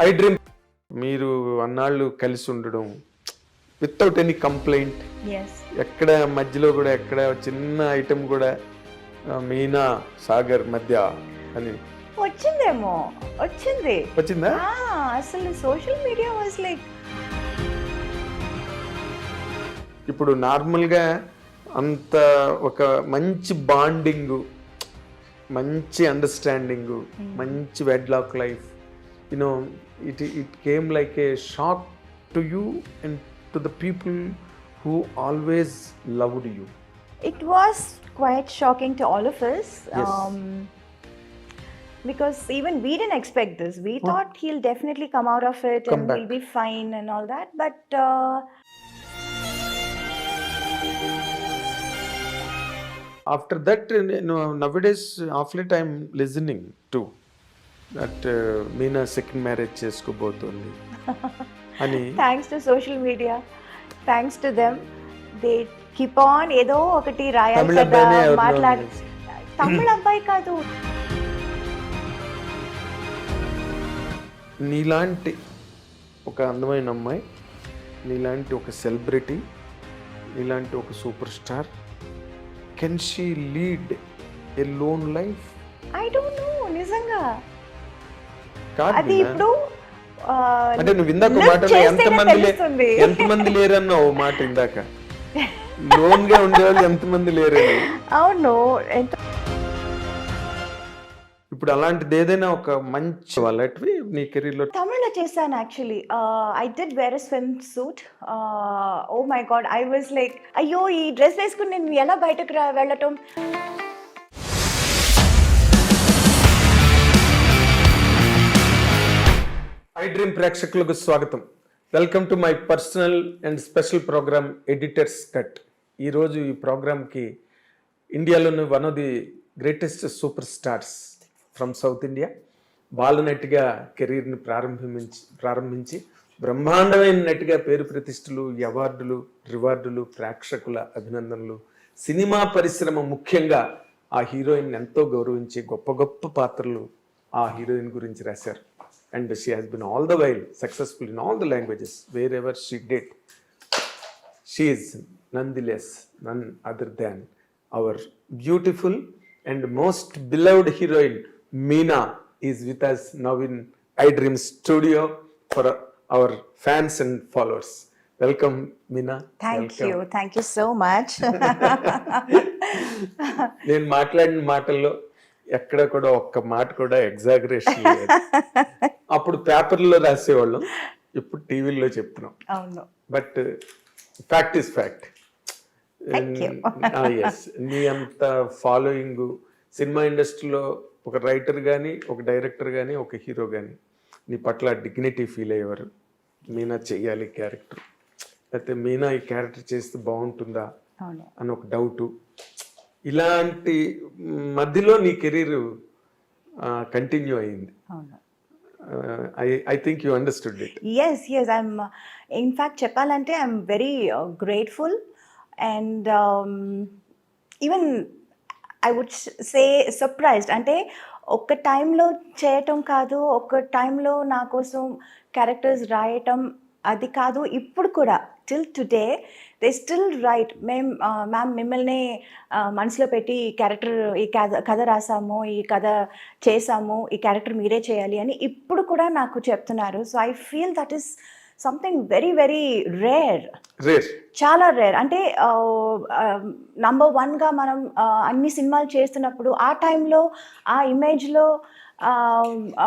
I dream మీరు అన్నాళ్ళు కలిసి ఉండడం వితౌట్ ఎనీ కంప్లైంట్, ఎక్కడ మధ్యలో కూడా ఎక్కడ చిన్న ఐటమ్ కూడా మీనా సాగర్ మధ్య అని వచ్చిందా? అసలు సోషల్ మీడియా వాజ్ లైక్, ఇప్పుడు నార్మల్గా అంత ఒక మంచి బాండింగ్, మంచి అండర్స్టాండింగ్, మంచి wedlock life, you know it came like a shock to you and to the people who always loved you. It was quite shocking to all of us. Yes. Because even we didn't expect this. We thought he'll definitely come out of it and back. he'll be fine and all that. But After that, nowadays, of late I'm listening to that Meena second marriage చేసుకోబోతోంది అని. Thanks to social media. Thanks to them. They keep on ఏదో ఒకటి రాయాలి కదా, మాట్లాడి. తమిళ అబ్బాయి కాదు. నీలాంటి ఒక అందమైన అమ్మాయి, నీలాంటి ఒక సెలబ్రిటీ, నీలాంటి ఒక super star, can she lead a lone life? I don't no, నిజంగా కాదు అది ఇప్పుడు అంటే నువ్వు ఇందాక మాటలో ఎంతమంది లేరన్నా ఓ మాట ఇందాక, లోన్ గా ఉండేవాళ్ళు ఎంతమంది లేరని. అవును. ఇప్పుడు అలాంటిది ఏదైనా ఒక మంచి వాళ్ళవి నీ కెరీర్ లో? తమిళ్లో చేశాను actually. I did wear a swim suit. Oh my God, I was like, అయ్యో ఈ డ్రెస్ వేసుకుని నేను ఎలా బయటకు వెళ్ళటం. ఐ డ్రీమ్ ప్రేక్షకులకు స్వాగతం. Welcome to my personal and special programme editor's cut. ఈరోజు ఈ ప్రోగ్రామ్కి ఇండియాలోని one of the greatest superstars from south India, బాలనటిగా కెరీర్ని ప్రారంభించి బ్రహ్మాండమైన నటిగా పేరు ప్రతిష్టలు, అవార్డులు, రివార్డులు, ప్రేక్షకుల అభినందనలు, సినిమా పరిశ్రమ ముఖ్యంగా ఆ హీరోయిన్ ఎంతో గౌరవించి గొప్ప గొప్ప పాత్రలు ఆ హీరోయిన్ గురించి రాశారు. And she has been all the while successful in all the languages wherever she did. She is nonetheless none other than our beautiful and most beloved heroine Meena is with us now in I Dream studio for our fans and followers. Welcome Meena. Thank you so much. నేను మాట్లాడిన మాటల్లో ఎక్కడ కూడా ఒక్క మాట కూడా exaggeration లేదు. అప్పుడు పేపర్లో రాసేవాళ్ళం, ఇప్పుడు టీవీలో చెప్తున్నాం. అవును. But fact is fact. Yes, నీ అంత ఫాలోయింగ్ సినిమా ఇండస్ట్రీలో ఒక రైటర్ కానీ, ఒక డైరెక్టర్ కానీ, ఒక హీరో కానీ నీ పట్ల డిగ్నిటీ ఫీల్ అయ్యేవారు. మీనా చెయ్యాలి క్యారెక్టర్, అయితే మీనా ఈ క్యారెక్టర్ చేస్తే బాగుంటుందా అని ఒక డౌటు. ఇలాంటి మధ్యలో నీ కెరీర్ కంటిన్యూ అయింది. I think you understood it. Yes, I'm in fact చెప్పాలంటే I'm very grateful and even I would say surprised. అంటే ఒక టైంలో చేయటం కాదు, ఒక టైంలో నా కోసం క్యారెక్టర్స్ రాయటం అది కాదు, ఇప్పుడు కూడా till today they still right, ma'am మిమ్మల్ని మనసులో పెట్టి ఈ క్యారెక్టర్, ఈ కథ రాసాము, ఈ కథ చేసాము, ఈ క్యారెక్టర్ మీరే చేయాలి అని ఇప్పుడు కూడా నాకు చెప్తున్నారు. So I feel that is something very very rare, చాలా రేర్. అంటే నంబర్ వన్గా మనం అన్ని సినిమాలు చేస్తున్నప్పుడు ఆ టైంలో ఆ ఇమేజ్లో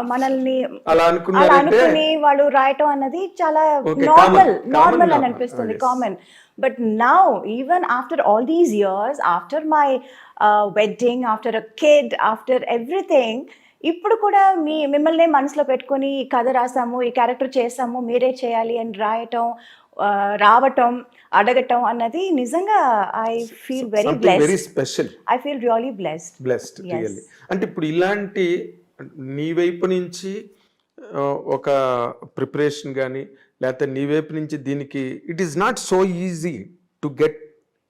మనల్ని అలా అనుకుని వాళ్ళు రాయటం అన్నది చాలా నార్మల్ అని అనిపిస్తుంది, common. But now even after all these years, after my wedding, after a kid, after everything, ఇప్పుడు కూడా మిమ్మల్ని మనసులో పెట్టుకొని ఈ కథ రాసాము, ఈ క్యారెక్టర్ చేసాము, మీరే చేయాలి అని రాయటం, రావటం, అడగటం అన్నది నిజంగా I feel very special. I feel really blessed. అంటే ఇప్పుడు ఇలాంటి నీ వైపు నుంచి ఒక ప్రిపరేషన్ కానీ, లేకపోతే నీ వైపు నుంచి దీనికి it is not so easy to get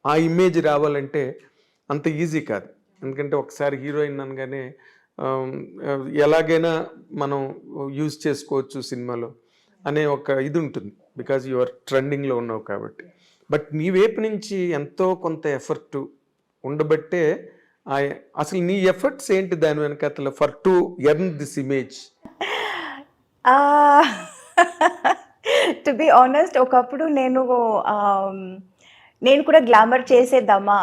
ఆ ఇమేజ్ రావాలంటే అంత ఈజీ కాదు. ఎందుకంటే ఒకసారి హీరోయిన్ అనగానే ఎలాగైనా మనం యూజ్ చేసుకోవచ్చు సినిమాలో అనే ఒక ఇది ఉంటుంది, బికాజ్ యు ఆర్ ట్రెండింగ్లో ఉన్నావు కాబట్టి. బట్ నీ వైపు నుంచి ఎంతో కొంత ఎఫర్ట్ ఉండబట్టే అసలు నీ ఎఫర్ట్స్ ఏంటి దాని వెనకాతల for to earn this image? To be honest, ఒకప్పుడు నేను కూడా గ్లామర్ చేసేద్దామా,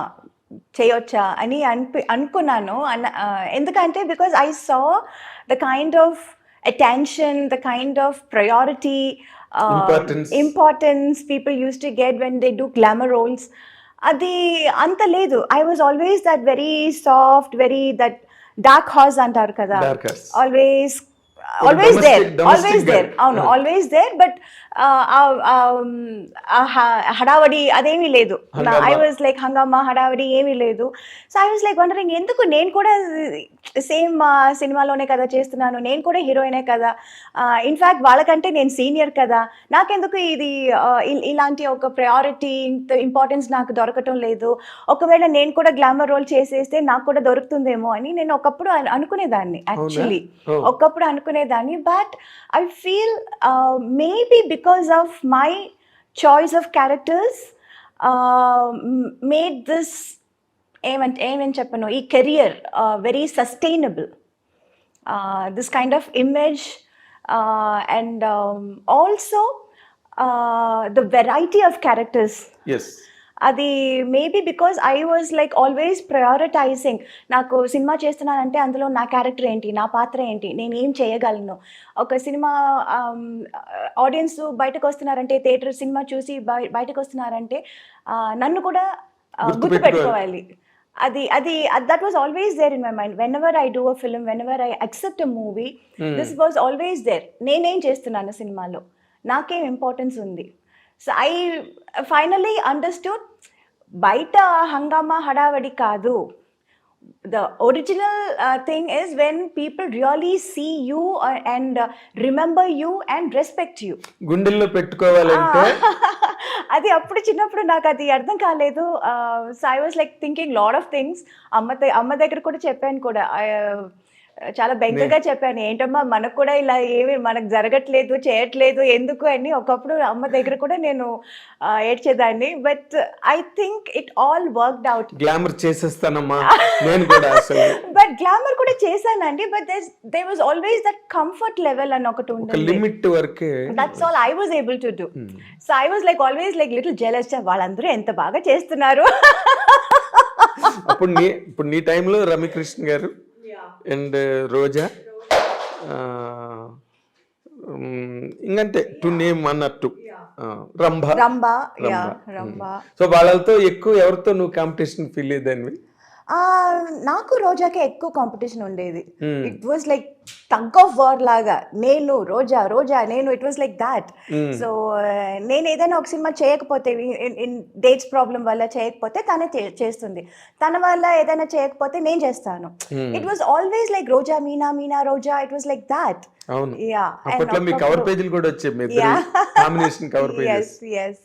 చేయొచ్చా అని అనుకున్నాను. ఎందుకంటే because I saw the kind of attention, the kind of priority, importance people used to get when they do glamour roles. అది అంత లేదు. I was always that very soft, very that dark horse అంటారు కదా, always there. అవును, always there. But హడావడి అదేమీ లేదు. I was like హంగామా, హడావడి ఏమీ లేదు. So I was like wondering, ఎందుకు నేను కూడా సేమ్ సినిమాలోనే కదా చేస్తున్నాను, నేను కూడా హీరోయినే కదా, ఇన్ఫ్యాక్ట్ వాళ్ళకంటే నేను సీనియర్ కదా, నాకెందుకు ఇది ఇలాంటి ఒక ప్రయారిటీ, ఇంపార్టెన్స్ నాకు దొరకటం లేదు, ఒకవేళ నేను కూడా గ్లామర్ రోల్ చేసేస్తే నాకు కూడా దొరుకుతుందేమో అని నేను ఒకప్పుడు అనుకునేదాన్ని. యాక్చువల్లీ ఒకప్పుడు అనుకునేదాన్ని. But I feel maybe because of my choice of characters made this ఏమని చెప్పను, ఈ career very sustainable. This kind of image and also the variety of characters. అది maybe because I was like always prioritising. నాకు cinema చేస్తున్నానంటే అందులో నా character ఏంటి, నా పాత్ర ఏంటి, నేను ఏం చేయగలను. ఒక సినిమా ఆడియన్స్ బయటకు వస్తున్నారంటే, థియేటర్ సినిమా చూసి బయటకు వస్తున్నారంటే నన్ను కూడా గుర్తుపెట్టుకోవాలి. that was always there in my mind. Whenever I do a film, whenever I accept a movie, this was always there. నేనేం చేస్తున్నాను సినిమాలో, నాకేం ఇంపార్టెన్స్ ఉంది. సో ఐ ఫైనలీ అండర్స్టూడ్, బయట హంగామా హడావడి కాదు. The original thing is when people really see you and remember you and respect you. గుండెల్లో పెట్టుకోవాలంటే అది అప్పుడు చిన్నప్పుడు నాకు అది అర్థం కాలేదు. So I was like thinking lot of things. అమ్మ దగ్గర కూడా చెప్పాను కూడా, చాలా బెంగగా చెప్పాను, ఏంటమ్మా మనకు కూడా ఇలా ఏమి మనకు జరగట్లేదు, చేయట్లేదు ఎందుకు అని. ఒకప్పుడు అమ్మ దగ్గర కూడా నేను ఏడ్చేదాన్ని. But I think it all worked out. Glamour చేసేస్తానమ్మా నేను కూడా అసలు. బట్ గ్లామర్ కూడా చేశానండి. But there was always that comfort level అని ఒకటి ఉంటుంది, లిమిట్ వరకే. That's all I was able to do. So I was like always like little jealous, వాళ్ళందరూ ఎంత బాగా చేస్తున్నారు. ఇప్పుడు నీ టైంలో రమ్యకృష్ణ గారు అండ్ రోజా, ఇంకంతే టు నేమ్ అన్నట్టు, రంభ. సో వాళ్ళతో ఎక్కువ ఎవరితో నువ్వు కాంపిటీషన్ ఫీల్ అయ్యేదాన్ని? నాకు రోజాకే ఎక్కువ కాంపిటీషన్ ఉండేది. It was like tug of war లాగా, నేను రోజా నేను, it was like that. So నేను ఏదైనా ఒక సినిమా చేయకపోతే, డేట్స్ ప్రాబ్లం వల్ల చేయకపోతే తనే చేస్తుంది, తన వల్ల ఏదైనా చేయకపోతే నేను చేస్తాను. It was always like Roja Meena Roja, it was like that. అప్పట్లో మీ కవర్ పేజీలు కూడా వచ్చాయి, మీ ఇద్దరు combination cover pages. yes.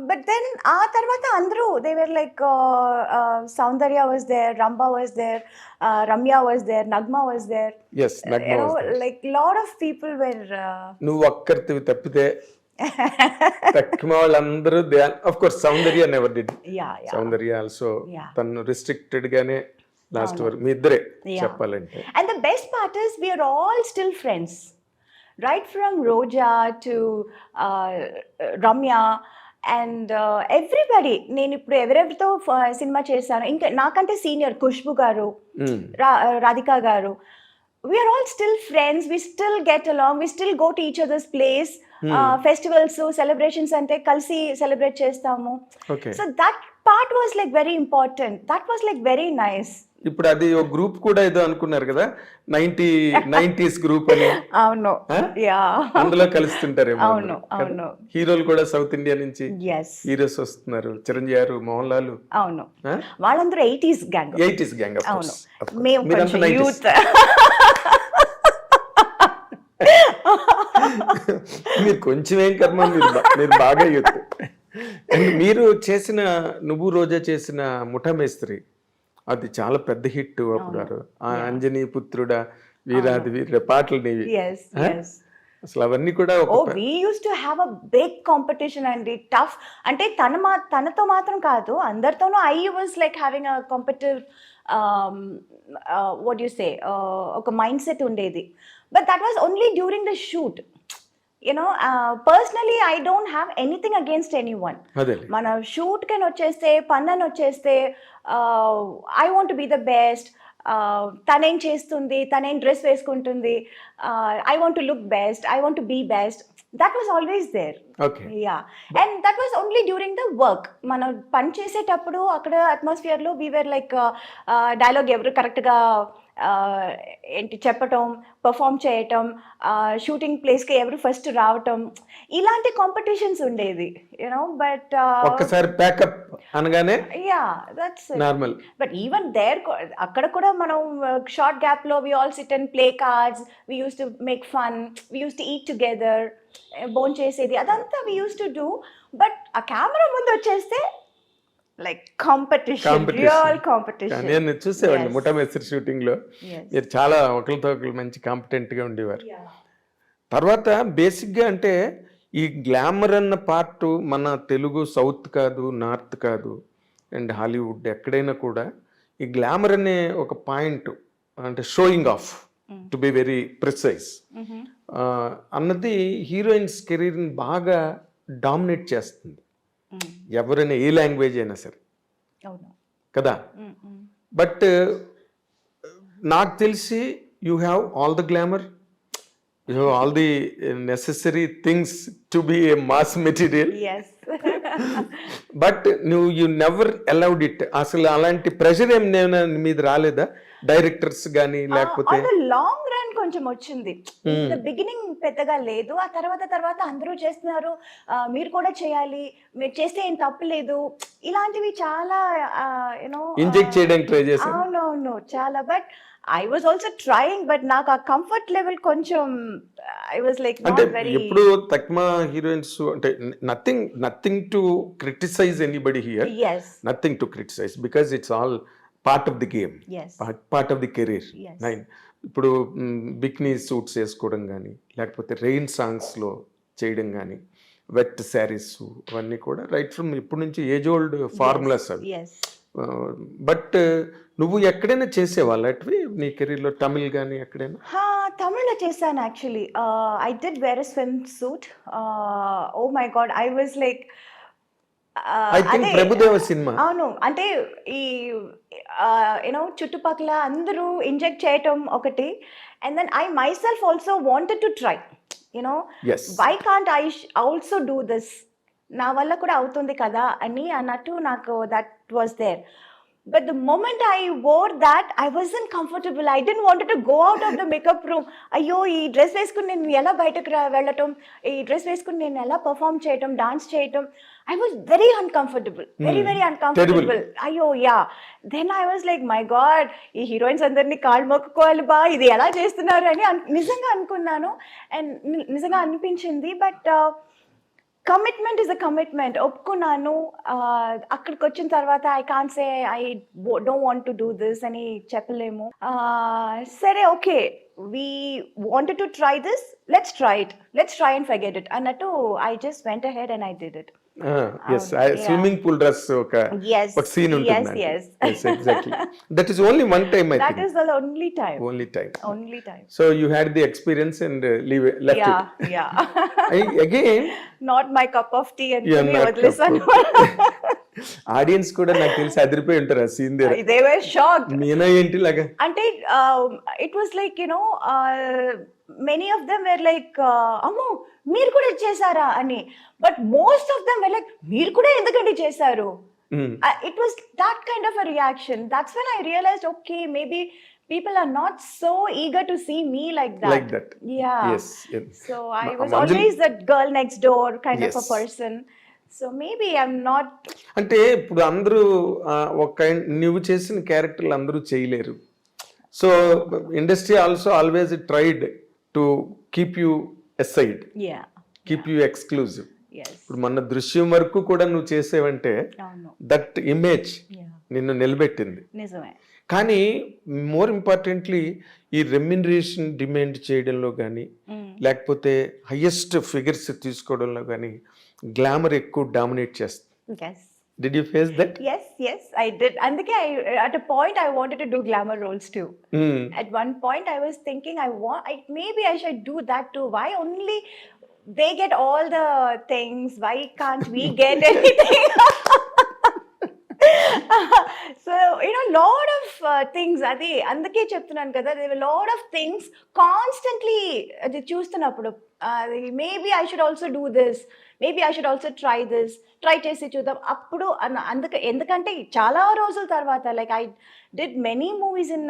But then ఆ తర్వాత అందరూ they were like Saundarya was there, Ramba was there, Ramya was there, Nagma was there. Yes, Nagma was there. Like lot of people were నువ్వు ఒక్కరివి తప్పితే తక్కువ వాళ్ళందరూ, of course Saundarya never did. Saundarya also తను restricted గానే last వరకు మీ ఇద్దరే చెప్పాలంటే. And the best part is we are all still friends. Right from Roja to Ramya and everybody. నేను ఇప్పుడు ఎవరెవరితో సినిమా చేశాను, ఇంకా నాకంటే సీనియర్ ఖుష్బు గారు, రాధికా గారు, we are all still friends, we still get along, we still go to each other's place. Festivals, celebrations ante kalsi celebrate chestamu. So that part was like very important, that was like very nice. ఇప్పుడు అది ఒక group కూడా ఏదో అనుకున్నారు కదా, 90s group అని. అవును, అందులో కలుస్తుంటారేమో. అవును. హీరోలు కూడా సౌత్ ఇండియా నుంచి హీరోస్ వస్తున్నారు, చిరంజీవి గారు, మోహన్ లాల్. అవును, వాళ్ళందరూ 80s గ్యాంగ్. అవును, మేము కొంచెం యూత్. మీరు కొంచెం ఏం కర్మ, మీరు బాగా యూత్. అండ్ మీరు చేసిన, నువ్వు రోజా చేసిన ముఠా మేస్త్రి అది చాలా పెద్ద హిట్ అప్పుడు. ఆ అంజనీ పుత్రుడా వీరాది వీర పాటలు నీవి. yes ఆ? yes అసలు అవన్నీ కూడా ఒక oh we use to have a big competition అండి, టఫ్. అంటే తనతో మాత్రం కాదు, అందరితోనూ I was like having a competitive what you say ఒక మైండ్ సెట్ ఉండేది. But that was only during the shoot. Personally I don't have anything against anyone. అదే మన షూట్ కని వచ్చేస్తే, పన్నని వచ్చేస్తే, I want be the best. తనేం చేస్తుంది, తనేం డ్రెస్ వేసుకుంటుంది, I want to look best, I want to be best. That was always there. Okay. Yeah, and that was only during the work. మనం పని చేసేటప్పుడు అక్కడ అట్మాస్ఫియర్లో వీఆర్ లైక్ డైలాగ్ ఎవరు కరెక్ట్గా ఏంటి చెప్పటం, పర్ఫామ్ చేయటం, షూటింగ్ ప్లేస్కి ఎవరు ఫస్ట్ రావటం, ఇలాంటి కాంపిటీషన్స్ ఉండేది. బట్ ఒక్కసారి ప్యాకప్ అనగానే yeah that's normal. But even there అక్కడ కూడా మనం షార్ట్ గ్యాప్లో we all sit and play cards, we use to make fun, we use to eat together, బోన్ చేసేది, అదంతా we use to do. But ఆ కెమెరా ముందు వచ్చేస్తే లైక్ కాంపిటీషన్, రియల్ కాంపిటీషన్. నేను చూసేవాడిని ముఠామేశ్వరి షూటింగ్ లో. మీరు చాలా ఒకరితో ఒకరు మంచి కాంపిటెంట్ గా ఉండేవారు. తర్వాత బేసిక్ గా అంటే ఈ గ్లామర్ అన్న పార్ట్ మన తెలుగు సౌత్ కాదు, నార్త్ కాదు, అండ్ హాలీవుడ్ ఎక్కడైనా కూడా ఈ గ్లామర్ అనే ఒక పాయింట్, అంటే showing off to be very precise అన్నది హీరోయిన్స్ కెరీర్ని బాగా డామినేట్ చేస్తుంది. ఎవరైనా ఏ లాంగ్వేజ్ అయినా సరే కదా. బట్ నాకు తెలిసి you have all the glamour, you have all the necessary things to be A mass material. But నువ్వు యూ నెవర్ అలౌడ్ ఇట్. అసలు అలాంటి ప్రెషర్ ఏం మీద రాలేదా డైరెక్టర్స్ కానీ, లేకపోతే లాంగ్ రన్ కొంచెం వచ్చింది. బిగినింగ్ పెద్దగా లేదు, ఆ తర్వాత అందరూ చేస్తున్నారు, మీరు కూడా చేయాలి, మీరు చేస్తే ఏం తప్పులేదు, ఇలాంటివి చాలా ఇంజెక్ట్ చేయడానికి ట్రై చేశాను. అవునవును చాలా. But I was also trying, but నాకు ఆ కంఫర్ట్ లెవెల్ కొంచెం ఐ వాజ్ లైక్ అంటే వెరీ. ఎప్పుడు తక్కువ హీరోయిన్స్ అంటే nothing to criticize anybody here, nothing to criticize, because it's all part of the game, part of the career. ఇప్పుడు bikini suits వేసుకోవడం కానీ, లేకపోతే రెయిన్ సాంగ్స్లో చేయడం కానీ, వెట్ శారీస్, అవన్నీ కూడా రైట్ ఫ్రమ్ ఇప్పటి నుంచి ఏజ్ ఓల్డ్ ఫార్ములాస్ అవి. బట్ నువ్వు ఎక్కడైనా చేసేవాళ్ళు అటువి నీ కెరీర్లో, తమిళ్ కానీ ఎక్కడైనా? తమిళ్లో చేశాను actually. I did wear a swim suit. Oh my God, I was like I think Prabhudeva cinema. అవును, అంటే ఈ చుట్టుపక్కల అందరూ ఇంజెక్ట్ చేయటం ఒకటి, and then I myself also wanted to try, why can't I also do this, నా వల్ల కూడా అవుతుంది కదా అని అన్నట్టు నాకు that was there. But the moment I wore that, I wasn't comfortable. I didn't want to go out of the makeup room. అయ్యో ఈ డ్రెస్ వేసుకుని నేను ఎలా బయటకు వెళ్ళటం, ఈ డ్రెస్ వేసుకుని నేను ఎలా పర్ఫామ్ చేయటం, డాన్స్ చేయటం, I was very uncomfortable, very uncomfortable. అయ్యో yeah. Then I was like my God, ఈ హీరోయిన్స్ అందరినీ కాళ్ళు మొక్కుకోవాలి బా, ఇది ఎలా చేస్తున్నారు అని నిజంగా అనుకున్నాను, అండ్ నిజంగా అనిపించింది. But commitment is a commitment. ఒప్పుకున్నాను. అక్కడికి వచ్చిన తర్వాత I can't say I don't want to do this అని చెప్పలేము. సరే okay, we wanted to try this, let's try and forget it అన్నట్టు I just went ahead and I did it. Swimming pool dress ఒక scene ఉంటుంది. Exactly that is only one time. I think that is the only time. So you had the experience and left it. Yeah again not my cup of tea అని వదిలేసాను. Audience కూడా నాకు తెలిసి అదిరిపోయి ఉంటారు ఆ scene దగ్గర. They were shocked. Meena ఏంటి లాగా అంటే it was like many of them were like అమ్మో మీరు కూడా చేశారా అని, but most of them were like మీరు కూడా ఎందుకంటే చేశారు. It was that kind of a reaction. That's when I realized, okay, maybe people are not so eager to see me like that. Yeah. Yes. So I was always that girl next door kind of a person. So maybe I'm not. అంటే ఇప్పుడు అందరూ ఒక నువ్వు చేసిన క్యారెక్టర్లు అందరూ చేయలేరు. So industry also always tried to keep you aside, keep you exclusive. ఇప్పుడు మన దృశ్యం వరకు కూడా నువ్వు చేసేవంటే దట్ ఇమేజ్ నిన్ను నిలబెట్టింది. నిజమే. కానీ మోర్ ఇంపార్టెంట్లీ ఈ రెమ్యునరేషన్ డిమాండ్ చేయడంలో కానీ లేకపోతే హయ్యెస్ట్ ఫిగర్స్ తీసుకోవడంలో కానీ గ్లామర్ ఎక్కువ డామినేట్ చేస్తుంది. Yes. Did you face that? Yes, I did. అందుకే at a point I wanted to do glamour roles too. At one point I was thinking maybe I should do that too. Why only they get all the things? Why can't we get anything? So lot of things. అది అందుకే చెప్తున్నాను కదా, there were lot of things constantly అది చూస్తున్నప్పుడు maybe I should also do this, maybe I should also try this, try చేసి చూద్దాం అప్పుడు ఎందుకంటే చాలా రోజుల తర్వాత like I did many movies in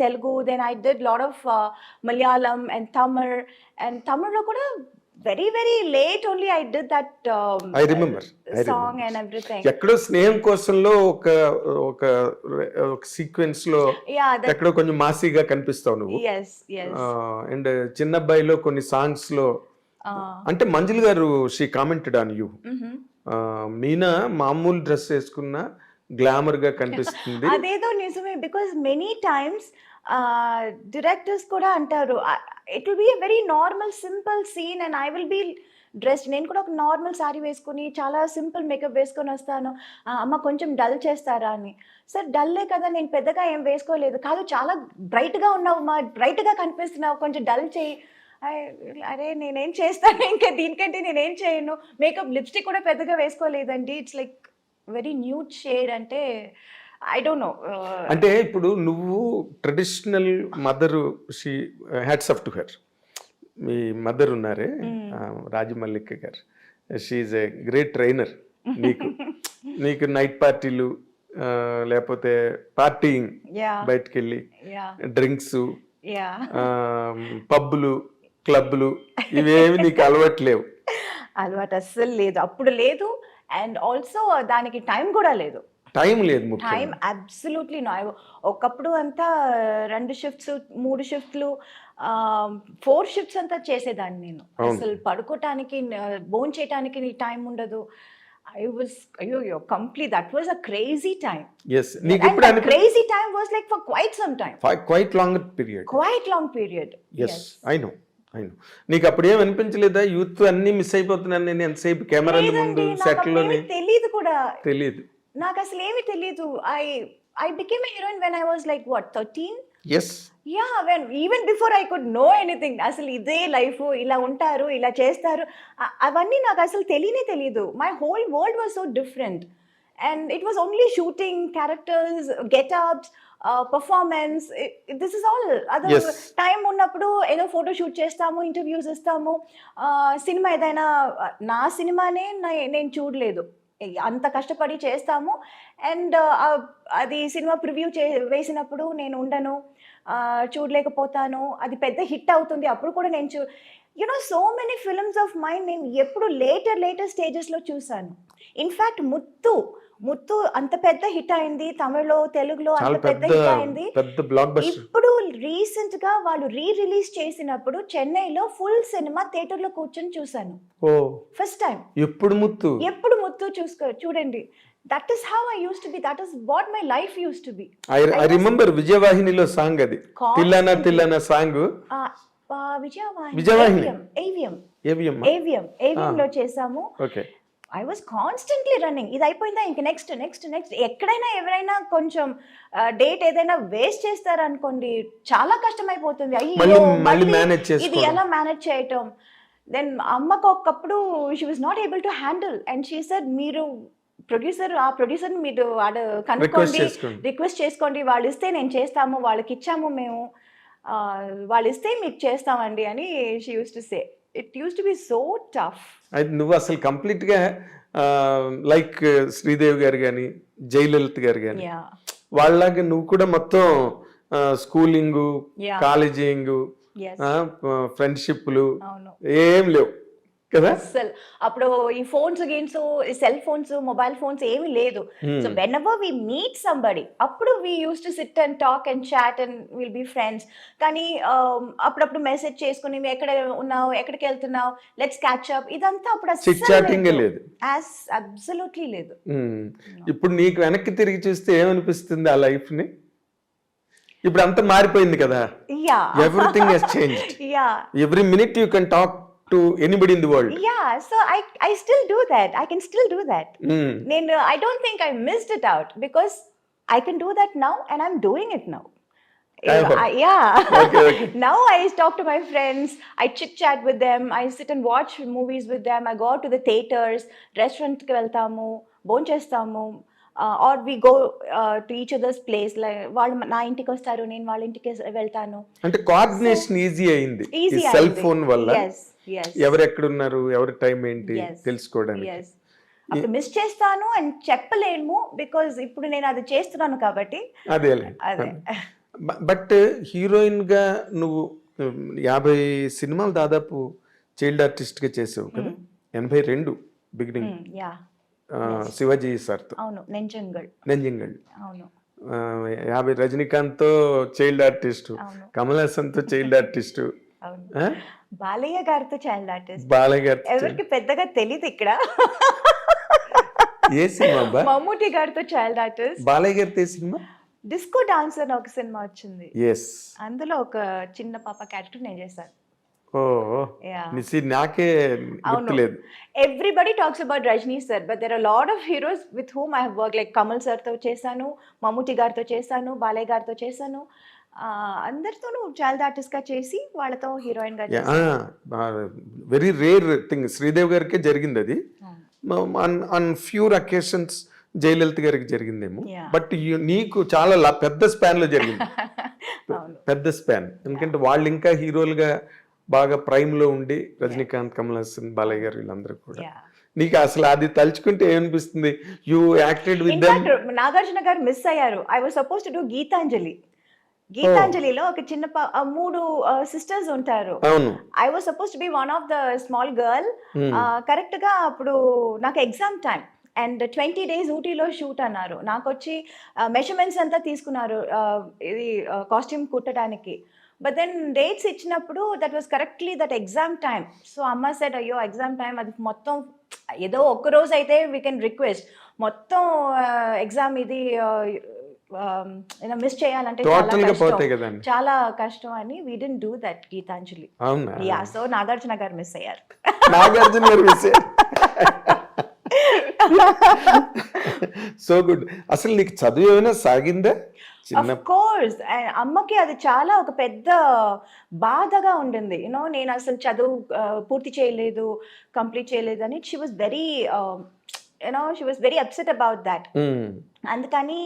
Telugu, then I did lot of Malayalam and తమిళ్లో కూడా very late only I did that I remember song and everything. ఎక్కడో స్నేహం కోసంలో ఒక సీక్వెన్స్ లో ఎక్కడో కొంచెం మాసీగా కనిపిస్తావు నువ్వు. yes అండ్ చిన్నబ్బాయిలో కొన్ని సాంగ్స్ లో అంటే మంజుల్ గారు she commented on you, Meena మామూలు డ్రెస్ వేసుకున్న గ్లామర్ గా కనిపిస్తుంది. అదేదో నిజమే, బికాస్ మెనీ టైమ్స్ డైరెక్టర్స్ కూడా అంటారు it will be a very normal simple scene and I will be dressed. నేను కూడా ఒక నార్మల్ శారీ వేసుకుని చాలా సింపుల్ మేకప్ వేసుకొని వస్తాను, అమ్మ కొంచెం డల్ చేస్తారా అని. సార్ డల్లే కదా, నేను పెద్దగా ఏం వేసుకోలేదు. కాదు చాలా బ్రైట్గా ఉన్నావు మా, బ్రైట్గా కనిపిస్తున్నావు, కొంచెం డల్ చేయి. అరే నేనేం చేస్తాను, ఇంకా దీనికంటే నేనేం చేయను. మేకప్ లిప్స్టిక్ కూడా పెద్దగా వేసుకోలేదండి, it's like very nude shade. అంటే ఐ డోంట్ నో. అంటే ఇప్పుడు నువ్వు traditional mother, she hats off to her. మీ మదర్ ఉన్నారే రాజమల్లిక గారు, షీఈ్ ఏ గ్రేట్ ట్రైనర్. నీకు నైట్ పార్టీలు లేకపోతే పార్టీయింగ్, బయటకు వెళ్ళి డ్రింక్స్, పబ్బులు, క్లబ్లు ఇవేమి నీకు అలవాట్లేవు? అలవాటు అస్సలు లేదు, అప్పుడు లేదు. అండ్ ఆల్సో దానికి టైం కూడా లేదు. టైం లేదు, టైం అబ్సల్యూట్లీ నో. ఒకప్పుడు అంతా 2 షిఫ్ట్స్ 3 షిఫ్ట్లు 4 షిఫ్ట్స్ అంతా చేసేదాన్ని నేను. అసలు పడుకోవటానికి భోజనం చేయడానికి టైం ఉండదు. I was complete. That was a crazy time. Yes, and that crazy time was like for quite some time. Quite long period. Quite long period. Yes. I know. నీకు అప్పుడు ఏం అనిపించలేదా యూత్ అన్ని మిస్ అయిపోతున్నాను నేను ఎంతసేపు కెమెరాల ముందు సెట్ లోనే? తెలియదు కూడా, తెలియదు నాకు అసలు ఏమీ తెలియదు. I became a heroine when I was like what 13. Yes. Yeah, even before I could know anything. అసలు ఇదే లైఫ్, ఇలా ఉంటారు, ఇలా చేస్తారు, అవన్నీ నాకు అసలు తెలియదు. My whole world was so different and it was only shooting, characters, get-ups, performance. This is all other. Yes. Time ఉన్నప్పుడు ఏదో ఫోటో షూట్ చేస్తాము, ఇంటర్వ్యూస్ ఇస్తాము. సినిమా ఏదైనా నా సినిమానే నేను చూడలేదు, అంత కష్టపడి చేస్తాము. అండ్ అది సినిమా ప్రివ్యూ వేసినప్పుడు నేను ఉండను, చూడలేకపోతాను. అది పెద్ద హిట్ అవుతుంది, అప్పుడు కూడా నేను so many films of mind నేను ఎప్పుడు లేటర్ స్టేజెస్లో చూసాను. ఇన్ఫ్యాక్ట్ ముత్తు అంత పెద్ద హిట్ అయింది, తమిళ్లో తెలుగులో అంత పెద్ద హిట్ అయింది. ఇప్పుడు రీసెంట్ గా వాళ్ళు రిలీజ్ చేసినప్పుడు చెన్నైలో ఫుల్ సినిమా థియేటర్ లో కూర్చొని చూసాను ఫస్ట్ టైం. ఎప్పుడు ముత్తు చూడండి. That is how I used to be. That is what my life used to be. I remember విజయవాహినిలో సాంగ్, అది తిల్లనా సాంగ్. విజయవాహిని AVM లో చేసాము. Okay. I was constantly running. ఇది అయిపోయిందా ఇంక నెక్స్ట్. ఎక్కడైనా ఎవరైనా కొంచెం డేట్ ఏదైనా వేస్ట్ చేస్తారనుకోండి, చాలా కష్టమైపోతుంది. అయ్యో ఇది ఎలా మేనేజ్ చేయటం. దెన్ అమ్మకు ఒకప్పుడు she was not able to handle and she said, మీరు ఆ ప్రొడ్యూసర్ మీరు కనుక్కోండి, రిక్వెస్ట్ చేసుకోండి, వాళ్ళు ఇస్తే నేను చేస్తాము, వాళ్ళకి ఇచ్చాము మేము, వాళ్ళు ఇస్తే మీకు చేస్తామండి అని she use to say. It used to be so tough. నువ్వు అసలు కంప్లీట్ గా లైక్ శ్రీదేవి గారు కానీ జయలలిత గారు కానీ వాళ్ళలాగా నువ్వు కూడా మొత్తం స్కూలింగ్, కాలేజింగ్, ఫ్రెండ్షిప్లు ఏం లేవు, కదా అస్సలు అప్పుడు ఈ phones games, cell phones, mobile phones ఏమీ లేదు. So whenever we meet somebody అప్పుడు we use to sit and talk and chat and will be friends. కానీ అప్పుడప్పుడు మెసేజ్ చేసుకుని "నువ్వు ఎక్కడ ఉన్నావు, ఎక్కడికి వెళ్తున్నావు, లెట్స్ క్యాచ్ అప్" ఇదంతా అప్పుడు చిట్ చాటింగ్ లేదు. అబ్సల్యూట్లీ లేదు. ఇప్పుడు నీకు వెనక్కి తిరిగి చూస్తే ఏమనిపిస్తుంది ఆ లైఫ్ ని? ఇప్పుడు అంతా మారిపోయింది కదా, yeah everything has changed. Yeah every minute you can talk to anybody in the world. Yeah, so I still do that. I can still do that. I don't think I missed it out because I can do that now and I'm doing it now. Yeah. Okay. Now I talk to my friends, I chit chat with them, I sit and watch movies with them, I go out to the theaters, restaurant ki veltamu, bhonchestamu. Or we go to each other's place, like వాళ్ళు నా ఇంటికి వస్తారు, నేను వాళ్ళ ఇంటికి వెళ్తాను. అంటే coordination easy అయింది ఈ సెల్ ఫోన్ వల్ల. ఎవరు ఎక్కడ ఉన్నారు, ఎవరి టైం ఏంటి తెలుసుకోవడానికి. అప్పుడు మిస్ చేస్తాను అని చెప్పలేము బికాజ్ ఇప్పుడు నేను అది చేస్తున్నాను కాబట్టి. అదే బట్ హీరోయిన్ గా నువ్వు 50 సినిమాలు దాదాపు చైల్డ్ ఆర్టిస్ట్ గా చేసావు కదా. 82 బిగినింగ్ శివాజీ సార్తో. అవును, నెంజంగల్. అవును. 50 రజనీకాంత్ తో చైల్డ్ ఆర్టిస్ట్, కమల్ హాసన్ తో చైల్డ్ ఆర్టిస్ట్, బాలయ్య గారితో చైల్డ్ ఆర్టిస్ట్. బాలయ్య గారు ఎవరికి పెద్దగా తెలియదు ఇక్కడ. ఏ సినిమా? మమ్ముటి గారితో చైల్డ్ ఆర్టిస్ట్. బాలయ్య గారితో సినిమా డిస్కో డాన్సర్ అని ఒక సినిమా వచ్చింది. అందులో ఒక చిన్న పాప క్యారెక్టర్ నేను చేశాను. నాకే గుర్తులేదు. Everybody talks about Rajni sir, but there are a lot of heroes with whom I have worked, like Kamal sir తో చేశాను, మమ్ముటి గారితో చేశాను, బాలయ్య గారితో చేశాను. అందరితోనూ చైల్డ్ ఆర్టిస్ట్ గా చేసి వాళ్ళతో హీరోయిన్ గా చేశాను. Very rare thing. శ్రీదేవి గారికే జరిగింది అది. ఆన్ ఫ్యూర్ అకేషన్స్ జయలలిత గారికి జరిగిందేమో, బట్ నీకు చాలా పెద్ద స్పాన్ లో జరిగింది. పెద్ద స్పాన్, ఎందుకంటే వాళ్ళు ఇంకా హీరోలుగా బాగా ప్రైమ్ లో ఉండి, రజనీకాంత్, కమల్ హాసన్, బాలయ్య గారు వీళ్ళందరూ కూడా. నీకు అసలు అది తలుచుకుంటే ఏమనిపిస్తుంది? You acted with them. Nagarjuna గారు మిస్ అయ్యారు. I was suppose to do Gitanjali. గీతాంజలిలో ఒక చిన్న 3 సిస్టర్స్ ఉంటారు. I was suppose to be one of the small girl. Correct గా అప్పుడు నాకు ఎగ్జామ్ టైం అండ్ 20 days ఊటీలో షూట్ అన్నారు. నాకు వచ్చి మెజర్మెంట్స్ అంతా తీసుకున్నారు ఇది కాస్ట్యూమ్ కుట్టడానికి. బట్ దెన్ డేట్స్ ఇచ్చినప్పుడు that was correctly that exam time. So అమ్మ సెడ్, అయ్యో ఎగ్జామ్ టైం, అది మొత్తం ఏదో ఒక్క రోజు అయితే వీ కెన్ రిక్వెస్ట్, మొత్తం ఎగ్జామ్ ఇది మిస్ చేయాలంటే చాలా కష్టం అని we didn't do that Gitanjali. Yeah, so Nagarjuna గారు మిస్ అయ్యారు. నాగార్జున గారు మిస్ అయ్యారు. So good. అసలు నీకు చదువు ఏమైనా సాగిందా? Of course. అమ్మకి అది చాలా ఒక పెద్ద బాధగా ఉండింది. నేను అసలు చదువు పూర్తి చేయలేదు, కంప్లీట్ చేయలేదు అని. She was very she was very upset about that. అందుకని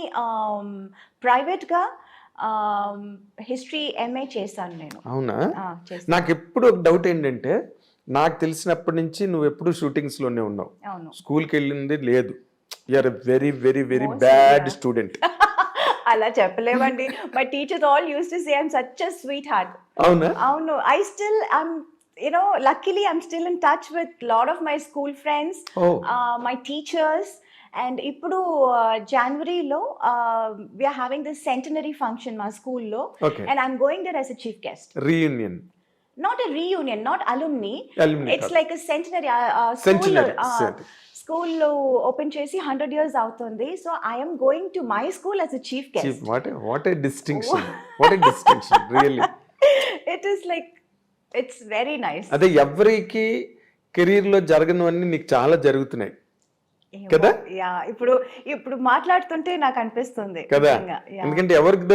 ప్రైవేట్ గా హిస్టరీ ఎంఏ చేశాను నేను. అవునా? నాకు ఎప్పుడు ఒక డౌట్ ఏంటంటే, నాకు తెలిసినప్పటి నుంచి నువ్వు ఎప్పుడు షూటింగ్స్ లోనే ఉన్నావు, స్కూల్కి వెళ్ళింది లేదు. You're very very very bad student. అలా చెప్పలేమండి. My teachers all used to say I'm such a sweet heart. అవునా? అవును. I still luckily I'm still in touch with lot of my school friends, my teachers. And ఇప్పుడు జనవరిలో we are having this centenary function మా స్కూల్లో, and I'm going there as a chief guest. Reunion. Not a reunion, not alumni. It's like a centenary. School open చేసి 100 years అవుతుంది. So I'm going to my school as a chief guest. What a distinction, what a distinction really. It is like, it's very nice. అదే ఎవరికి career లో జరగనివన్నీ నీకు చాలా జరుగుతున్నాయి కదా. ఇప్పుడు మాట్లాడుతుంటే నాకు అనిపిస్తుంది కదా, ఎందుకంటే ఎవరికి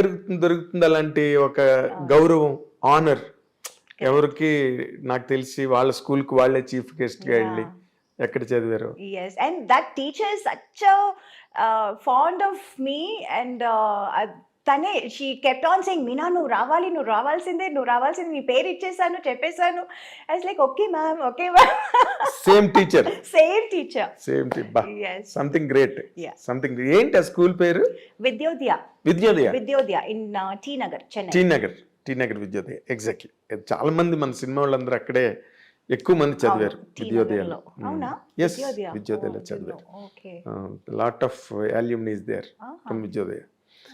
దొరుకుతుంది అలాంటి ఒక గౌరవం, ఆనర్? ఎవరికి? నాకు తెలిసి వాళ్ళ స్కూల్ కు వాళ్ళే చీఫ్ గెస్ట్ గా వెళ్ళి ఎక్కడ చదివారు. yes, and that teacher is such a fond of me, and తనే she kept on saying, Meena నువ్వు రావాల్సిందే, నీ పేరు ఇచ్చేసాను, చెప్పేశాను. I was like, okay ma'am. Same teacher. Yes, something great. Something. ఏంటి ఆ స్కూల్ పేరు? Vidyodaya in T Nagar, Chennai. T Nagar Vidyodaya. Exactly. చాలా మంది మన సినిమా వాళ్ళందరూ అక్కడే ఎక్కువ మంది చదివారు విద్యోదయాలో. అవునా? ఎస్, విద్యోదయలో చదివారు. Okay. Lot of alumnis there from Vidyodaya.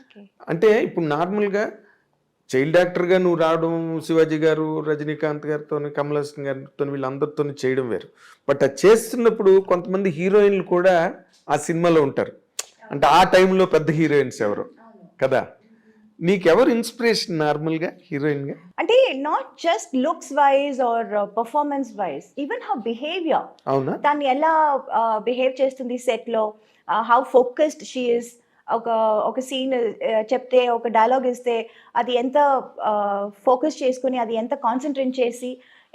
Okay. అంటే ఇప్పుడు నార్మల్గా చైల్డ్ యాక్టర్గా నువ్వు రావడం, శివాజీ గారు, రజనీకాంత్ గారితో, కమల్ హాసన్ గారితో వీళ్ళందరితో చేయడం వేరు. బట్ అది చేస్తున్నప్పుడు కొంతమంది హీరోయిన్లు కూడా ఆ సినిమాలో ఉంటారు. అంటే ఆ టైంలో పెద్ద హీరోయిన్స్ ఎవరు కదా. నీకెవరు ఇన్స్పిరేషన్ నార్మల్గా హీరోయిన్గా? అంటే not just looks wise or performance wise, even how behaviour. అవునా? దాన్ని ఎలా బిహేవ్ చేస్తుంది సెట్లో, హౌ ఫోకస్డ్ షీ ఇస్. ఒక సీన్ చెప్తే, ఒక డైలాగ్ ఇస్తే అది ఎంత ఫోకస్ చేసుకుని, అది ఎంత కాన్సన్ట్రేట్ చేసి,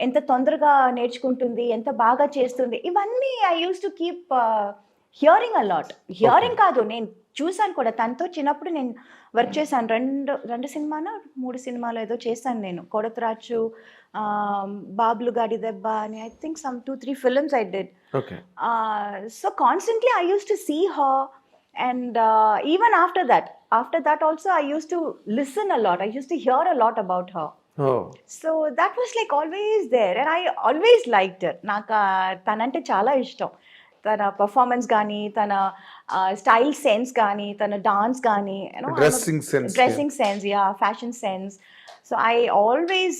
ఎంత తొందరగా నేర్చుకుంటుంది, ఎంత బాగా చేస్తుంది. ఇవన్నీ I used to keep hearing a lot. Hearing కాదు, నేను చూసాను కూడా. తనతో చిన్నప్పుడు నేను వర్క్ చేశాను. రెండు సినిమాలో 3 సినిమాలు ఏదో చేశాను నేను. కొడతరాచు, బాబులు గాడి దెబ్బ అని, I think some 2-3 films I did. Okay. So constantly I used to see her. And even after that also I used to listen a lot. I used to hear a lot about her. Oh. So that was like always there, and I always liked her. Naka tanante chala ishtam. Tana performance gaani, tana style sense gaani, tana dance gaani, you know, dressing sense, yeah, fashion sense. So I always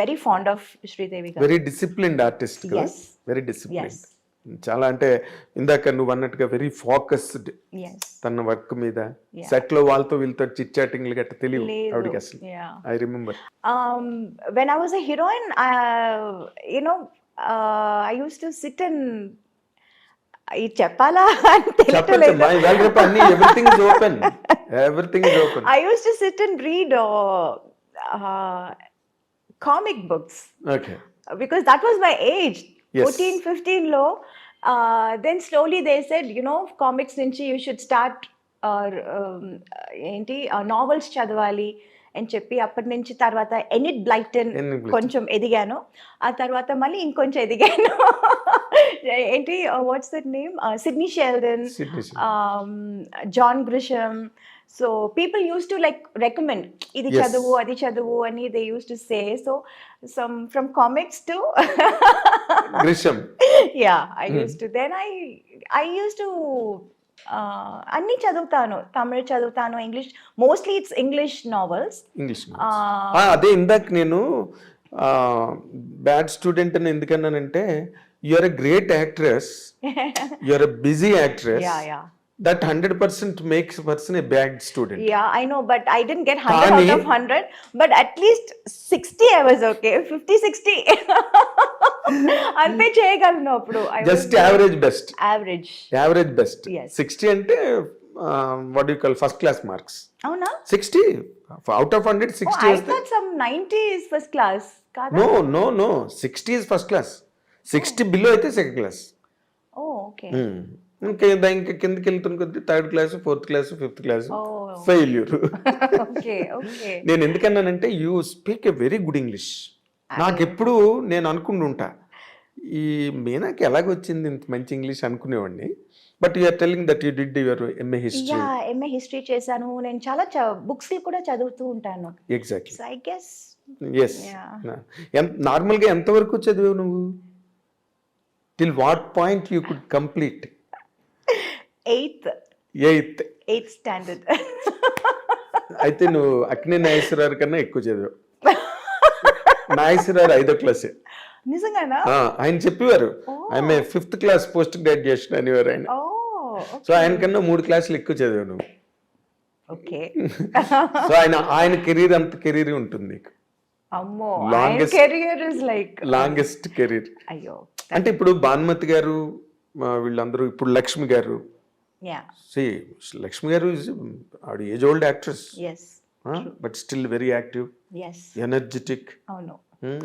very fond of Sridevi garu. Very disciplined artist కదా. Yes. Very disciplined. Yes. చాలా, అంటే ఇందాక నువ్వు అన్నట్టుగా very focused Yes. తన work మీద. Yeah. Set లో వాళ్ళతో వీళ్ళతో చిట్ చాటింగ్లు గట్ట తెలియవు లేదు. ఆవిడకి అసలు. Yeah. I remember. When I was a heroine, you know, I used to sit and ఇది చెప్పాలా అని తెలియట్లేదు. రేపు అన్ని everything is open. Everything is open. I used to sit and read comic books. Okay. Because that was my age. Yes. 14-15 లో. Then slowly they said, you know, comics నుంచి you should start ఏంటి novels చదవాలి అని చెప్పి, అప్పటి నుంచి తర్వాత ఎనిట్ బ్లైటన్ కొంచెం ఎదిగాను. ఆ తర్వాత మళ్ళీ ఇంకొంచెం ఎదిగాను. ఏంటి what's that name, Sidney Sheldon, John Grisham. So people used to like recommend idi Yes. chadavu adi chadavu ani they used to say. So some from comics to గ్రిషమ్. yeah, I used to, then I used to అన్ని చదువుతాను. తమిళ్ చదువుతాను, English, mostly it's English novels. English. అదే ఇందాక నేను bad student అని ఎందుకన్నానంటే, you are a great actress, you are a busy actress. Yeah. That 100% makes a person a bad student. Yeah, I know, but I didn't get 100 out of 100, but at least 60 I was okay. 50-60 అంతే చేయగలను అప్పుడు. Just average best. Average best. Yes. 60 అంటే what do you call first class marks. అవునా? 60 out of 100, 60 I is thought some 90 is first class. కాదా? No. 60 is first class. 60 below అయితే second class. Oh, okay. ఇంకా కిందకి వెళ్తున్న కొద్ది third class, fourth class, fifth class, failure. Okay. నేను ఎందుకన్నానంటే you speak a very good English. నాకెప్పుడు నేను అనుకుంటుంటా, ఈ మీనాకి ఎలాగొచ్చింది ఇంత మంచి ఇంగ్లీష్ అనుకునేవాడిని. But you're telling that you did your MA history. Yeah, MA history చేశాను నేను. చాలా బుక్స్ కూడా చదువుతూ ఉంటాను. Exactly. So I guess yes. నార్మల్గా ఎంతవరకు చదివావు నువ్వు? Till what point you could complete? 8th standard. అయితే నువ్వు అక్కినే నాగేశ్వరరావు కన్నా ఎక్కువ చదివావు. నాగేశ్వరరావు 5వ క్లాసే. నిజంగానా? ఆయన చెప్పేవారు ఆమె 5th క్లాస్ పోస్ట్ గ్రాడ్యుయేషన్ అనేవారు ఆయన. సో ఆయన కన్నా 3 క్లాసులు ఎక్కువ చదివావు నువ్వు. ఓకే. సో ఆయన కెరీర్ అంత కెరీర్ ఉంటుంది నీకు. అమ్మో, career is like longest career. అయ్యో. అంటే ఇప్పుడు భానుమతి గారు వీళ్ళందరూ, ఇప్పుడు లక్ష్మి గారు. లక్ష్మి గారు ఆవిడ age old actress, but still very active, energetic. అవును.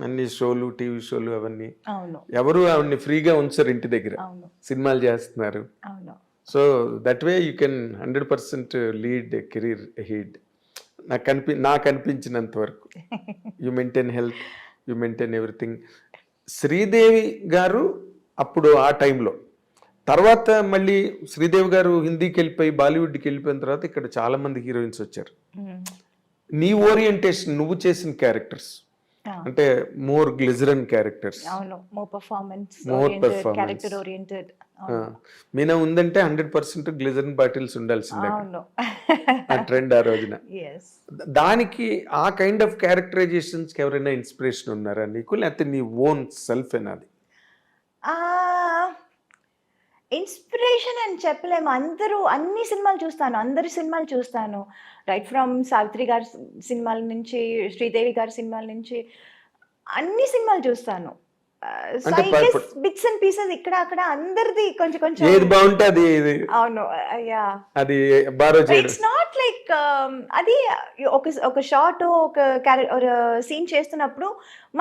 అన్ని షోలు, టీవీ షోలు అవన్నీ. అవును. ఎవరు ఆవిడని ఫ్రీగా ఉంచారు ఇంటి దగ్గర, సినిమాలు చేస్తున్నారు. అవును. So that way you can 100% lead career head. నాకు అనిపించినంత వరకు you maintain health, you maintain everything. Sridevi గారు అప్పుడు ఆ టైంలో, తర్వాత మళ్ళీ శ్రీదేవి గారు హిందీకి వెళ్ళిపోయి బాలీవుడ్కి వెళ్ళిపోయిన తర్వాత ఇక్కడ చాలా మంది హీరోయిన్స్ వచ్చారు. నీ ఓరియంటేషన్, నువ్వు చేసిన క్యారెక్టర్స్ అంటే మోర్ గ్లిజరన్ క్యారెక్టర్స్, అవును, more performance more oriented, performance. Character oriented. Meena ఉందంటే 100% గ్లిజరన్ బాటిల్స్ ఉండాల్సిందే అవును. ఆ ట్రెండ్ ఆ రోజున. ఎస్. దానికి ఆ కైండ్ ఆఫ్ క్యారెక్టరైజేషన్స్కి ఎవరైనా ఇన్స్పిరేషన్ ఉన్నారా నీకు, లేకపోతే నీ ఓన్ సెల్ఫ్ అది? ఇన్స్పిరేషన్ అని చెప్పలేము. అన్ని సినిమాలు చూస్తాను. అందరి సినిమాలు చూస్తాను. రైట్ ఫ్రమ్ సావిత్రి గారి సినిమాల నుంచి, శ్రీదేవి గారి సినిమాల నుంచి అన్ని సినిమాలు చూస్తాను. సో అంటే I guess bits and pieces ఇక్కడ అక్కడ అందరిది కొంచెం కొంచెం. ఏది బాగుంటే అది ఇది అవును. యాహ్! అది బారో చేయడం. ఇట్స్ నాట్ లైక్ అది ఒక షాట్, సీన్ చేస్తున్నప్పుడు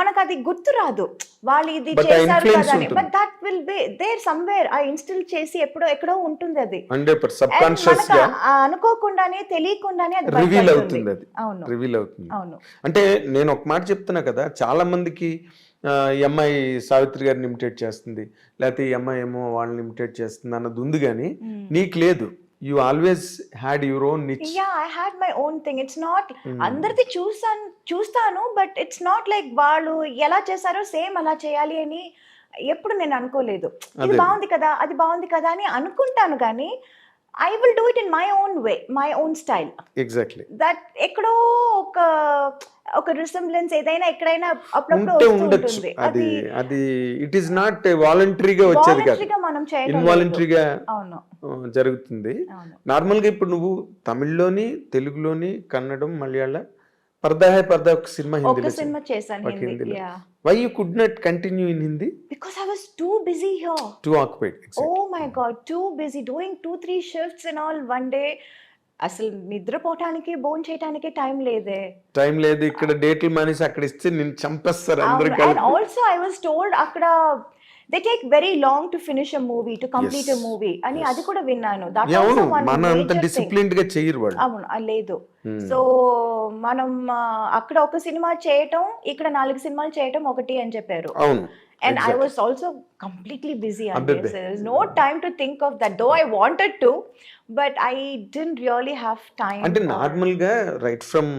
మనకు అది గుర్తు రాదు. వాళ్ళు ఇది But ఆ చేశారు influence కదా అని. ఉంటుంది. But that will be there somewhere. ఆ ఇన్‌స్టిల్ చేసి ఎక్కడో ఉంటుంది అది. 100% సబ్ అండ్ కాన్షియస్ మనకు గా అనుకోకుండానే, తెలియకుండానే అది రివీల్ బయటపడుతుంది. అవుతుంది అది. అవును. రివీల్ అవుతుంది. అవును. అంటే నేను ఒక మాట చెప్తున్నా కదా, చాలా మందికి ఈ అమ్మాయి సావిత్రి గారిని ఇమిటేట్ చేస్తుంది, లేకపోతే ఈ అమ్మాయి ఏమో వాళ్ళని ఇమిటేట్ చేస్తుంది అన్నది ఉంది, కానీ నీకు లేదు. You always had your own niche. Yeah, I had my own thing. It's not అందరిది చూస్తాను, బట్ ఇట్స్ నాట్ లైక్ వాళ్ళు ఎలా చేశారో సేమ్ అలా చేయాలి అని ఎప్పుడు నేను అనుకోలేదు. ఇది అదే. బాగుంది కదా, అది బాగుంది కదా అని అనుకుంటాను, కానీ I will do it in my own way, my own style. Exactly. That ఎక్కడో ఒక రిసెంబ్లెన్స్ ఏదైనా ఎక్కడైనా అప్పుడప్పుడు ఉంటే వస్తూ ఉండొచ్చు. ఉంటుంది. అది అది ఇట్ ఈస్ నాట్ వాలంటరీగా వచ్చేది కాదు, వాలంటరీగా మనం చేయడం లేదు. ఇన్వాలంటరీగా అవును. జరుగుతుంది. అవును. నార్మల్గా ఇప్పుడు నువ్వు తమిళ్లోని, తెలుగులోని, కన్నడం, మలయాళ, పర్దా హై పర్దా ఒక సినిమా ఒక హిందీలో సినిమా చేశాను ఒక హిందీలో. Hindi. Yeah, why you could not continue in Hindi? Because I was too busy here. Too occupied. Oh my God, too busy doing 2-3 shifts and all one day. అసలు నిద్రపోవటానికి, భోజనం చేయడానికి టైం లేదే. టైం లేదు. ఇక్కడ డేట్లు మానేసి అక్కడ ఇస్తే నేను చంపేస్తారు అందరు అండ్ కలిపి. ఆల్సో ఐ వాస్ టోల్డ్ అక్కడ they take very long to finish a movie, to complete a movie అని అది కూడా విన్నాను. దట్ అవును, ఆల్సో వన్ మన అంత మేజర్ థింగ్. డిసిప్లిన్డ్ గా చేయరు వాళ్ళు. అవును, లేదు. సో మనం అక్కడ ఒక సినిమా చేయటం, ఇక్కడ 4 సినిమాలు చేయటం ఒకటి అని చెప్పారు. అవును. And I was also completely busy on Abbe. this. There was no time to think of that, though I wanted to, but I didn't really have time. అంటే నార్మల్ గా right from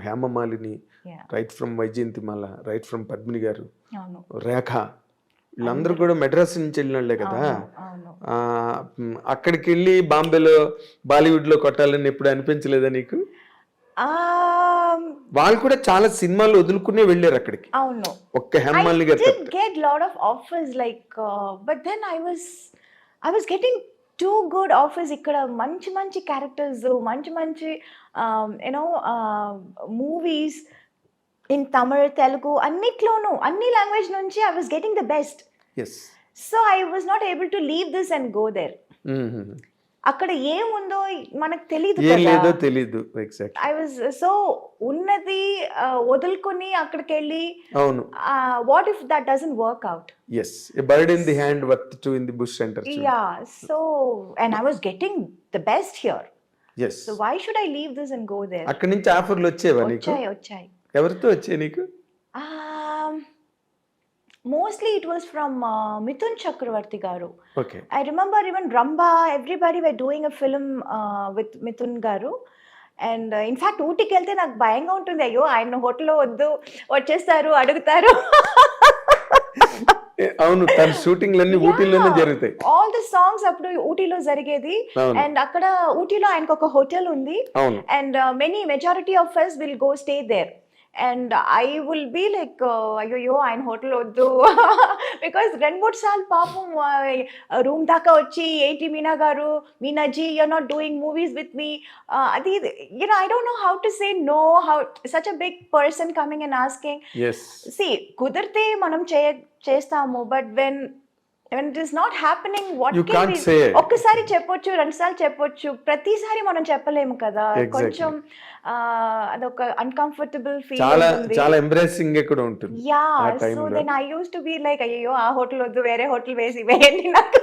Hemamalini, Yeah. Right from Vyjayanthimala, right from Padmini garu, అవును. రేఖ, వీళ్ళందరూ కూడా మెడ్రాస్ నుంచి వెళ్ళిన వాళ్ళే కదా. అవును. అక్కడికి వెళ్ళి బాంబేలో, బాలీవుడ్ లో కొట్టాలని ఎప్పుడు అనిపించలేదా నీకు? వాళ్ళు కూడా చాలా సినిమాలు వదులుకునే వెళ్ళారు అక్కడికి. అవును. ఒక్క హేమమాలిని గారు I did తప్పితే. get lot of offers like, but then I was getting too good offers. ఇక్కడ మంచి క్యారెక్టర్స్, మంచి మూవీస్ ఇన్ తమిళ్, తెలుగు అన్నిట్లోనూ, అన్ని లాంగ్వేజ్ నుంచి I was getting the best. Yes. So I was not able to leave this and go there. అక్కడ ఏముందో మనకు తెలియదు ఏం లేదో కదా. తెలీదు. ఎగ్జాక్ట్. ఐ వాజ్ సో ఉన్నది వదులుకొని అక్కడికి వెళ్ళి, అవును. What if that doesn't work out. Yes, a bird in the hand worth two in the bush అంటారు. Yeah, so and I was getting the best here. Yes. So why should I leave this and go there? అక్కడి నుంచి ఆఫర్లు వచ్చేవా నీకు? వచ్చాయి. ఎవరితో వచ్చాయి నీకు? Mostly it was from Mithun Chakravarti garu. Okay. I remember even Ramba, everybody were doing a film with Mithun garu. And in fact, ఊటీకి వెళ్తే నాకు భయంగా ఉంటుంది. అయ్యో, ఆయన హోటల్లో వద్దు, వచ్చేస్తారు, అడుగుతారు. అవును, తన షూటింగ్లన్నీ ఊటీలోనే జరుగుతాయి. ఆల్ ది సాంగ్స్ అప్పుడు ఊటీలో జరిగేది. అండ్ అక్కడ ఊటీలో ఆయనకు ఒక హోటల్ ఉంది. And majority of us will go stay there. And I will be like, అయ్యో ఆయన హోటల్ వద్దు, బికాస్ 2-3 సార్లు పాపం రూమ్ దాకా వచ్చి, ఏంటి మీనా గారు, Meenaji, you are not doing movies with me, అది I don't know how to say no, how such a big person coming and asking. Yes. See, కుదిరితే మనం చేస్తాము, but when it is not happening, what You can can't we say. ఒక్కసారి చెప్పొచ్చు, 2 సార్లు చెప్పొచ్చు, ప్రతిసారి మనం చెప్పలేము కదా. Exactly. కొంచెం అదొక అన్కంఫర్టబుల్ ఫీల్ చాలా ఉంటుంది. చాలా ఎంబ్రేసింగ్ కూడా ఉంటుంది. యా, ఆ సో టైంలో. Then I used to be like, అయ్యో ఆ హోటల్ వద్దు, వేరే హోటల్ వేయండి నాకు.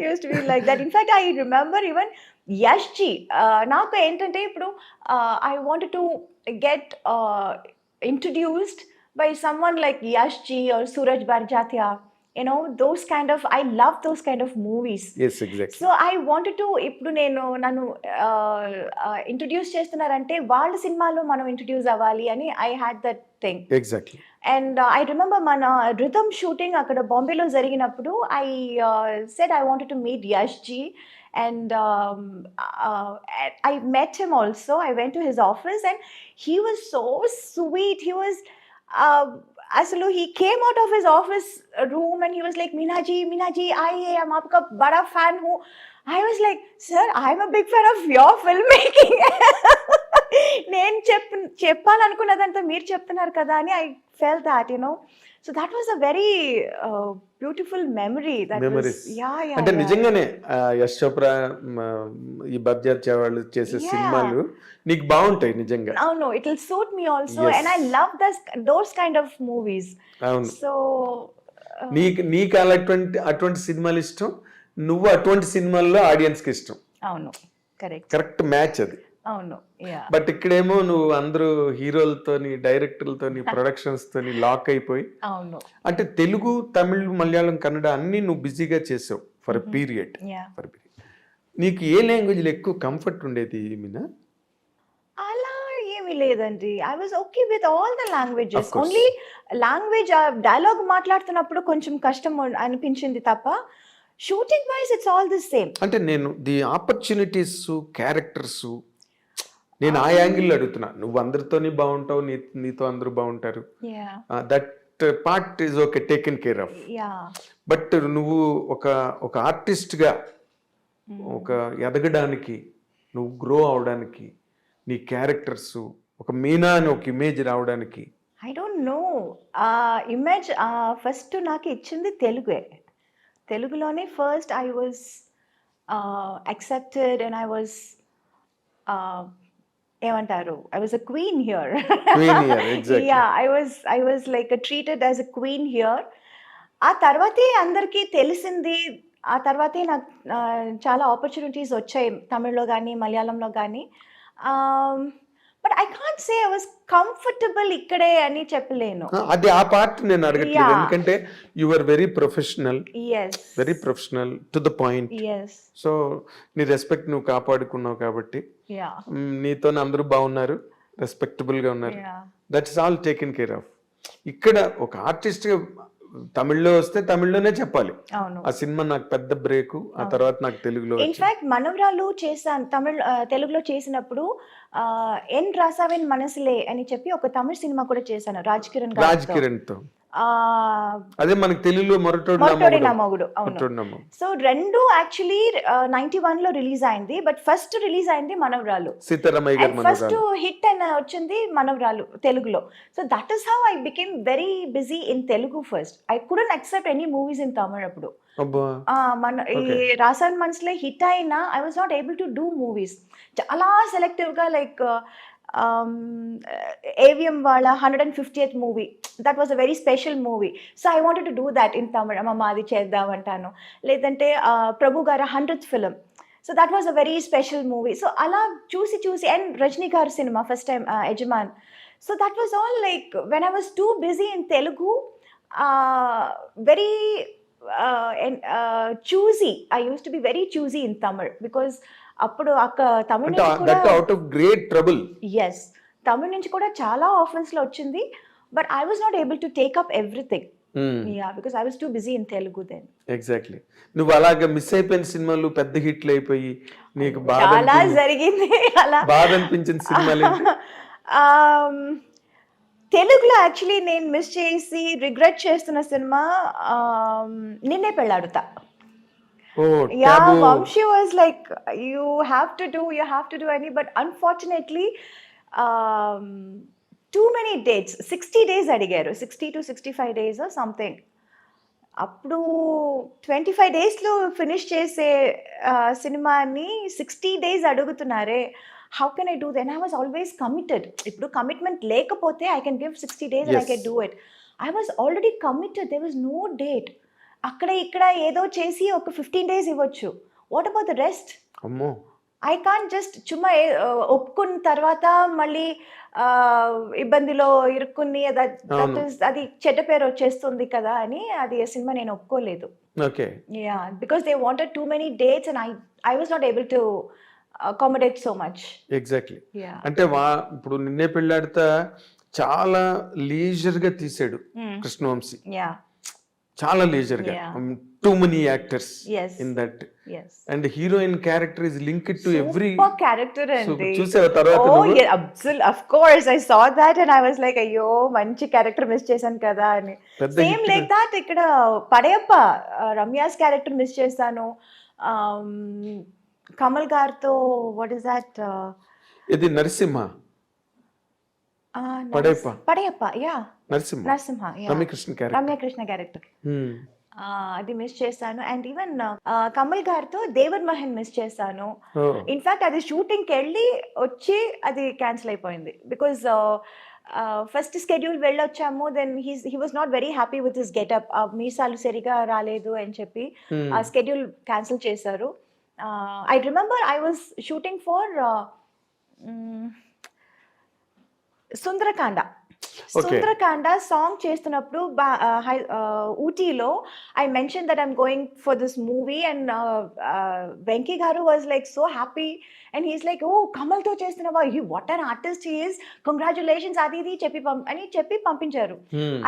Used to be like that. In fact I remember even Yash ji, నాకు ఏంటంటే ఇప్పుడు I wanted to get introduced by someone like Yash ji or Suraj Barjatia. those kind of, I love those kind of movies. yes, exactly. So I wanted to, ఇప్పుడు నన్ను introduce చేస్తున్నారంటే వాళ్ళ సినిమాలో మనం introduce అవ్వాలి అని I had that thing. Exactly. And I remember మన Rhythm shooting అక్కడ బాంబేలో జరిగినప్పుడు I said I wanted to meet Yash ji, and I met him also. I went to his office and he was so sweet. He was aslo he came out of his office room and he was like, Meenaji, I am aapka bada fan hu. I was like, sir, I'm a big fan of your filmmaking. నేను చెప్పాలనుకున్నదంతా మీరు చెప్తున్నారు కదా అని I felt that, so that was a very beautiful memory. అంటే నిజంగానే యశ్ చోప్రా ఈ Berger వాళ్ళు చేసే సినిమాలు నీకు బాగుంటాయి నిజంగా. అవును, it will suit me also and I love those kind of movies. అవును, సో నీకు అటువంటి సినిమాలు ఇష్టం, నువ్వు అటువంటి సినిమాల్లో ఆడియన్స్ కి ఇష్టం. అవును, కరెక్ట్ మ్యాచ్ అది. అవును, బట్ ఇక్కడేమో నువ్వు అందరూ హీరోలతోని, డైరెక్టర్లతోని, ప్రొడక్షన్స్ తోని లాక్ అయిపోయి, అవును, అంటే తెలుగు, తమిళ్, మలయాళం, కన్నడ అన్ని నువ్వు బిజీగా చేసావు ఫర్ ఎ పీరియడ్. నీకు ఏ లాంగ్వేజ్ లో ఎక్కువ కంఫర్ట్ ఉండేది మీనా? అలా ఏమీ లేదండి. I was okay with all the languages. Only language dialogue మాట్లాడుతున్నప్పుడు కొంచెం కష్టం అనిపించింది తప్ప, shooting wise it's all the same. అంటే నేను ది ఆపర్చునిటీస్, క్యారెక్టర్స్, నేను ఆ యాంగిల్ అడుగుతున్నా. నువ్వు అందరితోని బాగుంటావు, నీతో అందరూ బాగుంటారు, that part is okay, taken care of. But నువ్వు ఒక ఆర్టిస్ట్ గా ఒక ఎదగడానికి, నువ్వు గ్రో అవడానికి, నీ క్యారెక్టర్స్ ఒక మీనా అని ఒక ఇమేజ్ రావడానికి, I don't no, image first నాకు ఇచ్చింది తెలుగులోనే. First I was accepted and I was ఏమంటారు, I was a queen here. exactly. Yeah, I was like treated as a queen here. ఆ తర్వాతే అందరికీ తెలిసింది, ఆ తర్వాతే నాకు చాలా ఆపర్చునిటీస్ వచ్చాయి తమిళ్లో కానీ మలయాళంలో కానీ. But I can't say I was comfortable ఇక్కడే అని చెప్పలేను. అది ఆ పార్ట్ నేను అడగట్లేదు, ఎందుకంటే you are very professional, very professional to the point. So నీ రెస్పెక్ట్ నువ్వు కాపాడుకున్నావు కాబట్టి నీతో అందరూ బాగున్నారు, రెస్పెక్టబుల్ గా ఉన్నారు. That is all taken care of. ఇక్కడ ఒక ఆర్టిస్ట్ గా తమిళ్లో వస్తే తమిళ్లోనే చెప్పాలి, ఆ సినిమా నాకు పెద్ద బ్రేక్, ఆ తర్వాత నాకు తెలుగులో. ఇన్ఫాక్ట్ మనవరాలు చేశాను తెలుగులో చేసినప్పుడు, ఎన్ రాసావెన్ మనసులే అని చెప్పి ఒక తమిళ సినిమా కూడా చేశాను రాజ్ కిరణ్ తో. అదే మనకి తెలుగులో మొరటోడి నా మొగుడు. అవును, సో రెండు యాక్చువల్లీ 91 లో రిలీజ్ అయింది. బట్ ఫస్ట్ రిలీజ్ అయింది మనవరాలు, ఫస్ట్ హిట్ అయిన వచ్చింది మనవరాలు తెలుగులో. So that is how I became very busy in Telugu first. I couldn't accept any movies in Tamil అప్పుడు. మన ఈ రాసాన్ మనసులే హిట్ అయినా I was not able to do movies. చాలా సెలెక్టివ్ గా, లైక్ AVM వాళ్ళ 150th movie, that was a very special movie. So I wanted to do that in Tamil. అమ్మ అది చేద్దామంటాను. లేదంటే ప్రభు గారు 100th film, so that was a very special movie. So అలా చూసి and Rajini గారి cinema first time Yajaman. So that was all like when I was too busy in Telugu, very choosy. I used to be very choosy in Tamil because అప్పుడు తమిళ నుంచి కూడా చాలా offers లో వచ్చింది. But I was not able to take up everything, because I was too busy in Telugu then. Exactly. నువ్వు అలాగా miss అయిపోయిన సినిమాలు పెద్ద హిట్లు అయిపోయి నీకు చాలా జరిగింది. అలా బాధ అనిపించిన సినిమాలు తెలుగులో యాక్చువల్లీ నేను మిస్ చేసి రిగ్రెట్ చేస్తున్న సినిమా నిన్నే Pelladatha. Vamshi was like, you have to do any, but unfortunately too many dates, 60 days అడిగారు, 60 to 65 days or something. అప్పుడు 25 days లో ఫినిష్ చేసే సినిమాని 60 days అడుగుతున్నారే. How can I do that? And I was always committed. ఇప్పుడు commitment లేకపోతే I can give 60 days and I can do it. I was already committed. There was no date. అక్కడ ఇక్కడ ఏదో చేసి ఒక 15 days ఇవ్వచ్చు. What about the rest? అమ్మో, I can't just చుమ్మా ఒప్పుకున్న తర్వాత మళ్ళీ ఇబ్బందిలో ఇరుక్కుని అవును. అది చెడ్డ పేరు వచ్చేస్తుంది కదా అని అది ఆ సినిమా నేను ఒప్పుకోలేదు. Okay. Yeah, because they wanted too many dates and I was not able to accommodate so much. Exactly. Yeah. అంటే ఇప్పుడు నిన్నే పెళ్ళాడతా చాలా లీజర్ గా తీసాడు Mm. కృష్ణవంశీ, Yeah. చాలా లీజర్ గా. Yeah. Too many actors Yes. In that, Yes. And heroine character is linked to every. Super character and చూసావా తర్వాత oh నువ్వు? yeah, absolutely, of course I saw that and I was like అయ్యో మంచి character miss చేశాను కదా అని. పెద్ద same hit like that ఇక్కడ పడయప్ప రమ్యాస్ క్యారెక్టర్ మిస్ చేశాను. కమల్ గారితో వాట్ ఇస్ దట్ ఇది Narasimha, Padayappa. Padayappa yeah Narasimha, Narasimha Ramyakrishna character. Ramyakrishna character అది మిస్ చేశాను. అండ్ ఈవెన్ కమల్ గారితో దేవర్ మహన్ మిస్ చేశాను. ఇన్ఫాక్ట్ అది షూటింగ్కి వెళ్ళి వచ్చి అది క్యాన్సిల్ అయిపోయింది బికాజ్ ఫస్ట్ స్కెడ్యూల్ వెళ్ళొచ్చాము. Then he was not very happy with his getup. మీసాలు సరిగా రాలేదు అని చెప్పి ఆ స్కెడ్యూల్ క్యాన్సిల్ చేశారు. I remember I was shooting for Sundarakanda. Sundarakanda song చేస్తున్నప్పుడు ఊటీలో I mention that I'm going for this movie and Venky garu was like so happy and he's like ఓ కమల్తో చేస్తున్నావా, you what an artist he's, congratulations అది ఇది చెప్పి పంపించారు.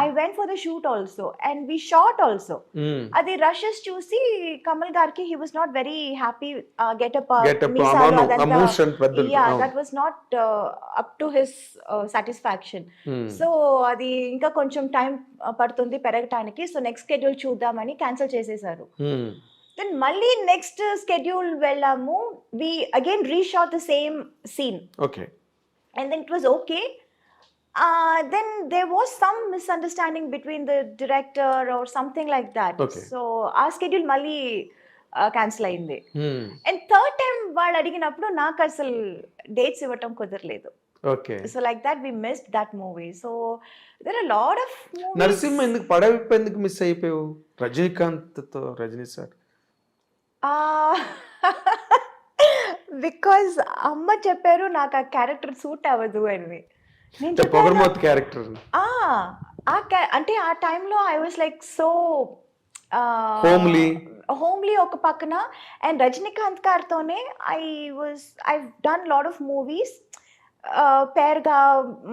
I went for the shoot also and we shot also. అది rushes చూసి కమల్ గారికి he was not very happy getup, that was not up to his satisfaction. So అది ఇంకా కొంచెం టైం పడుతుంది పెరగటానికి, సో నెక్స్ట్ స్కెడ్యూల్ చూద్దామని క్యాన్సిల్ చేసేసారు. దెన్ మళ్ళీ నెక్స్ట్ స్కెడ్యూల్ వెళ్ళాము. We again reshot the same scene. Okay. And then it was okay. Then there was some misunderstanding between the director or something like that. Okay. So our schedule మళ్ళీ cancel అయింది. And third time వాళ్ళు అడిగినప్పుడు నాకు అసలు dates ఇవ్వటం కుదరలేదు. Okay. So like that we missed that movie. So there are a lot of movies. Narasimha ఎందుకు పడవైపు ఎందుకు మిస్ అయిపోయావు? రజనీకాంత్తో, రజనీ సార్. బికాజ్ అమ్మ చెప్పారు నాకు ఆ క్యారెక్టర్ సూట్ అవ్వదు అని. నేను పొగరమోత్ క్యారెక్టర్. అంటే ఆ టైంలో I was like so homely ఒక పక్కన. అండ్ రజనీకాంత్ గారితోనే I done lot of movies. పేరుగా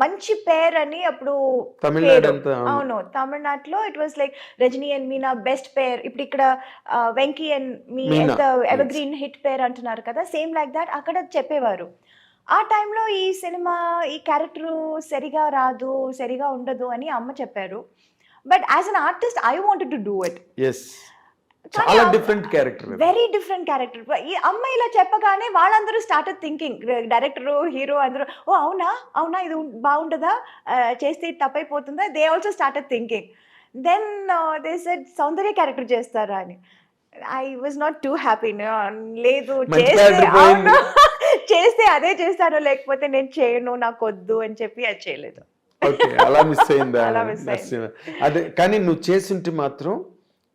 మంచి పేర్ అని అప్పుడు అవును తమిళనాడులో it was like Rajini and Meena best pair. ఇప్పుడు ఇక్కడ వెంకీ అండ్ మీ ఎవర్ గ్రీన్ హిట్ పేర్ అంటున్నారు కదా, సేమ్ లైక్ దాట్ అక్కడ చెప్పేవారు. ఆ టైంలో ఈ సినిమా ఈ క్యారెక్టర్ సరిగా రాదు, సరిగా ఉండదు అని అమ్మ చెప్పారు. But as an artist I wanted to do it. చాలా different character, very different character. ఈ అమ్మాయి ఇలా చెప్పగానే వాళ్ళందరూ స్టార్టెడ్ థింకింగ్, డైరెక్టర్ హీరో అందరూ ఓ అవునా ఇది బాగుంటుందా, చేస్తే తప్పైపోతుందా, they also started thinking. Then they said Soundarya character చేస్తారా అని. I was not too happy. లేదు చేస్తే అదే చేస్తాను, లేకపోతే నేను చేయను, నాకు వద్దు అని చెప్పి అది చేయలేదు. అలా మిస్ అయిందా? అదే కానీ నువ్వు చేస్తుంటే మాత్రం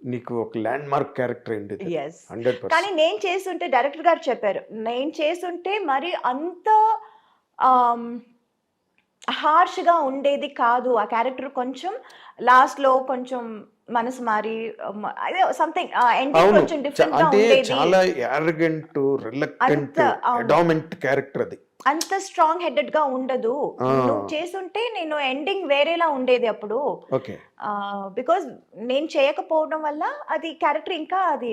నీకు ఒక ల్యాండ్ మార్క్ క్యారెక్టర్ అయింది. కానీ నేను చేస్తుంటే డైరెక్టర్ గారు చెప్పారు, నేను చేస్తుంటే మరి అంత హార్ష్గా ఉండేది కాదు ఆ క్యారెక్టర్. కొంచెం లాస్ట్ లో కొంచెం మనసు మారి అదే సంథింగ్ ఎండింగ్ కొంచెం డిఫరెంట్ గా ఉండేది. చాలా యారగెంట్, రిలక్టెంట్, అడామెంట్ క్యారెక్టర్ అది. అంత స్ట్రాంగ్ హెడెడ్ గా ఉండదు. నువ్వు చేస్తుంటే నేను ఎండింగ్ వేరేలా ఉండేది అప్పుడు. బికాజ్ నేను చేయకపోవడం వల్ల అది క్యారెక్టర్ ఇంకా అది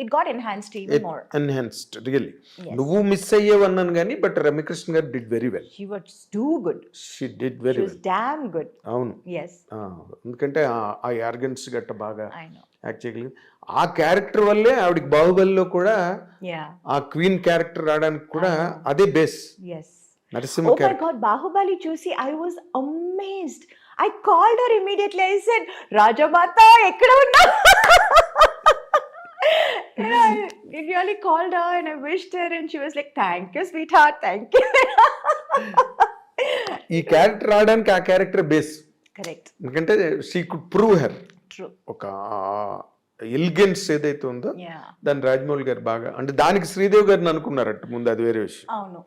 it got enhanced even more. Enhanced really. నువ్వు మిస్ అయ్యేవన్నాను కానీ బట్ రమ్యకృష్ణ గారు did very well. She was too good. She did very well. Damn good. అవును. yes. ఎందుకంటే ఆ యార్గెన్స్ గట్ట బాగా యాక్ట్ చేయగలిగింది. ఆ క్యారెక్టర్ వల్లే ఆవిడకి బాహుబలిలో కూడా ఆ క్వీన్ క్యారెక్టర్ రావడానికి కూడా అదే బేస్. నరసింహ క్యారెక్టర్. బాహుబలి చూసి I was amazed. I called her immediately. I said Rajamata ఎక్కడ ఉన్నా? I really called her and I wished her and she was like, thank you sweetheart, thank you. ఈ క్యారెక్టర్ రావడానికి ఆ character base. Correct. ఎందుకంటే she could prove her. True. ఒక elegance ఏదైతే ఉందో దాన్ని రాజమౌళి గారు బాగా, అంటే దానికి శ్రీదేవి గారిని అనుకున్నారట ముందు, అది వేరే విషయం. అవును.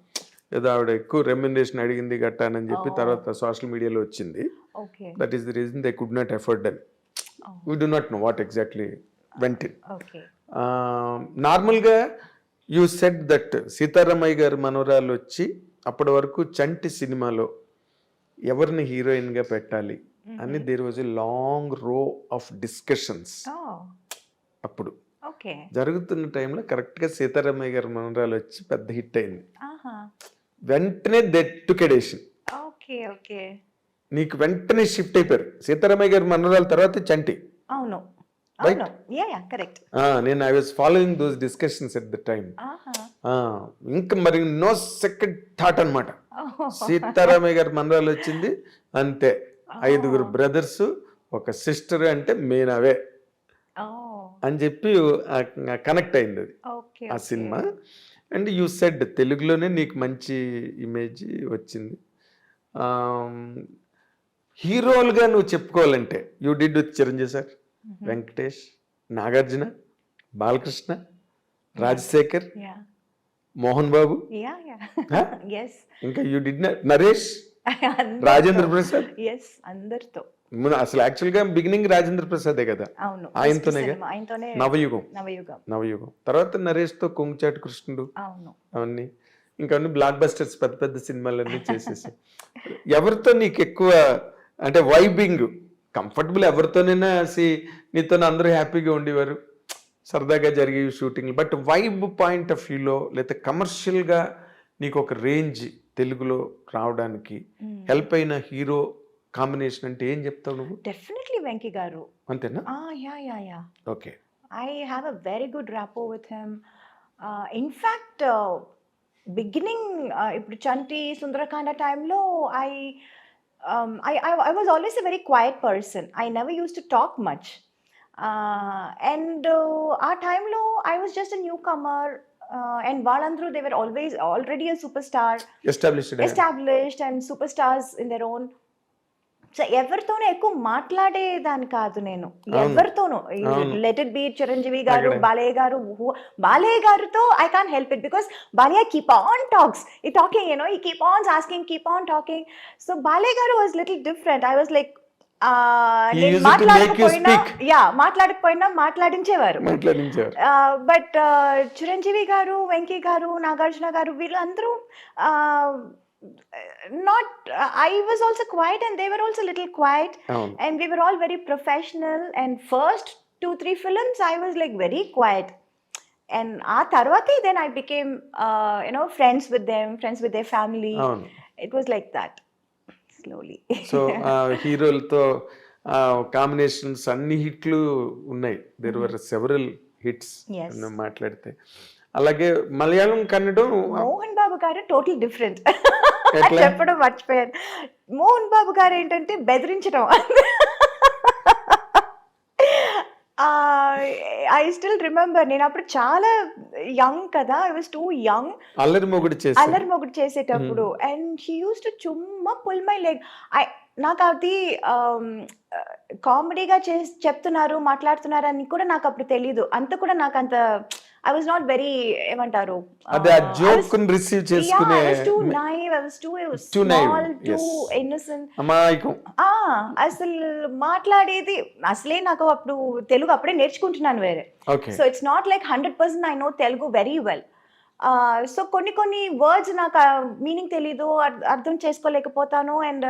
ఏదో ఆవిడ ఎక్కువ రెమ్యునరేషన్ అడిగింది గట్టానని చెప్పి తర్వాత సోషల్ మీడియాలో వచ్చింది. Okay. That is the reason they could not afford అని. We do not know what exactly went in. Okay. నార్మల్గా యూ సెడ్ దట్ సీతారామయ్య గారి మనవరాలు వచ్చి అప్పటి వరకు చంటి సినిమాలో ఎవరిని హీరోయిన్గా పెట్టాలి అని దేర్ వాజ్ ఎ లాంగ్ రో ఆఫ్ డిస్కషన్స్. అప్పుడు ఓకే. జరుగుతున్న టైంలో కరెక్ట్గా సీతారామయ్య గారి మనవరాలు వచ్చి పెద్ద హిట్ అయింది. ఆహా. వెంటనే దెట్టుకెడేషన్ ఓకే. ఓకే. నీకు వెంటనే షిఫ్ట్ అయిపోయారు. సీతారామయ్య గారి మనవరాల తర్వాత చంటి. అవును. Right? అవును. Yeah yeah correct. నేను I was following those discussions at the time. ఆహా. ఇంకా మరి నో సెకండ్ థాట్ అనమాట. సీతారామయ్య గారి మనవరాలు వచ్చింది అంతే. 5 బ్రదర్స్, ఒక సిస్టర్, అంటే మేనవే అని చెప్పి కనెక్ట్ అయింది అది ఓకే. ఆ సినిమా. అండ్ యూ సెడ్ తెలుగులోనే నీకు మంచి ఇమేజ్ వచ్చింది. హీరోలుగా నువ్వు చెప్పుకోవాలంటే you did with Chiranjeevi sir, Venkatesh, Nagarjuna, Balakrishna, Rajasekhar, yeah Mohan Babu, yeah yeah yes. ఇంకా you did Naresh, Rajendra Prasad. Yes, అందరితో. అసలు యాక్చువల్గా బిగినింగ్ రాజేంద్ర ప్రసాదే కదా, అవును. ఆయనతోనే నవయుగం. నవయుగం తర్వాత నరేష్తో కొంగుచాటు కృష్ణుడు, అవును, అవన్నీ ఇంకా అన్ని బ్లాక్ బస్టర్స్, పెద్ద పెద్ద సినిమాలన్నీ చేసేసి. ఎవరితో నీకు ఎక్కువ అంటే వైబింగ్ కంఫర్టబుల్? ఎవరితోనైనా నీతో అందరూ హ్యాపీగా ఉండేవారు, సరదాగా జరిగే shooting. But vibe point of వ్యూలో లేదా కమర్షియల్గా నీకు ఒక రేంజ్ తెలుగులో రావడానికి హెల్ప్ అయిన హీరో కాంబినేషన్ అంటే ఏం చెప్తావు నువ్వు? డెఫినెట్లీ వెంకీ గారు. అంతేనా? Yeah yeah yeah. Okay. I have a very good rapport with him. In fact, beginning ఇప్పుడు చంటి సుందరకాండ టైంలో I was always a very quiet person. I never used to talk much. And ఆ టైంలో I was just a newcomer. And వాళ్ళందరూ they were already a superstar, established and superstars in their own. So ఎవరితోనూ ఎక్కువ మాట్లాడేదాన్ని కాదు నేను, ఎవరితోనూ. Let it be Chiranjeevi garu, Balayya గారితో I can help it because Balayya keep on talking, ఈ keep on asking, keep on talking. So Balayya garu was little different. I was like మాట్లాడకపోయినా మాట్లాడించేవారు. బట్ చిరంజీవి గారు, వెంకీ గారు, నాగార్జున గారు, వీళ్ళందరూ I was also quiet and they were also a little quiet. And we were all very professional, and first 2-3 films I was like very quiet, and tarvati then I became friends with them, friends with their family. It was like that slowly. So హీరోలతో combinations అన్ని హిట్లు ఉన్నాయి. There were several hits మాట్లాడితే. అలాగే మలయాళం, కన్నడం, మోహన్ బాబు గారు total different. చెప్పడం మర్చిపోయాను. మోహన్ బాబు గారు ఏంటంటే బెదిరించడం. ఐ స్టిల్ రిమెంబర్, నేను అప్పుడు చాలా యంగ్ కదా, I was too young. Allari Mogudu చేసేటప్పుడు అండ్ హీ యూస్ టు చుమ్మా పుల్ మై లెగ్. నాకు అది కామెడీగా చెప్తున్నారు, మాట్లాడుతున్నారు అని కూడా నాకు అప్పుడు తెలీదు. అంత కూడా నాకు అంత I was not very ఏమంటారు, రిసీవ్ చేసుకునే. I was too naive, I was too small, too innocent. అసలు మాట్లాడేది అసలే నాకు అప్పుడు తెలుగు అప్పుడే నేర్చుకుంటున్నాను వేరే. So it's not like 100% I know Telugu very well. So కొన్ని వర్డ్స్ నాకు మీనింగ్ తెలీదు, అర్థం చేసుకోలేకపోతాను. అండ్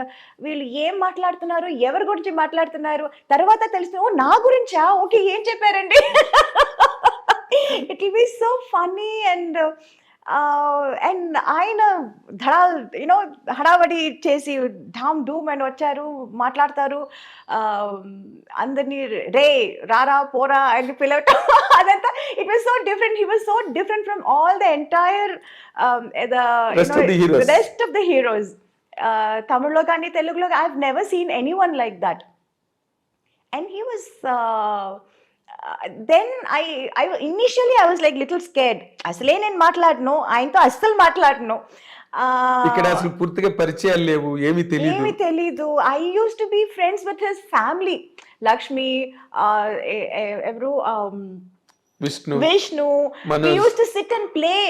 వీళ్ళు ఏం మాట్లాడుతున్నారు, ఎవరి గురించి మాట్లాడుతున్నారు తర్వాత తెలుస్తుంది. ఓ నా గురించా, ఓకే ఏం చెప్పారండి. It will be so funny and ఆయన హడావడి చేసి ఢామ్ డూమ్ అని వచ్చారు, మాట్లాడతారు, అందరినీ రే రారా పోరా అని పిలవటం, అదంతా. It was so different. He was so different from all the entire rest of the heroes. తమిళ్లో కానీ తెలుగులో I have never seen anyone like that. And he was then I initially I was like little scared. అసలే నేను మాట్లాడను, ఆయనతో అస్సలు మాట్లాడను. ఇక్కడ అసలు పూర్తిగా పరిచయాలు లేవు, ఏమీ తెలీదు. I used to be friends with his family. Lakshmi, ఎవరు Vishnu Vishnu we Manoj. used to sit and play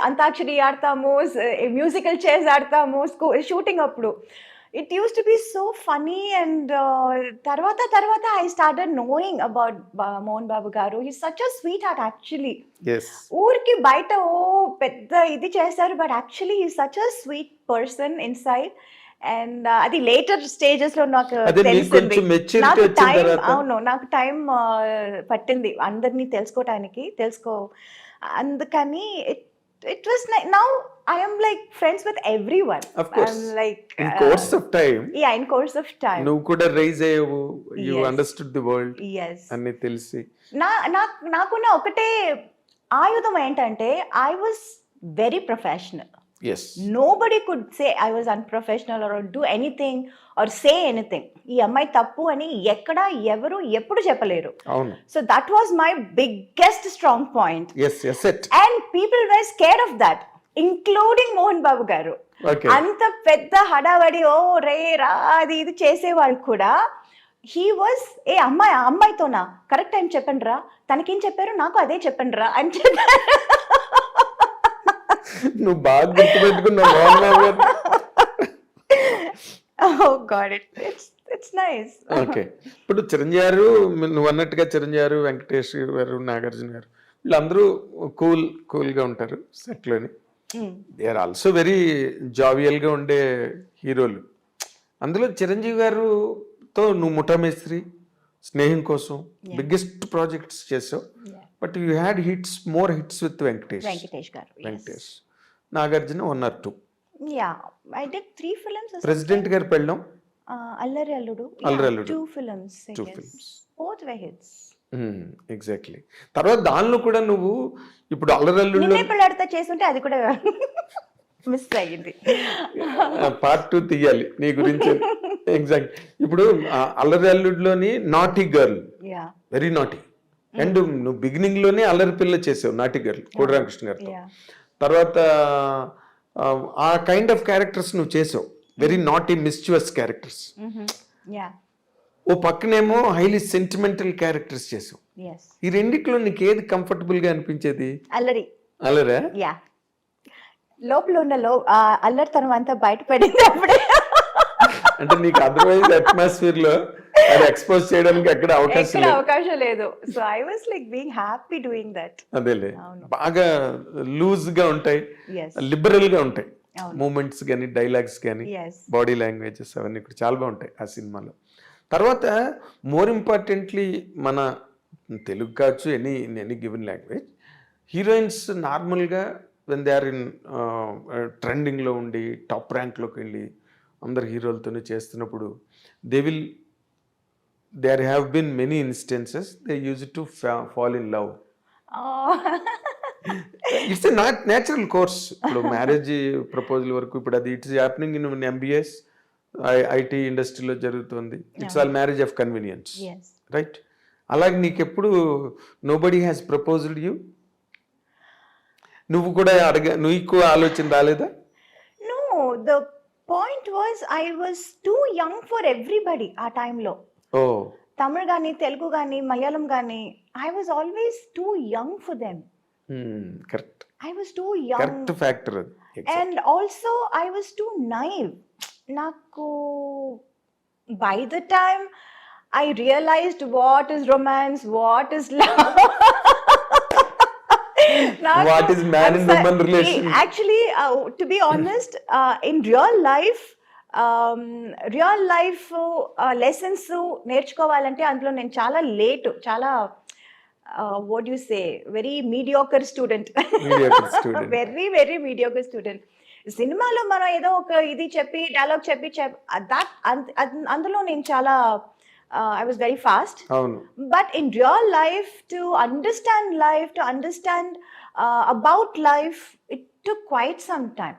antakshari ఆడతాము, మ్యూజికల్ చైర్స్ ఆడతాము షూటింగ్ అప్పుడు. It used to be so funny. And తర్వాత I started knowing about Mohan Babu garu. He such a sweet heart actually. Yes ఊరికి బయట ఓ పెద్ద ఇది చేస్తారు, but actually he such a sweet person inside. And అది లేటర్ స్టేజెస్ లో నాకు అదే మీకు తెలిసింది. కొంచెం మెచ్యూరిటీ నాకు వచ్చిన టైం, తర్వాత అవును, నాకు టైం పట్టింది అందరినీ తెలుసుకోవటానికి, అందుకని it was now I am like friends with everyone. Of course. I'm like in course of time yeah, in course of time. నువ్వు కూడా రైజ్ అయ్యావు, you Yes. Understood the world Yes. అన్ని తెలిసి. నాకున్న ఒకటే ఆయుధం ఏంటంటే I was very professional. Yes Nobody could say I was unprofessional or do anything or say anything. ఈ అమ్మాయి తప్పు అని ఎక్కడ ఎవరు ఎప్పుడు చెప్పలేరు. అవును. So that was my biggest strong point. Yes yes at And people were scared of that, including Mohan Babu garu. Okay. అంత పెద్ద హడావడి ఓ రే రా అది ఇది చేసేవాళ్ళు కూడా హీ వాజ్ అమ్మాయితోనా కరెక్ట్ టైం చెప్పండి రా, తనకేం చెప్పారు నాకు అదే చెప్పండి రా అని చెప్పారు. నువ్వు బాగా గుర్తుపెట్టుకున్నావు మోహన్ బాబు గారు. Oh God, it's nice. Okay. ఇప్పుడు చిరంజీవి గారు, నువ్వు అన్నట్టుగా చిరంజీవి గారు, వెంకటేష్ గారు, నాగార్జున గారు వీళ్ళందరూ కూల్గా ఉంటారు సెట్లోని. దే ఆర్ ఆల్సో వెరీ జావియల్గా ఉండే హీరోలు. అందులో చిరంజీవి గారుతో నువ్వు ముఠామేస్త్రి, స్నేహం కోసం బిగ్గెస్ట్ ప్రాజెక్ట్స్ చేసావు. Yeah. But you had more hits with Venkatesh. Venkatesh garu. Venkatesh, Nagarjuna 1 or 2. Yeah, I did 3 films. President garu Pellam, అల్లరి అల్లుడు. అల్లరి అల్లుడు. 2 films. I 2 guess. films. Both were hits. Exactly. తర్వాత దానిలో కూడా నువ్వు ఇప్పుడు అల్లరల్లుల్లో నిన్నే పెళ్ళాడితే చేస్తుంటే అది కూడా మిస్ అయ్యింది. పార్ట్ 2 తీయాలి నీ గురించి. ఎగ్జాక్ట్. ఇప్పుడు అల్లరి అల్లుడిలోని naughty girl, yeah very naughty. And నువ్వు బిగినింగ్ లోనే అల్లరి పిల్ల చేసావు, నాటీ గర్ల్, కోడి రామకృష్ణ గారితో. యా తర్వాత ఆ కైండ్ ఆఫ్ క్యారెక్టర్స్ నువ్వు చేసావు, very naughty mischievous characters. Yeah ఓ పక్కనేమో హైలీ సెంటిమెంటల్ క్యారెక్టర్స్ చేసావు. ఎస్. ఈ రెండిట్లో నీకు ఏది కంఫర్టబుల్ గా అనిపించేది? అల్లరి. అల్లరా? యా, లోపల ఉన్న అల్లరితనం అంతా బయటపడింది అప్పుడే. అంటే నీకు అదర్వైజ్ అట్మాస్ఫియర్ లో అది ఎక్స్పోజ్ చేయడానికి ఎక్కడ అవకాశం ఎక్కడ లేదు. అవకాశం లేదు. So I was like being happy doing that. అదేలే, అవును. బాగా లూజ్ గా ఉంటాయి, ఎస్. లిబరల్ గా ఉంటాయి అవును. మూమెంట్స్ కానీ, డైలాగ్స్ కానీ, ఎస్. బాడీ లాంగ్వేజెస్ అవన్నీ కూడా చాలా బాగుంటాయి ఆ సినిమాలో. తర్వాత మోర్ ఇంపార్టెంట్లీ మన తెలుగు కావచ్చు, ఎనీ గివెన్ లాంగ్వేజ్, హీరోయిన్స్ నార్మల్గా వెన్ దే ఆర్ ఇన్ ట్రెండింగ్లో ఉండి టాప్ ర్యాంక్లోకి వెళ్ళి అందరు హీరోలతోనే చేస్తున్నప్పుడు there have been many instances they used to fall in love. It's a natural course. ఇప్పుడు మ్యారేజ్ ప్రపోజల్ వరకు ఇప్పుడు అది it's happening in MBS IT ఇండస్ట్రీలో జరుగుతుంది. It's all marriage of convenience, yes. Right? అలాగే నీకెప్పుడు నోబడీ హ్యాస్ ప్రపోజ్డ్ యూ? నువ్వు కూడా నువ్వు ఎక్కువ ఆలోచన రాలేదా? No, the point was I was too young for everybody ఆ టైంలో. ఓ, తమిళ్ కానీ, తెలుగు కానీ, మలయాళం కానీ, I was always too young for them. Correct, I was too young. Correct factor అది. And also I was too naive. నాకు by the time I realised what is romance, what is love. What is man and woman relation? Actually, to be honest, in real life lessons నేర్చుకోవాలంటే అందులో నేను చాలా late, చాలా what you say very mediocre student. Very very mediocre student. సినిమాలో మనం ఏదో ఒక ఇది చెప్పి డైలాగ్ చెప్పి అందులో నేను చాలా I was very fast. But in real life, to understand about life, it took quite some time.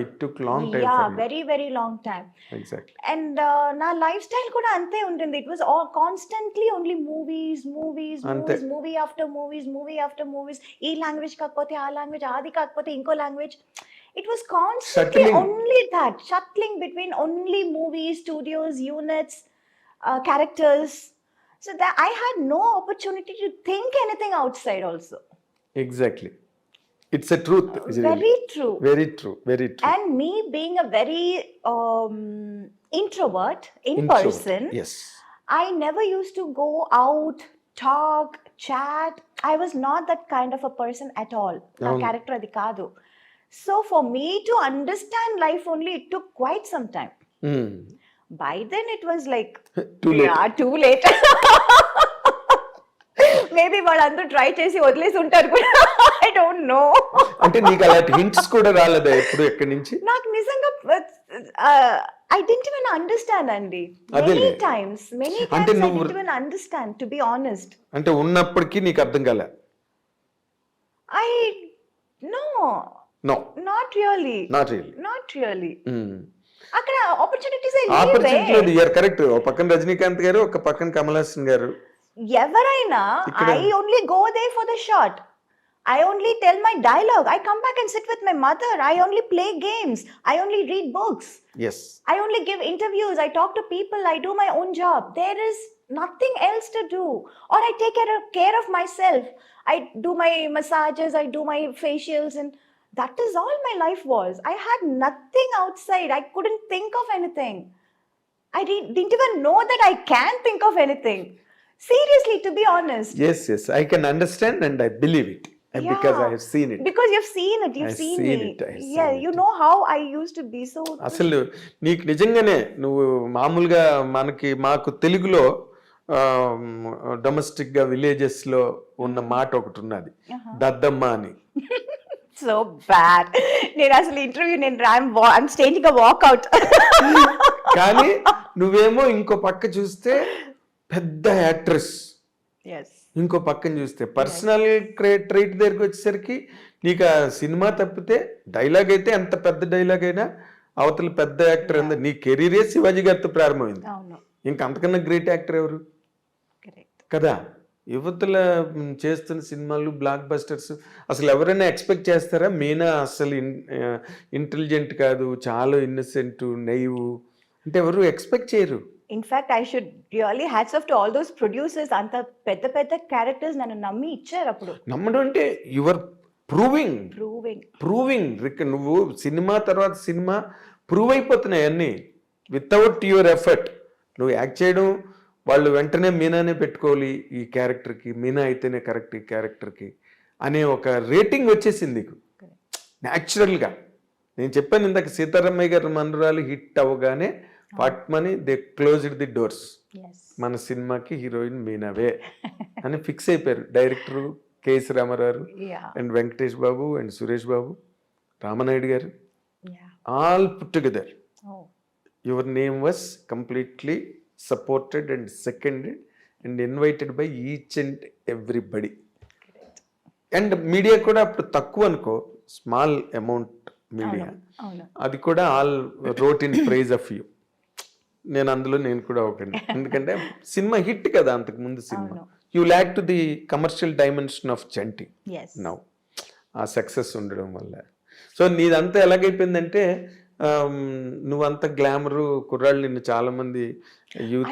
It took long time. Yeah, for you. very very long time. Exactly. And na lifestyle kuda ante untindi. It was all constantly only movies, movie after movies. Ee language kakapothe aa language, adi kakapothe inko language. It was constantly only that, shuttling between only movies, studios, units, characters. So that I had no opportunity to think anything outside also. Exactly, it's a truth, Very true. Very true, very true. And me being a very introvert in person, yes, I never used to go out, talk, chat. I was not that kind of a person at all. Na character adi kaadu. So for me to understand life only, it took quite some time. By then it was like, Too late. Yeah, too late. Maybe వాళ్ళందరూ try చేసి వదిలేసి ఉంటారు కూడా. I don't know. అంటే నీకు అలాంటి hints కూడా రాలేదా ఎప్పుడు ఎక్కడి నుంచి? నాకు నిజంగా ఐ డెంట్ ఈవెన్ అండర్స్టాండ్ అండి. Many times I don't even understand, to be honest. అంటే ఉన్నప్పటికీ నీకు అర్థం కాలే? I no no, not really. Not really. అక్కడ ఆపర్చునిటీస్ ఆపర్చునిటీ లేదు. You're correct. ఒక పక్కన రజనీకాంత్ గారు, ఒక పక్కన కమల్ హాసన్ గారు. ఎవరైనా I only go they for the shot. I only tell my dialogue. I come back and sit with my mother. I only play games. I only read books. Yes. I only give interviews. I talk to people. I do my own job. There is nothing else to do. Or I take care of myself. I do my massages. I do my facials. And that is all my life was. I had nothing outside. I couldn't think of anything. I didn't even know that I can think of anything. Seriously, to be honest. Yes, I can understand and I believe it. Because I have seen it. Because you've seen it. You've seen me. Yeah, you know how I used to be so. అసలు నీకు నిజంగానే నువ్వు మామూలుగా మాకు తెలుగులో domestic గా villages లో ఉన్న మాట ఒకటి ఉన్నది, దద్దమ్మ అని. So bad. నేను అసలు interview I'm staging a walk out. కానీ నువ్వేమో ఇంకో పక్క చూస్తే పెద్ద యాక్ట్రెస్, ఇంకో పక్కన చూస్తే పర్సనల్ ట్రైట్ దగ్గరికి వచ్చేసరికి నీకు ఆ సినిమా తప్పితే డైలాగ్ అయితే ఎంత పెద్ద డైలాగ్ అయినా అవతల పెద్ద యాక్టర్ అంద. నీ కెరీరే శివాజీ గారితో ప్రారంభమైంది. ఇంకా అంతకన్నా గ్రేట్ యాక్టర్ ఎవరు కదా? యువతల చేస్తున్న సినిమాలు బ్లాక్ బస్టర్స్. అసలు ఎవరైనా ఎక్స్పెక్ట్ చేస్తారా? మీనా అసలు ఇంటెలిజెంట్ కాదు, చాలా ఇన్నసెంట్, నైవ్ అంటే ఎవరు ఎక్స్పెక్ట్ చేయరు. In fact, I should really hats off to all those producers. అంత పెద్ద పెద్ద క్యారెక్టర్స్ నన్ను నమ్మి ఇచ్చారు. అప్పుడు నమ్మడం అంటే యువర్ ప్రూవింగ్. నువ్వు సినిమా తర్వాత సినిమా ప్రూవ్ అయిపోతున్నాయి అన్నీ వితౌట్ యువర్ ఎఫర్ట్. నువ్వు యాక్ట్ చేయడం, వాళ్ళు వెంటనే మీనానే పెట్టుకోవాలి ఈ క్యారెక్టర్కి, మీనా అయితేనే కరెక్ట్ ఈ క్యారెక్టర్కి అనే ఒక రేటింగ్ వచ్చేసింది నీకు న్యాచురల్గా. నేను చెప్పాను ఇందాక, సీతారామయ్య గారి మనవరాలు హిట్ అవ్వగానే పట్మని దే క్లోజ్డ్ ది డోర్స్. మన సినిమాకి హీరోయిన్ మీనావే అని ఫిక్స్ అయిపోయారు director KS Rama Rao and Venkatesh Babu and Suresh Babu, Ramanaidu garu, all put together. Your name was completely supported and seconded and invited by each and everybody. And media కూడా అప్పుడు తక్కువ అనుకో, స్మాల్ అమౌంట్ మీడియా, అది కూడా all wrote in praise of you. నేను కూడా ఒకటి, ఎందుకంటే సినిమా హిట్ కదా అంతకుముందు సినిమా. You lakh to the commercial dimension of Chanti now, ఆ సక్సెస్ ఉండడం వల్ల. సో నీదంతా ఎలాగైపోయిందంటే నువ్వంత గ్లామరు కుర్రాళ్ళు నిన్ను చాలా మంది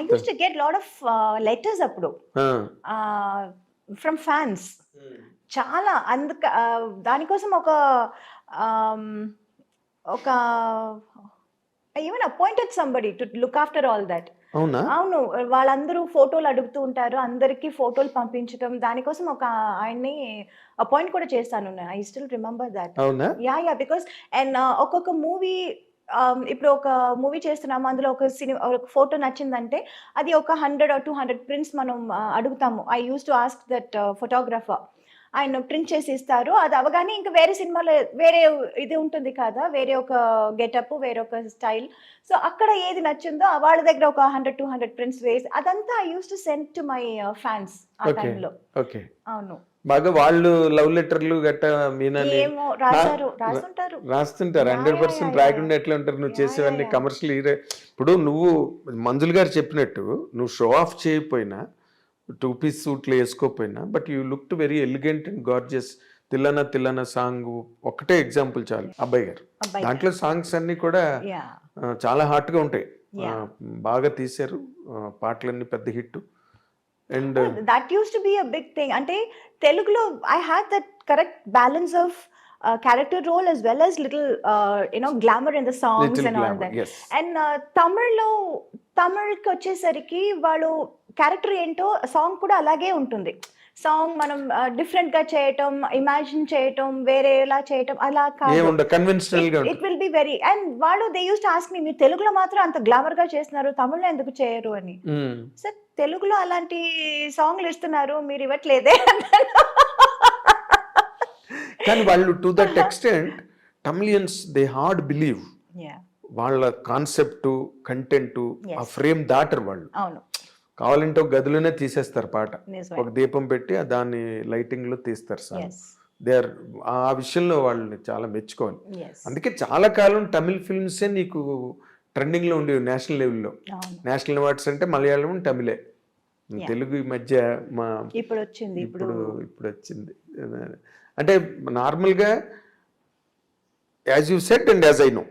I used to get lot of letters అప్పుడు from fans. చాలా దానికోసం ఒక even appointed somebody to look after all that. అవును, వాళ్ళందరూ ఫోటోలు అడుగుతూ ఉంటారు, అందరికి ఫోటోలు పంపించడం, దానికోసం ఒక ఆయన్ని అపాయింట్ కూడా చేస్తాను. I still remember that. Yeah because and ఒక్కొక్క మూవీ, ఇప్పుడు ఒక మూవీ చేస్తున్నాము, అందులో ఒక ఫోటో నచ్చిందంటే అది ఒక 100 or 200 ప్రింట్స్ మనం అడుగుతాము. I used to ask that photographer. ఆయన ప్రింట్ చేసి ఇస్తారు. అది అవగానే ఇంకా వేరే సినిమాలో వేరే ఇది ఉంటుంది కదా, వేరే ఒక గెటప్, వేరే ఒక స్టైల్. సో అక్కడ ఏది నచ్చిందో వాళ్ళ దగ్గర ఒక 100-200 ప్రింట్స్ వేసి అదంతా I used to send to my fans ఆ టైంలో. అవును, బాగా వాళ్ళు లవ్ లెటర్లు గట్ట మీనాని ఏమో రాస్తుంటారు 100% రాయకుండా ఎట్లా ఉంటారు? నువ్వు చేసేవన్నీ కమర్షియల్ హీరో. ఇప్పుడు నువ్వు మంజుల్ గారు చెప్పినట్టు నువ్వు షో ఆఫ్ చేయకపోయినా, 2-piece సూట్లు వేసుకోకపోయినా, but you looked very elegant and gorgeous. Thillana song ఒకటే ఎగ్జాంపుల్ చాలు, అబ్బాయి గారు. దాంట్లో సాంగ్స్ అన్ని కూడా చాలా హాట్గా ఉంటాయి, బాగా తీశారు, పాటలన్నీ పెద్ద hit. And that used to be a big thing. అంటే తెలుగులో I had that correct balance of character role as well as little glamour in the songs little and all glamour, that. Yes. And తమిళ్కి వచ్చేసరికి వాళ్ళు character ఏంటో song కూడా అలాగే ఉంటుంది. Song మనం డిఫరెంట్గా చేయటం, ఇమాజిన్ చేయటం, వేరేలా చేయటం అలా కాదు. ఏముండ కన్వెన్షనల్ గా it will be very, and వాళ్ళు they used to ask me, మీరు తెలుగులో మాత్రం అంత గ్లామర్ గా చేస్తున్నారు, తమిళ్లో ఎందుకు చేయరు అని. సార్ తెలుగులో అలాంటి సాంగ్లు ఇస్తున్నారు, మీరు ఇవ్వట్లేదే అన్నాను. కానీ వాళ్ళు to that extent Tamilians they hard believe. వాళ్ళ కాన్సెప్ట్, కంటెంట్, ఆ ఫ్రేమ్ దాటరు వాళ్ళు. అవును, కావాలంటే ఒక గదిలోనే తీసేస్తారు పాట, నిజమే. ఒక దీపం పెట్టి దాన్ని లైటింగ్ లో తీస్తారు సార్. Yes. దే ఆర్ ఆ విషయంలో వాళ్ళని చాలా మెచ్చుకోవాలి. Yes. అందుకే చాలా కాలం తమిళ్ ఫిల్మ్సే నీకు ట్రెండింగ్ లో ఉండేవి నేషనల్ లెవెల్లో. అవును. నేషనల్ అవార్డ్స్ అంటే మలయాళం, తమిళే. తెలుగు ఈ మధ్య మా ఇప్పుడు వచ్చింది, ఇప్పుడు వచ్చింది. అంటే నార్మల్గా as you said and as I know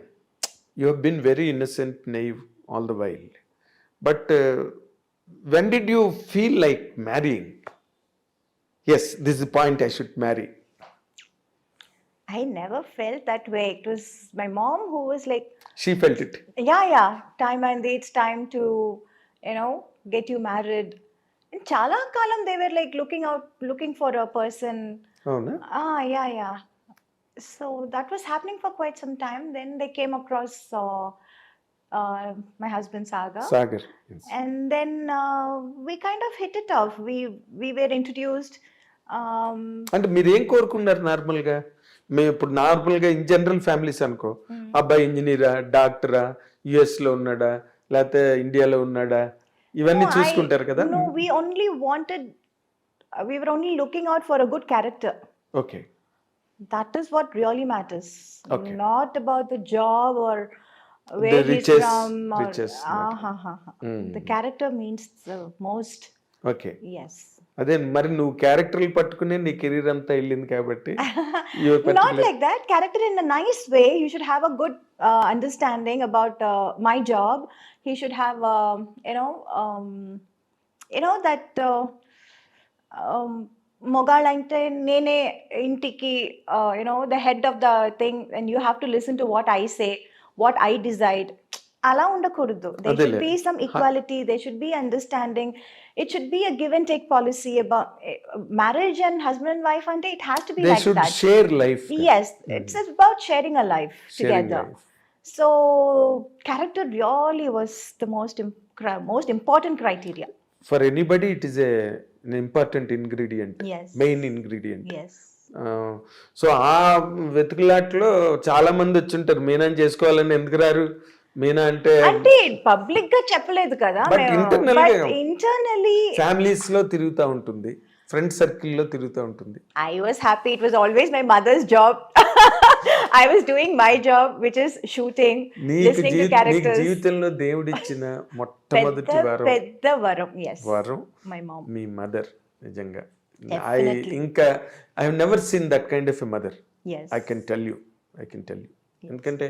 you have been very innocent, naive all the while. But when did you feel like marrying? Yes, this is the point, I should marry. I never felt that way. It was my mom who was like, She felt it. yeah, time and it's time to, get you married. And chala kalam they were like looking for a person. Oh, no? Yeah. So that was happening for quite some time. Then they came across my husband Sagar. Yes. And then we kind of hit it off. We were introduced. అంటే మీరు ఏం కోరుకున్నారు నార్మల్గా? మేము ఇప్పుడు నార్మల్గా in general families అనుకో, అబ్బాయి ఇంజనీరా, డాక్టరా, యుఎస్ లో ఉన్నాడా, లేకపోతే ఇండియాలో ఉన్నాడా, ఇవన్నీ చూసుకుంటారు కదా. No, we were only looking out for a good character. Okay. That is what really matters. Okay. Not about the job or where The he's riches, from. The character means the most. Okay. Yes. అదే మరి నువ్వు క్యారెక్టర్లు పట్టుకునే నీ career అంతా వెళ్ళింది కాబట్టి Not like that. Character in a nice way. You should have a good understanding about my job. He should have, that మొగాళ్ళంటే నేనే ఇంటికి the head of the thing, and you have to listen to what I say, what I decide. అలా ఉండకూడదు. There should be some equality, there should be understanding, it should be a give and take policy about marriage and husband and wife, and it has to be they like should that. share life. Yes, it's about sharing a life Sharing together. life. So character really was the most important criteria. For anybody it is an important ingredient. Yes. Main ingredient. Yes. So ఆ వెతుకులాట్లో చాలా మంది వచ్చుంటారు, మీనాని చేసుకోవాలని. ఎందుకు రారు? మీనా అంటే public గా చెప్పలేదు కదా, But ఇంటర్నల్లీ ఫ్యామిలీస్ లో తిరుగుతూ ఉంటుంది, ఫ్రెండ్ సర్కిల్ లో తిరుగుతూ ఉంటుంది. I was happy. It was always my mother's job. I was doing my job, which is shooting, listening to నీకు characters. జీవితంలో దేవుడిచ్చిన మొట్టమొదటి పెద్ద వరం. Yes. వరం My mom. Me mother. నిజంగా Definitely. I have never seen that kind of a mother. Yes. I can tell you. ఎందుకంటే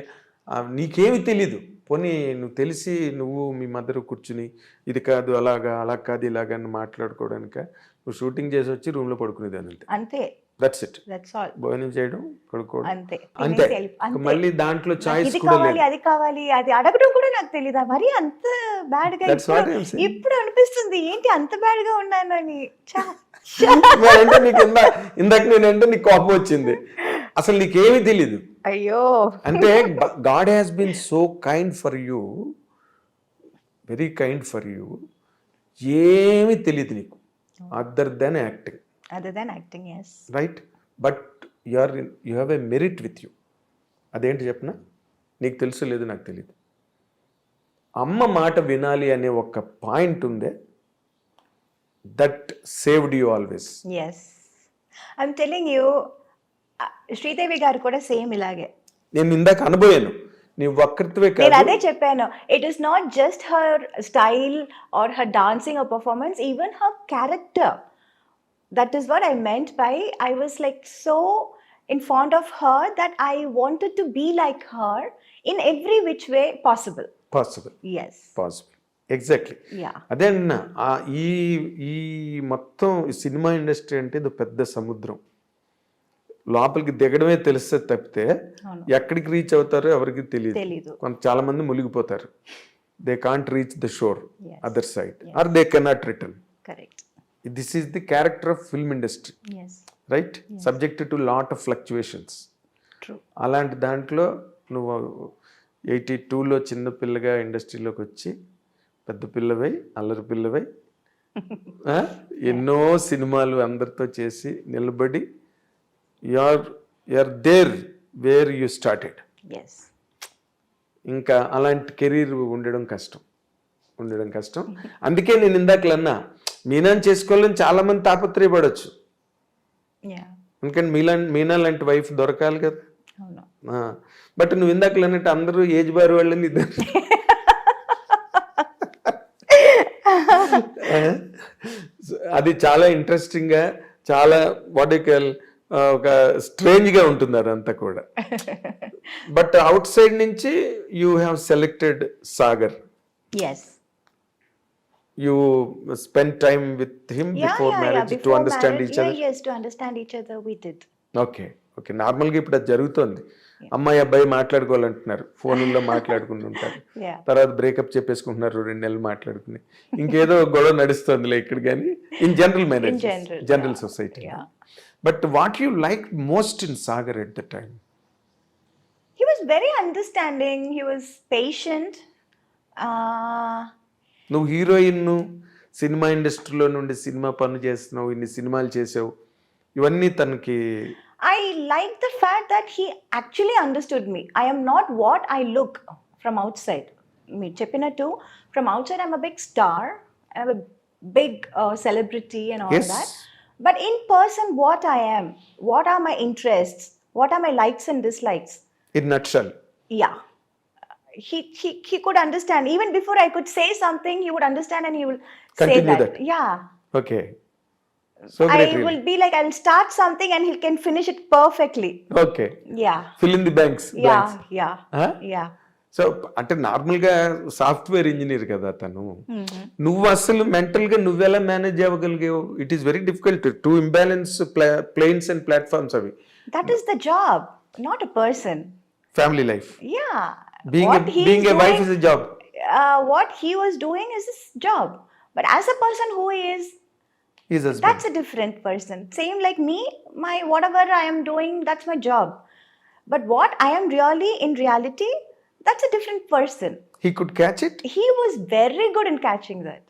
నీకేమి తెలీదు. పోనీ నువ్వు తెలిసి నువ్వు మీ మదర్ కూర్చుని ఇది కాదు అలా కాదు ఇలాగా అని మాట్లాడుకోవడానిక, నువ్వు షూటింగ్ చేసి వచ్చి రూమ్ లో పడుకునేదాన్ని అంతే. అంతే. That's it. That's all. భోజనం చేయడం, పడుకోవడం అంతే. అంతే. అంతే. మళ్ళీ దాంట్లో చాయిస్ ఇది కూడా కావాలి, లేదు. అది కావాలి, అది అడగడం కూడా నాకు తెలీదా మరి అంత బ్యాడ్ గా. That's what I'm saying. ఇప్పుడు అనిపిస్తుంది ఏంటి అంత బ్యాడ్ గా ఉన్నానని. అంటే నీకు ఇందాక నేనంటే నీకు కోపం వచ్చింది. అసలు నీకేమీ తెలీదు. అయ్యో. అంటే God has been so kind for you, very kind for you. ఏమీ తెలియదు నీకు other than acting. Other than acting, yes. Right. But you have a merit with you. అదేంటి చెప్పనా? నీకు తెలుసు లేదు, నాకు తెలియదు. అమ్మ మాట వినాలి అనే ఒక పాయింట్ ఉందే, that saved you always. Yes. I'm telling you, Sridevi గారు కూడా సేమ్ ఇలాగే. నేను ఇందాక అనుభవాను. నీ వక్రత్వే నేను కాదు, అదే చెప్పాను. It is not just her style or her dancing are performance, even her character. That is what I meant by I was like so in fond of her that I wanted to be like her in every which way possible. Possible. Yes. Possible. Exactly yeah అదే అన్న ఈ ఈ మొత్తం cinema industry అంటే ఇది పెద్ద సముద్రం. లోపలికి దిగడమే తెలుస్తుంది తప్పితే అవును ఎక్కడికి రీచ్ అవుతారో ఎవరికి తెలియదు. తెలీదు చాలా మంది మునిగిపోతారు. They can't reach the shore yes other side yes or they cannot return. correct this is the character of film industry, yes right? Subject to lot of fluctuations. true అలాంటి దాంట్లో నువ్వు 82లో చిన్న పిల్లగా ఇండస్ట్రీలోకి వచ్చి పెద్ద పిల్లవై అల్లరి పిల్లవై ఎన్నో సినిమాలు అందరితో చేసి నిలబడి you're there where you started. yes ఇంకా అలాంటి కెరీర్ ఉండడం కష్టం. అందుకే నేను ఇందాకలన్నా మీనాని చేసుకోవాలని చాలా మంది తాపత్రయపడవచ్చు. yeah ఎందుకంటే మీనా లాంటి వైఫ్ దొరకాలి కదా. అవును బట్ నువ్వు ఇందాకలు అన్నట్టు అందరూ ఏజ్ బార్ వాళ్ళని ఇద్దరు అది చాలా ఇంట్రెస్టింగ్గా, చాలా వాటికల్ ఒక స్ట్రేంజ్గా ఉంటుంది అదంతా కూడా. బట్ అవుట్ సైడ్ నుంచి you have selected Sagar. yes you spend time with him before marriage to understand each other. yes to understand each other we did okay okay నార్మల్గా ఇప్పుడు అది జరుగుతోంది. అమ్మాయి అబ్బాయి మాట్లాడుకోవాలంటున్నారు, ఫోన్లో మాట్లాడుకుంటుంటారు, yeah తర్వాత బ్రేకప్ చెప్పేసుకుంటున్నారు, 2 నెలలు మాట్లాడుకుని ఇంకేదో గొడవ నడుస్తుందిలే ఇక్కడ. కానీ in general marriage, general society. yeah but what you like most in Sagar at the time? he was very understanding, he was patient నువ్వు హీరోయిన్, సినిమా ఇండస్ట్రీలో నుండి సినిమా పనులు చేస్తున్నావు, ఇన్ని సినిమాలు చేసావు, ఇవన్నీ తనకి I like the fact that he actually understood me. I am not what I look from outside. Me cheppinattu, from outside I'm a big star, I'm a big celebrity and all Yes. that. But in person, what I am, what are my interests, what are my likes and dislikes? In nutshell. Yeah. He could understand. Even before I could say something, he would understand and he will Continue say that. that. Yeah. Okay, so I great. will be like, I will start something and he can finish it perfectly. Okay, Yeah. Fill in the banks. Yeah. Yeah. So అంటే నార్మల్గా software engineer కదా తను. Mm-hmm. నువ్వు అసలు మెంటల్గా నువ్వెలా manage అవ్వగలిగావు? It is very difficult to imbalance planes and platforms అవి. That is the job, not a person. Family life, Yeah. Being a wife is a job. What he was doing is his job. But as a person who he is, is husband. that's a different person. Same like me, my whatever I am doing, that's my job. But what I am really in reality, that's a different person. He could catch it. He was very good in catching that.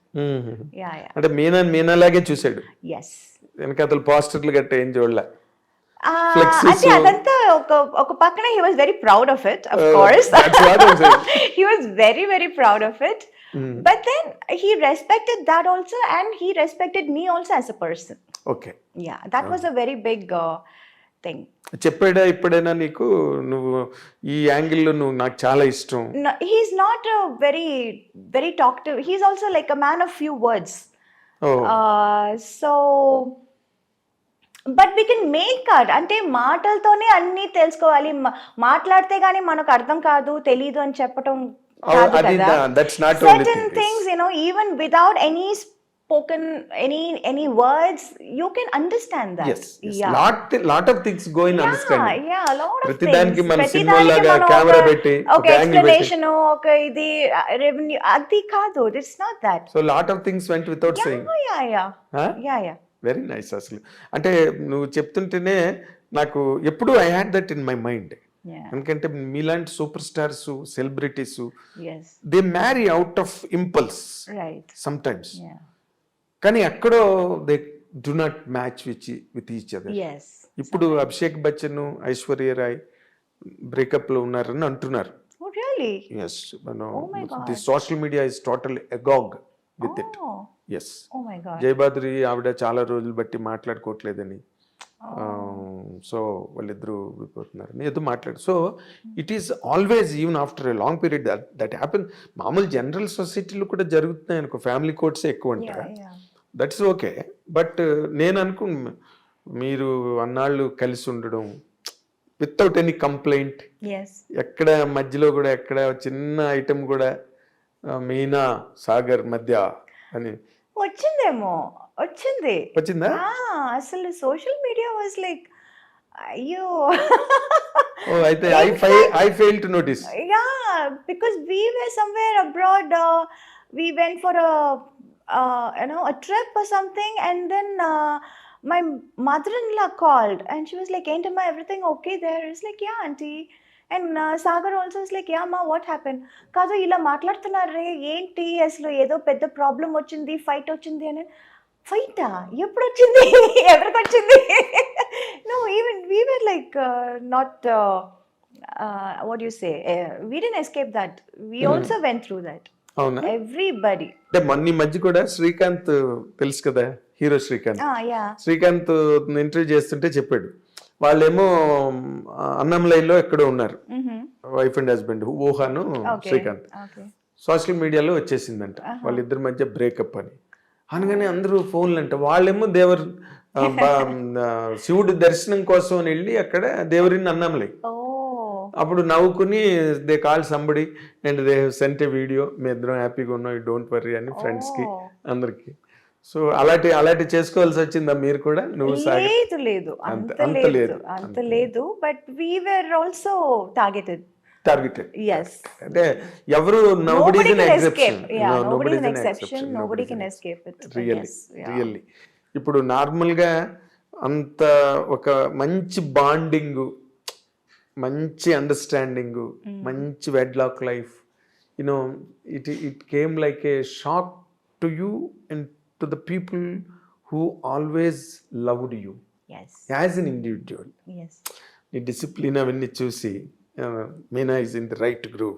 Yeah. అంటే మీనాలాగే చూసాడు, Yes. వెనకాతలు పోస్టర్లు గట్ట ఏం చూడలే. అంటే అదంతా ఒక పక్కన he was very proud of it, of course. That's what I'm saying. He was very, very proud of it. But then he respected that also and he respected me also as a person. Okay, Yeah, that was a very big thing. చెప్పాడా ఇప్పుడైనా నీకు నువ్వు ఈ యాంగిల్లో నువ్వు నాకు చాలా ఇష్టం? No, he's not a very, very talkative. He's also like a man of few words. Oh. So, but we can make cut. అంటే మాటలతోనే అన్నీ తెలుసుకోవాలి, మాట్లాడితే గానీ మనకు అర్థం కాదు, తెలీదు అని చెప్పటం కాదు కదా. Certain things, you know, even without any spoken, any words, you can understand that. Yes. Lot of things go in understanding. Yeah, a lot of things. ప్రతిదానికి మన సినిమా లాగా కెమెరా పెట్టి ఒక ఎక్స్ప్లనేషన్, ఒక ఇది రెవెన్యూ, అది కాదు. It's not that. So lot of things went without saying. Yeah. Very nice. అసలు అంటే నువ్వు చెప్తుంటేనే నాకు ఎప్పుడు I had that in my mind. ఎందుకంటే మీలాంటి super stars, celebrities, they marry out of impulse some times, కానీ ఎక్కడో they do not match with each other. ఇప్పుడు అభిషేక్ బచ్చన్, ఐశ్వర్య రాయ్ బ్రేకప్ లో ఉన్నారని అంటున్నారు. Yes, the social media is totally agog with it. Yes. Oh my God. జయబాద్రి ఆవిడ చాలా రోజులు బట్టి మాట్లాడుకోవట్లేదని, సో వాళ్ళిద్దరూ విడిపోతున్నారని ఏదో మాట్లాడు. So it is always, even after a long period that happen. మామూలు జనరల్ సొసైటీలో కూడా జరుగుతున్నాయి అనుకో, ఫ్యామిలీ కోర్ట్స్ ఎక్కువ అంటారా, దట్స్ ఓకే. బట్ నేను మీరు అన్నాళ్ళు కలిసి ఉండడం వితౌట్ ఎనీ కంప్లైంట్, ఎక్కడ మధ్యలో కూడా ఎక్కడ చిన్న ఐటమ్ కూడా మీనా సాగర్ మధ్య అని వచ్చిందేమో, వచ్చింది. వచ్చిందా? అసలు సోషల్ మీడియా వాజ్ లైక్ అయ్యో. ఓ అయితే I fail to notice. Yeah, because we were somewhere abroad. We went for a trip or something, and then my mother-in-law called, and she was like, "Ain't everything okay there?" It's like, "Yeah, auntie." And Sagar also was like, "Yeah, ma, what happened?" కాదు ఇలా మాట్లాడుతున్నారే ఏంటి అసలు, ఏదో పెద్ద problem వచ్చింది, fight వచ్చింది అని. ఫైటా ఎప్పుడు వచ్చింది, ఎవరికి వచ్చింది? No, even we were like not what do you say, we didn't escape that, we also went through that, అవునా? everybody. అంటే మొన్న ఈ మధ్య కూడా శ్రీకాంత్ తెలుసు కదా, hero Srikanth. Yeah. Srikanth interview చేస్తుంటే చెప్పాడు, వాళ్ళేమో అన్నంలైలో ఎక్కడో ఉన్నారు, వైఫ్ అండ్ హస్బెండ్, ఊహాను శ్రీకాంత్. Okay. సోషల్ మీడియాలో వచ్చేసిందంట వాళ్ళిద్దరి మధ్య బ్రేకప్ అని. అనగానే అందరూ ఫోన్లు అంట, వాళ్ళేమో శివుడి దర్శనం కోసం అని వెళ్ళి అక్కడ దేవరిని అన్నంలై. అప్పుడు నవ్వుకుని they call somebody and they sent a video, మీ ఇద్దరం హ్యాపీగా ఉన్నాం, యూ డోంట్ వర్రీ అని ఫ్రెండ్స్కి అందరికి. సో అలాంటి చేసుకోవాల్సి వచ్చిందా మీరు కూడా? నువ్వు లేదు అంత లేదు, but we were also targeted. Yes. అంటే ఎవరు nobody is an exception. Nobody is an exception. Nobody can escape it. Really. ఇప్పుడు నార్మల్గా అంత ఒక మంచి బాండింగ్, మంచి అండర్స్టాండింగ్, మంచి wedlock life, you know it came like a shock to you and to the people who always loved you as an individual. నీ discipline అవన్నీ చూసి Meena is in the right groove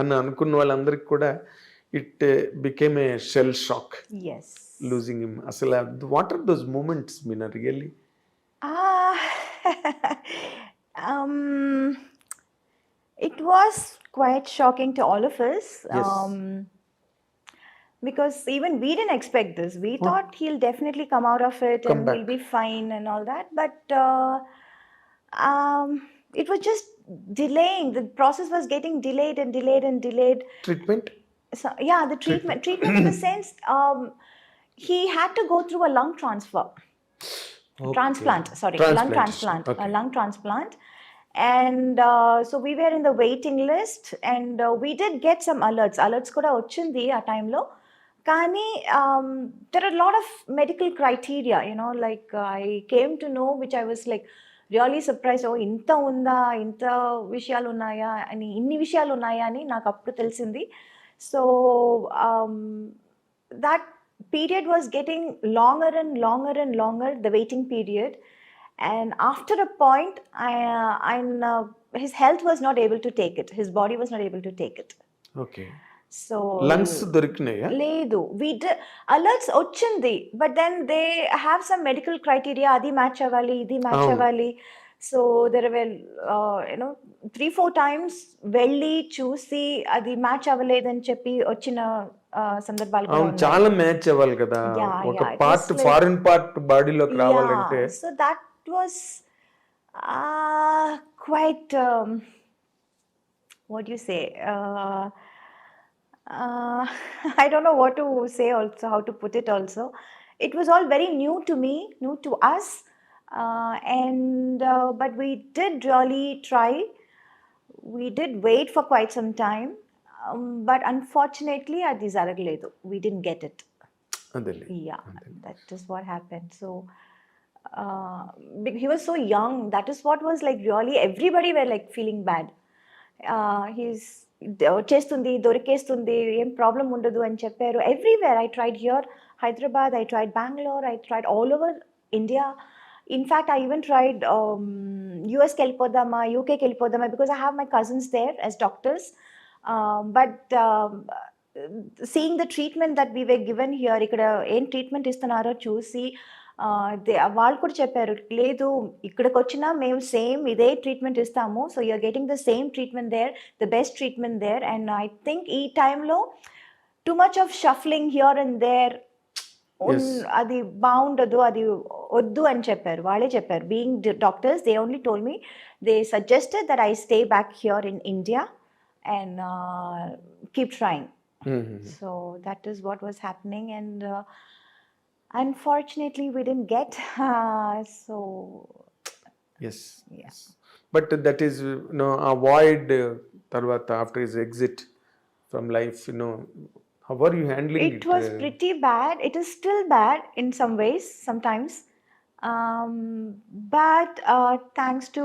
అని అనుకున్న వాళ్ళందరికీ కూడా it became a shell shock losing him. అసలు what are those moments Meena really? It was quite shocking to all of us. Yes. Because even we didn't expect this. We thought he'll definitely come out of it and he'll be fine and all that. But it was just delaying. The process was getting delayed and delayed and delayed. Treatment? So, yeah, the treatment in the sense, he had to go through a lung transfer. Okay. Lung transplant. Okay. A lung transplant. And so we were in the waiting list, and we did get some alerts kuda ochindi aa time lo. Kani there are a lot of medical criteria, like I came to know, which I was like really surprised. Oh, inta unda, inta vishayalu unnaya ani, inni vishayalu unnaya ani naaku appudu telisindi. So that period was getting longer and longer, the waiting period. And after a point, his health was not able to take it. His body was not able to take it. Okay. So lungs doriknaya? Ledu. We did alerts ochindi, but then they have some medical criteria. Adi match avali, idi match avali. So there were 3-4 times velli చూసి అది match అవ్వలేదని చెప్పి వచ్చిన సందర్భాలు కూడా ఉన్నాయి. చాలా match అవ్వాలి కదా, ఒక పార్ట్ ఫారిన్ పార్ట్ బాడీలోకి రావాలంటే. So that was quite what do you say, I don't know what to say also, how to put it also. It was all very new to me, new to us, and but we did really try. We did wait for quite some time, but unfortunately అది జరగలేదు. We didn't get it. That is what happened. So he was so young. That is what was like really everybody were like feeling bad. He's చేస్తుంది, దొరికేస్తుంది, ఏం problem ఉండదు అని చెప్పారు. Everywhere I tried here, Hyderabad, I tried Bangalore, I tried all over India. In fact, I even tried US కి వెళ్ళిపోదామా, UK కి వెళ్ళిపోదామా, because I have my cousins there as doctors. But seeing the treatment that we were given here, ఇక్కడ ఏం treatment ఇస్తున్నారో చూసి వాళ్ళు కూడా చెప్పారు, లేదు ఇక్కడికి వచ్చినా మేము సేమ్ ఇదే ట్రీట్మెంట్ ఇస్తాము. So you're getting the same treatment there, the best treatment there. And I think ఈ టైంలో too much of shuffling here and there అది బాగుండదు, అది వద్దు అని చెప్పారు. వాళ్ళే చెప్పారు, being doctors, they only told me, they suggested that I stay back here in India and keep trying. Mhm. So that is what was happening, and unfortunately we didn't get. So Yes. yeah, Yes. But that is, avoid Tarvata after his exit from life, how are you handling it it? was pretty bad. It is still bad in some ways sometimes, but thanks to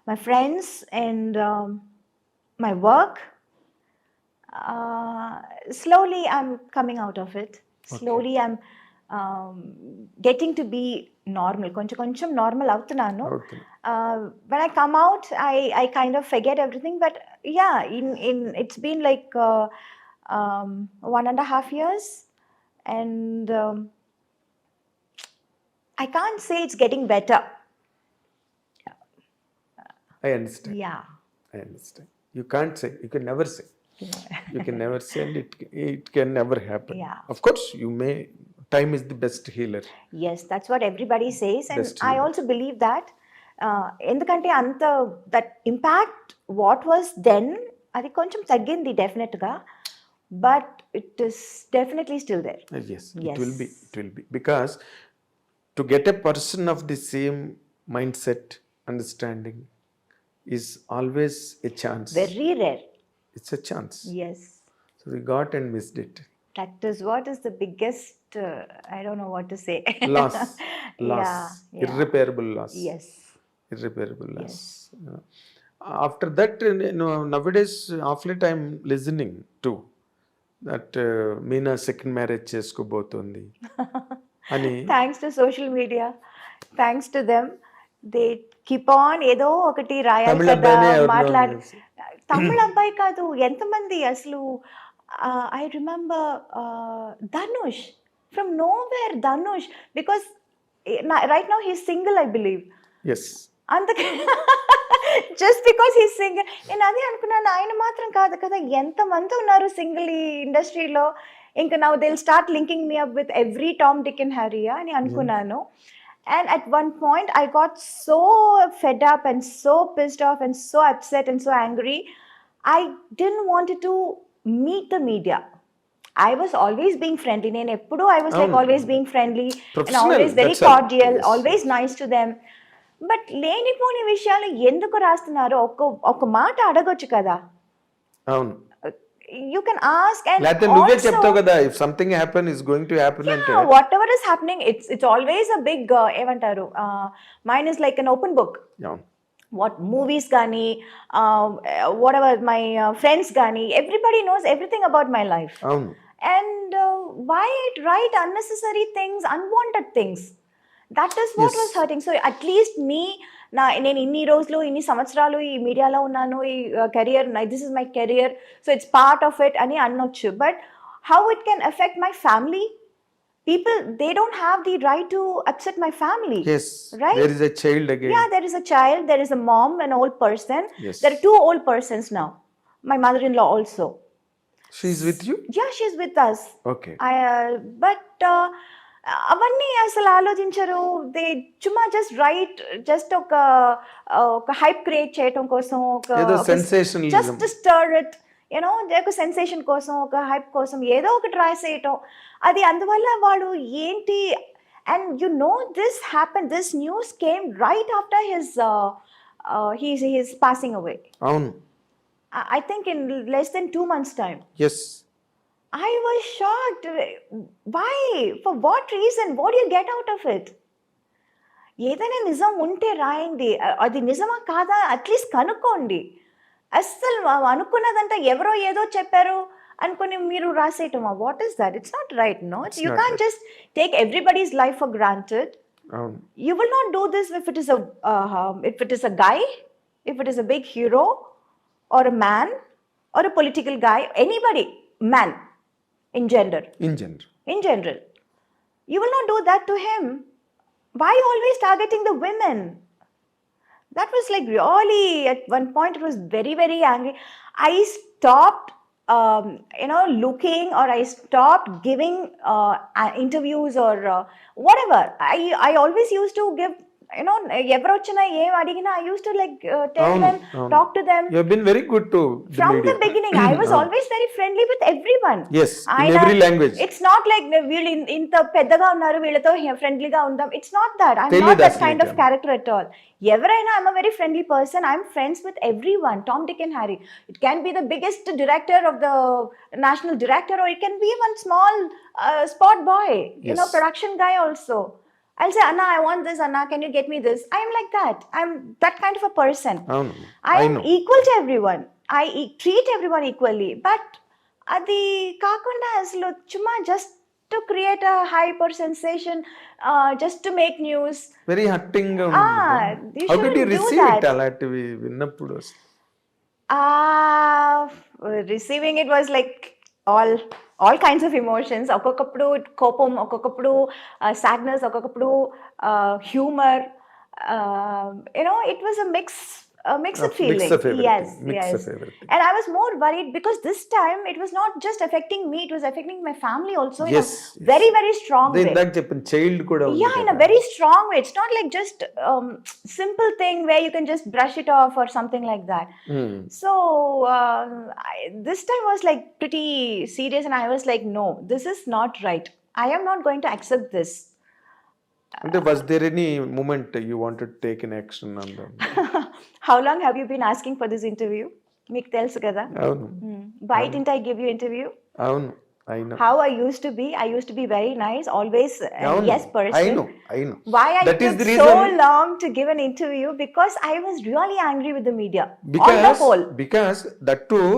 my friends and my work, uh, slowly I'm coming out of it. Okay. Slowly I'm getting to be normal. కొంచెం కొంచెం normal అవుతున్నాను. అవుతుంది. When I come out, I kind of forget everything. But yeah, in it's been like 1.5 years, and I can't say it's getting better. I understand. Yeah. I understand. You can't say. You can never say. Yeah. You can never say, and it can never happen. Yeah. Of course, you may. Time is the best healer. Yes, that's what everybody says, and Best I healer. also believe that. ఎందుకంటే అంత that impact what was then అది కొంచెం తగ్గింది డెఫినెట్గా, but it is definitely still there. Yes, it Yes. will be. It will be because to get a person of the same mindset, understanding, is always a chance. Very rare. It's a chance. Yes, So we got and missed it. That is what is the biggest, I don't know what to say. Loss. Loss. Irreparable loss. Yes. Irreparable loss. Yes. After that, nowadays, of late I'm listening to that Meena second marriage చేసుకోబోతోంది అని. Thanks to social media, thanks to them, they keep on ఏదో ఒకటి రాయాలి తమిళ కదా, అబ్బాయినే ఎవరినో మాట్లాడి. చేసి. తమిళ అబ్బాయి కాదు, ఎంతమంది అసలు. I remember Dhanush, from nowhere Dhanush, because right now he's single I believe. Yes. అందుకే జస్ట్ బికాస్ హీ సింగిల్. నేను అదే అనుకున్నాను, ఆయన మాత్రం కాదు కదా, ఎంతమంది ఉన్నారు సింగిల్ ఈ ఇండస్ట్రీలో. ఇంకా now they will start linking me up with every Tom Dick and Harry అని అనుకున్నాను. And at one point, I got so fed up and so pissed off and so upset and so angry. I didn't want to meet the media. I was always being friendly. I was like always being friendly and Professional, always very that's all. cordial, Yes. always nice to them. But లేనిపోని విషయాలు ఎందుకు రాస్తున్నారు? ఒక మాట అడగొచ్చు కదా. అవును. You can ask, and లేకపోతే నువ్వే చెప్తావు కదా, if something happen is going to happen అంటే. whatever is happening, it's always a big ఏమంటారు, mine is like an open book. అవును. What movies gani, whatever my friends gani, everybody knows everything about my life. అవును. And why write unnecessary things, unwanted things? That is what Yes. was hurting. So at least me, నేను ఇన్ని రోజులు ఇన్ని సంవత్సరాలు ఈ మీడియాలో ఉన్నాను, ఈ career, this is my career, so it's part of it అని అనొచ్చు. But how it can affect my family? People, they don't have the right to upset my family. Yes. Right? There is a child again. Yeah, there is a child, there is a mom, an old person. Yes. There are 2 old persons now. My mother-in-law also. She is with you? Yeah, she's with us. Okay. But అవన్నీ అసలు ఆలోచించరు. They చుమ్మా just right, just ఒక hype create చేయటం కోసం, ఏదో sensationalism. Just stir it, you know, ఒక sensation కోసం, ఒక హైప్ కోసం ఏదో ఒకటి రాసేయటం. అది అందువల్ల వాడు ఏంటి, and you know this happen, this news came right after his passing away. అవును. I think in less than 2 months' time. Yes. I was shocked. Why? For what reason? What do you get out of it? ఏదైనా నిజం ఉంటే రాయండి, అది నిజమా కాదా at least కనుక్కోండి. అస్సలు అనుకున్నదంతా ఎవరో ఏదో చెప్పారు అనుకుని మీరు రాసేయటమా? What is that? It's not right. No, you not can't just take everybody's life for granted. అవును. You will not do this if it is a guy, if it is a big hero or a man or a political guy, anybody, man, in general. In general, you will not do that to him. Why always targeting the women? That was like really, at one point it was very, very angry. I stopped looking, or I stopped giving interviews or whatever. I always used to give ఎవరు వచ్చినా ఏం అడిగినా I used to like tell అవును, them, అవును. Talk to them. You have been very good to the From media. the beginning, I was always very friendly with everyone. Yes, in every language. It's not like వీళ్ళు ఇంత పెద్దగా ఉన్నారు వీళ్ళతో ఫ్రెండ్లీగా ఉందాం. It's not that. I'm తెలీదు not that అసలు kind of నీకు. character at all. ఎవరైనా I'm a very friendly person. I'm friends with everyone. Tom, Dick and Harry. It can be the biggest director of the national director, or it can be one small spot boy, Yes. production guy also. I'll say, Anna, I want this. Anna, can you get me this? I'm like that. I'm that kind of a person. అవును, I I am know. equal to everyone. I treat everyone equally. But అది కాకుండా అసలు చుమ్మా just to create a hype or sensation, just to make news. Very hurting గా ఉంది. You How did you shouldn't do receive that. it అలాంటివి విన్నప్పుడు అసలు? Receiving it was like all kinds of emotions. ఒక్కొక్కప్పుడు కోపం, ఒక్కొక్కప్పుడు sadness, ఒక్కొక్కప్పుడు humor. It was a mixed feeling. Mix of everything. Yes, Mix yes. of everything. And I was more worried because this time it was not just affecting me, it was affecting my family also in Yes, a very, very strong అదే way. ఇందాక చెప్పిన child కూడా ఉంది Yeah, in a కదా. very strong way. It's not like just simple thing where you can just brush it off or something like that. Hmm. So this time was like pretty serious, and I was like, no, this is not right. I am not going to accept this. అంటే was there any moment you wanted to take an action on them? How long have you been asking for this interview? Meek telusu kada. అవును, Why didn't I give you interview? అవును, I know. How I used to be. I used to be very nice, always a అవును, yes person. I know. Why I That is took the so reason. long to give an interview? Because I was really angry with the media. On the whole. Because that too,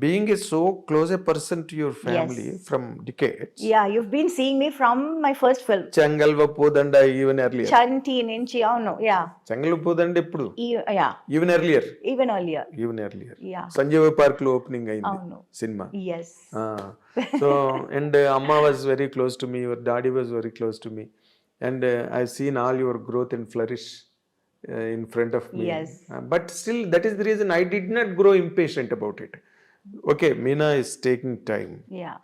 being a so close a person to your family from decades. Yeah, you've been seeing me from my first film. చెంగల్వ పోదండ even earlier. Chanti Ninchi, no, yeah. చెంగల్వ పోదండ ఎప్పుడు? Yeah, even earlier. even earlier. Yeah. Sanjeeva park లో opening అయింది అవును. Cinema. Yes. So and Amma was very close to me, your daddy was very close to me, and I've seen all your growth and flourish in front of me. Yes. But still, that is the reason I did not grow impatient about it. Okay, Meena is taking time. Yeah.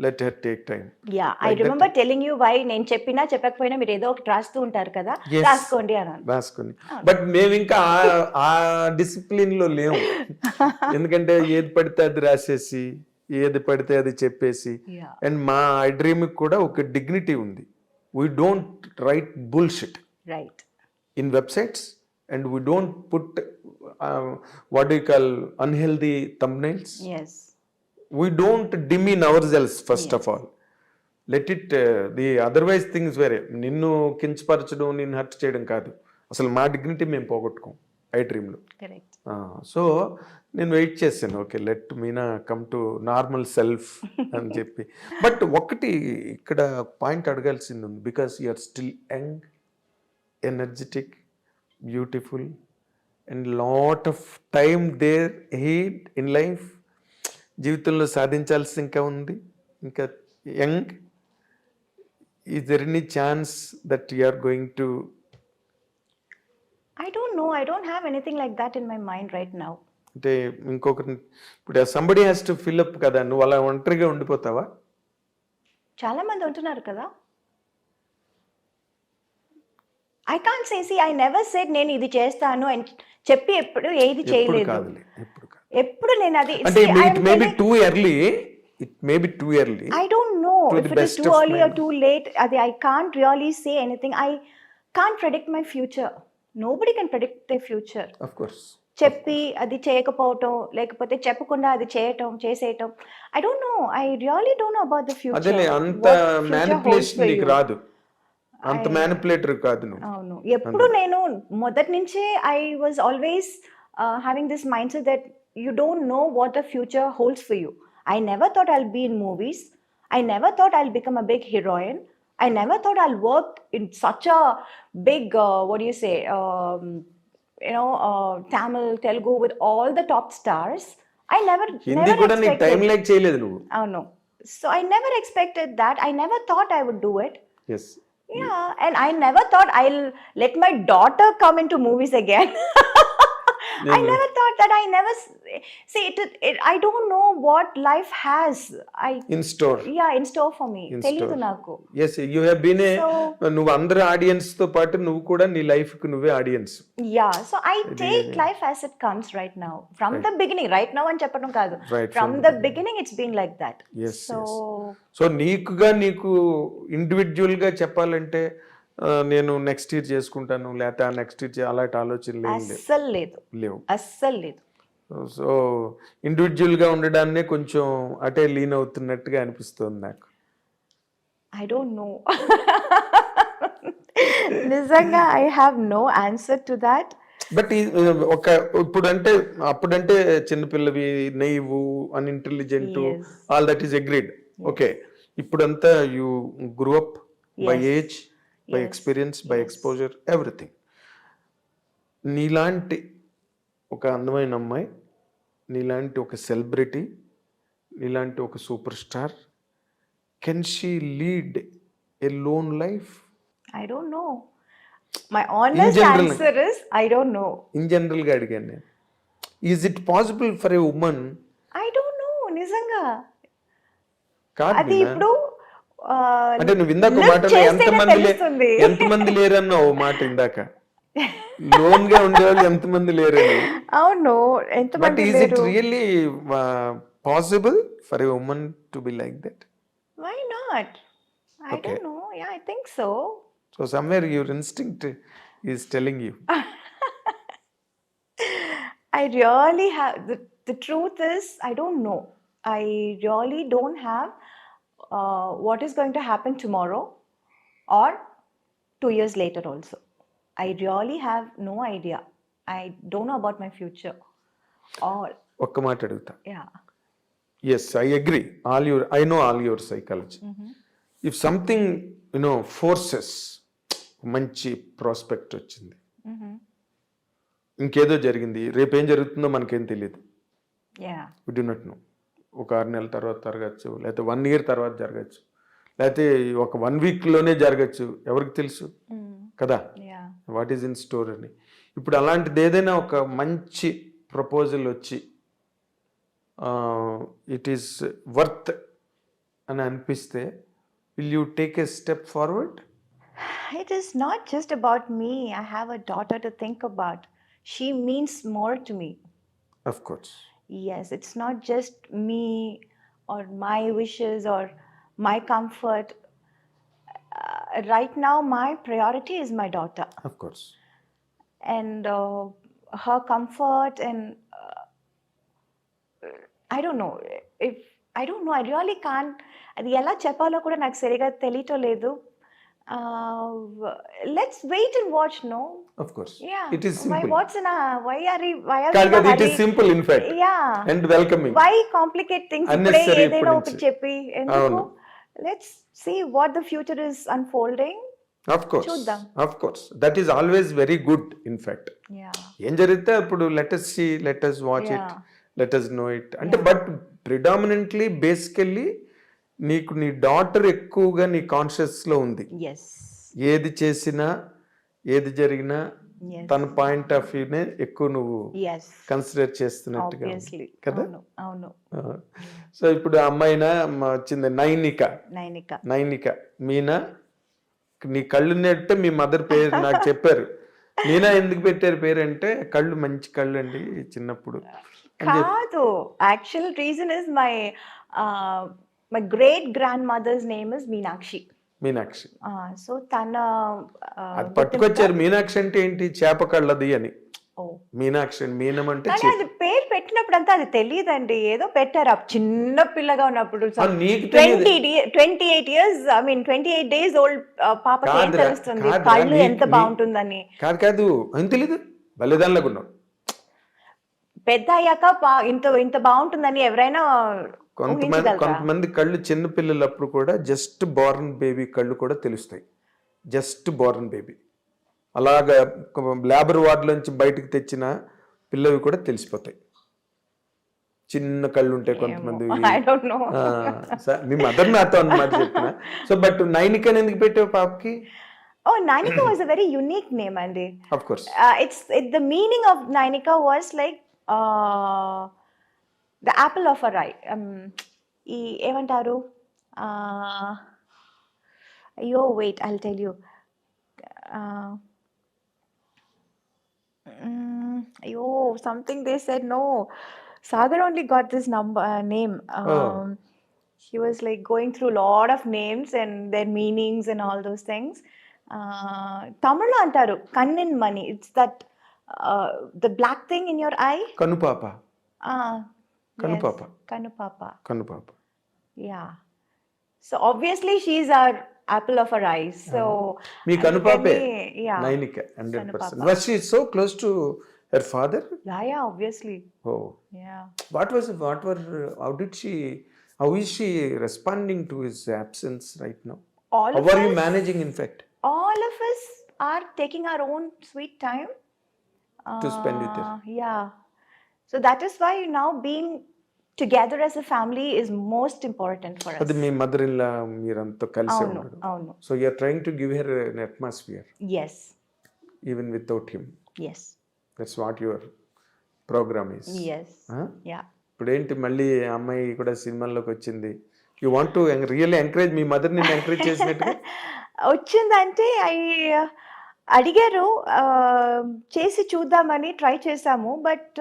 Let her take time. Yeah, I remember telling you why నేను చెప్పినా చెప్పకపోయినా మీరు ఏదో ఒకటి రాస్తూ ఉంటారు కదా, Yes. రాసుకోండి అన్నాను. రాసుకుని బట్ మేము ఇంకా ఆ డిసిప్లిన్ లో లేము. ఎందుకంటే ఏది పడితే అది రాసేసి ఏది పడితే అది చెప్పేసి. Yeah. అండ్ మా ఐ డ్రీమ్ కూడా ఒక డిగ్నిటీ ఉంది. We don't write bullshit Right. In websites and we don't put what you call unhealthy thumbnails. Yes. We don't demean ourselves first of all. Let it the otherwise things వేరే. నిన్ను కించపరచడం, నిన్ను hurt చేయడం కాదు. అసలు మా dignity మేము పోగొట్టుకోం ఐ డ్రీమ్లో. Correct. సో నేను వెయిట్ చేశాను, okay let Meena come to normal self అని చెప్పి. బట్ ఒకటి ఇక్కడ పాయింట్ అడగాల్సింది ఉంది. Because you're still young, energetic, beautiful and lot of time there ahead in life. జీవితంలో సాధించాల్సి ఇంకా ఉంది, ఇంకా young. Is there any chance that you are going to? I don't know. I don't have anything like that in my mind right now. అంటే ఇంకొకరి ఇప్పుడు somebody has to fill up కదా, నువ్వు అలా ఒంటరిగా ఉండిపోతావా? చాలా మంది ఉంటున్నారు కదా. I can't say, see, I never said నేను ఇది చేస్తాను అని చెప్పి ఎప్పుడు ఏది ఎప్పుడు చేయలేదు. కాదులే, ఎప్పుడు కాదు. ఎప్పుడు నేను అది అంటే see, I it am may be telling- too early, it may be too early. I don't know To if the it is best too of early my or too late. I can't really say anything. I can't predict my future. Nobody can predict their future. Of course. చెప్పి అది చేయకపోవటం, లేకపోతే చెప్పకుండా అది చేసేయటం. I don't know. I really don't know about the future. అదేలే, అంత What future holds manipulation for నీకు you. రాదు, అంత మ్యానిపులేటర్ కాదు నువ్వు. అవును. ఎప్పుడు నేను మొదటి నుంచే I was always having this mindset that you don't know what the future holds for you. I never thought I'll be in movies. I never thought I'll become a big heroine. I never thought I'll work in such a big, what do you say, Tamil, Telugu with all the top stars. I never Hindi కూడా నీకు time expected. Like చేయలేదు నువ్వు. No. So I never expected that. I never thought I would do it. Yes. Yeah, and I never thought I'll let my daughter come into movies again. I never thought that. I never see it. I don't know what life has. In store In store for me. తెలీదు నాకు. Yes you have been a So నువ్వు అందరు audience తో పాటు నువ్వు కూడా నీ life కు నువ్వే audience. yeah, so I take life as it comes right now. From the beginning, right now అని చెప్పడం కాదు. Right, From the beginning it's been like that. Yes, So so నీకు ఇండివిజువల్ గా చెప్పాలంటే నేను నెక్స్ట్ ఇయర్ చేసుకుంటాను లేకపోతే ఆ నెక్స్ట్ ఇయర్ అలాంటి ఆలోచనలు ఏం అస్సలు లేదు. లేవు. అస్సలు లేదు. సో ఇండివిజువల్ గా ఉండడాన్నే కొంచెం అటే లీన్ అవుతున్నట్టుగా అనిపిస్తుంది నాకు. I don't know. నిజంగా I have no answer to that. But ఇప్పుడంటే అప్పుడంటే చిన్నపిల్లవి naive unintelligent Yes. All that is agreed. Okay, ఇప్పుడంతా you grew up by Yes. Age, by experience, by exposure, everything. నీలాంటి ఒక అందమైన అమ్మాయి, నీలాంటి ఒక సెలబ్రిటీ, నీలాంటి ఒక super star, can she lead a lone life? I don't know. My honest general. answer is I don't know. In జనరల్గా అడిగాను నేను. Is it possible for a women? I don't know. నిజంగా కాదు అది మీనా. ఇప్పుడు అంటే నువ్వు ఇందాక look మాటలో చేస్తేనే తెలుస్తుంది. ఎంతమంది లేరన్నా ఓ మాట ఇందాక లోన్ గా ఉండేవాళ్ళు ఎంతమంది లేరని. అవును, బట్ ఎంతమంది ఈజ్ ఇట్ లేరు. Really possible for a women to be like that? Why not? I Okay. don't know. Yeah, I think so. So somewhere your instinct is telling you. I really have the truth is I don't know. I really don't have what is going to happen tomorrow or 2 years later also. I really have no idea. I don't know about my future. Or ఒక్క మాట అడుగుతా. yeah. Yes, I agree. I know all your psychology. If something forces, మంచి prospect వచ్చింది, ఇంకేదో జరిగింది, రేపేం జరుగుతుందో మనకేం తెలియదు. Yeah. We do not know. ఒక 6 నెలల తర్వాత జరగచ్చు, లేకపోతే 1 year తర్వాత జరగచ్చు, లేకపోతే ఒక 1 weekలోనే జరగచ్చు, ఎవరికి తెలుసు కదా Yeah. What is in store అని. ఇప్పుడు అలాంటిది ఏదైనా ఒక మంచి ప్రపోజల్ వచ్చి ఇట్ ఈస్ వర్త్ అని అనిపిస్తే will you take a step forward? It is not just about me. I have a daughter to think about. She means more to me. Of course. Yes, it's not just me or my wishes or my comfort. Right now, my priority is my daughter Of course. and her comfort. And I don't know. I don't know. I really can't. అది ఎలా చెప్పాలో కూడా నాకు సరిగా తెలియటం లేదు. Let's wait and watch, no? Of course. Yeah. It is simple. Why are we కాదు in a కదా, it is hurry? simple in fact. Yeah. And welcoming. Why complicate things? ఇప్పుడే Unnecessary ఏదైనా ఇప్పుడు ఒకటి నుంచి. చెప్పి ఎందుకు? అవును. Let's see what the future is unfolding. Of course. చూద్దాం. Of course. That is always very good in fact. Yeah. ఏం జరిగితే అప్పుడు let us see, let us watch it, Yeah. let us know it. అంటే but predominantly basically నీకు నీ daughter ఎక్కువగా నీ కాన్షియస్లో ఉంది. Yes. ఏది చేసినా ఏది జరిగినా Yes. తన పాయింట్ ఆఫ్ వ్యూనే ఎక్కువ నువ్వు Yes. కన్సిడర్ చేస్తున్నట్టుగా ఉంది. Obviously. కదా? అవును. సో ఇప్పుడు ఆ అమ్మాయినా వచ్చింది నైనిక. నైనిక. మీనా, నీ కళ్ళు నెట్టే మీ మదర్ పేరు నాకు చెప్పారు. మీనా ఎందుకు పెట్టారు పేరు అంటే కళ్ళు మంచి కళ్ళు అండి చిన్నప్పుడు. కాదు, actual reason is my great grandmother's name is Meenakshi. Meenakshi. So తన అది పట్టుకొచ్చారు. మీనాక్షి అంటే ఏంటి? చేప కళ్ళది అని. Oh. మీనాక్షి అని, మీనం అంటే కానీ అది పేరు పెట్టినప్పుడు అంతా అది తెలియదండి, ఏదో పెట్టారు ఆ చిన్న పిల్లగా ఉన్నప్పుడు. నీకు తెలియదు. 28 years, I mean 28 days old పాపకి ఏం కాదురా, తెలుస్తుంది కాదురా, కళ్ళు ఎంత బాగుంటుందని? కాదు అని తెలీదు. బలిదానిలాగా ఉన్నావు. పెద్ద అయ్యాక ఇంత బాగుంటుందని ఎవరైనా ఊహించగలరా? కొంతమంది కళ్ళు చిన్న పిల్లలప్పుడు కూడా జస్ట్ బోర్న్ బేబీ కళ్ళు కూడా తెలుస్తాయి. జస్ట్ బోర్న్ బేబీ అలాగా లేబర్ వార్డులోంచి బయటకు తెచ్చిన పిల్లవి కూడా తెలిసిపోతాయి. చిన్న కళ్ళు ఉంటాయి కొంతమంది. I don't know. Me mother నాతో అన్నమాట చెప్పిన. సో బట్ నైనికని ఎందుకు పెట్టావు పాపకి? Oh, Nainika was a very unique name, Andy. Of course. The meaning of Nainika was like the apple of her eye. ఈ ఏమంటారు? అయ్యో వెయిట్ ఐల్ టెల్ యూ. అయ్యో something they said no. Sagar only got this name. He was like going through a lot of names and their meanings and all those things. Tamil antaru kannin mani. It's that the black thing in your eye. Kanupapa. Kanupapa. Yes, Kanupapa. Kanupapa. Yeah. So obviously she's our apple of her eyes. So మీ కనుపాపే yeah. Nainika 100%. Kanupapa. Was she so close to her father? Yeah, obviously. Oh. Yeah. How is she responding to his absence right now? All How of are you us- managing, in fact, All of us are taking our own sweet time to spend with her? Yeah. So that is why now being together as a family is most important for us. అది మీ mother in law మీరంతా కలిసి అవును ఉండడం. అవును. So you are trying to give her an atmosphere Yes, even without him. yes, That's what your program is. yes. Huh? Yeah. ఇప్పుడు ఏంటి మళ్ళీ ఆ అమ్మాయి కూడా సినిమాల్లోకి వచ్చింది. You want to really encourage me mother నిన్ను ఎంకరేజ్ చేసినట్టుగా? వచ్చిందంటే అడిగారు, చేసి చూద్దామని ట్రై చేసాము. But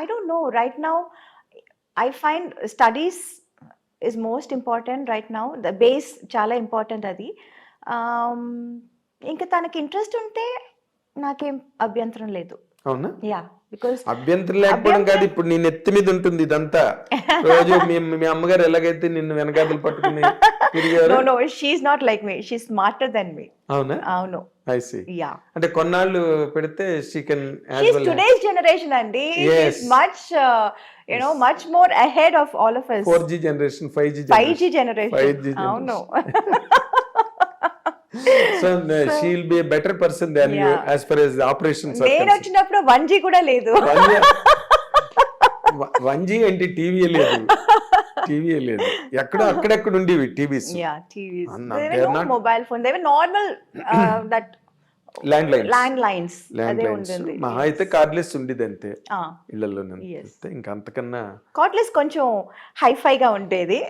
I don't no right now. I find studies is most important right now. The base చాలా ఇంపార్టెంట్ అది. ఇంకా తనకి ఇంట్రెస్ట్ ఉంటే నాకేం అభ్యంతరం లేదు. అవునా? యా, బికాస్ అభ్యంతరం లేకపోవడం కాదు, ఇప్పుడు నీ నెత్తి మీద ఉంటుంది ఇదంతా. రోజు మీ అమ్మగారు ఎలాగైతే నిన్ను వెనకాతలు పట్టుకుని తిరిగారు. No no, she's not like me, she smarter than me. అవునా? అవును. I see. యా, అంటే కొన్నాళ్ళు పెడితే she can she's today's generation, Andy. Yes. She's much much more ahead of all of us. 4G generation, 5G 5G generation. 5G generation. అవును. So she will be a better person than you Yeah. as far as the operations are నేను concerned. వచ్చినప్పుడు 1G కూడా లేదు. 1G అంటే TV లేదు, TV లేదు. అక్కడెక్కడ ఉండేవి TVs, Yeah, TVs. And There they were are no not- mobile phone. They were normal that land lines. landlines. అదే ల్యాండ్ ఉంటుంది. మహా అయితే కార్డ్లెస్ ఉండేది అంతే Ah, ఇళ్లలో. Yes. ఇంకా అంతకన్నా cordless కొంచెం హైఫైగా ఉండేది.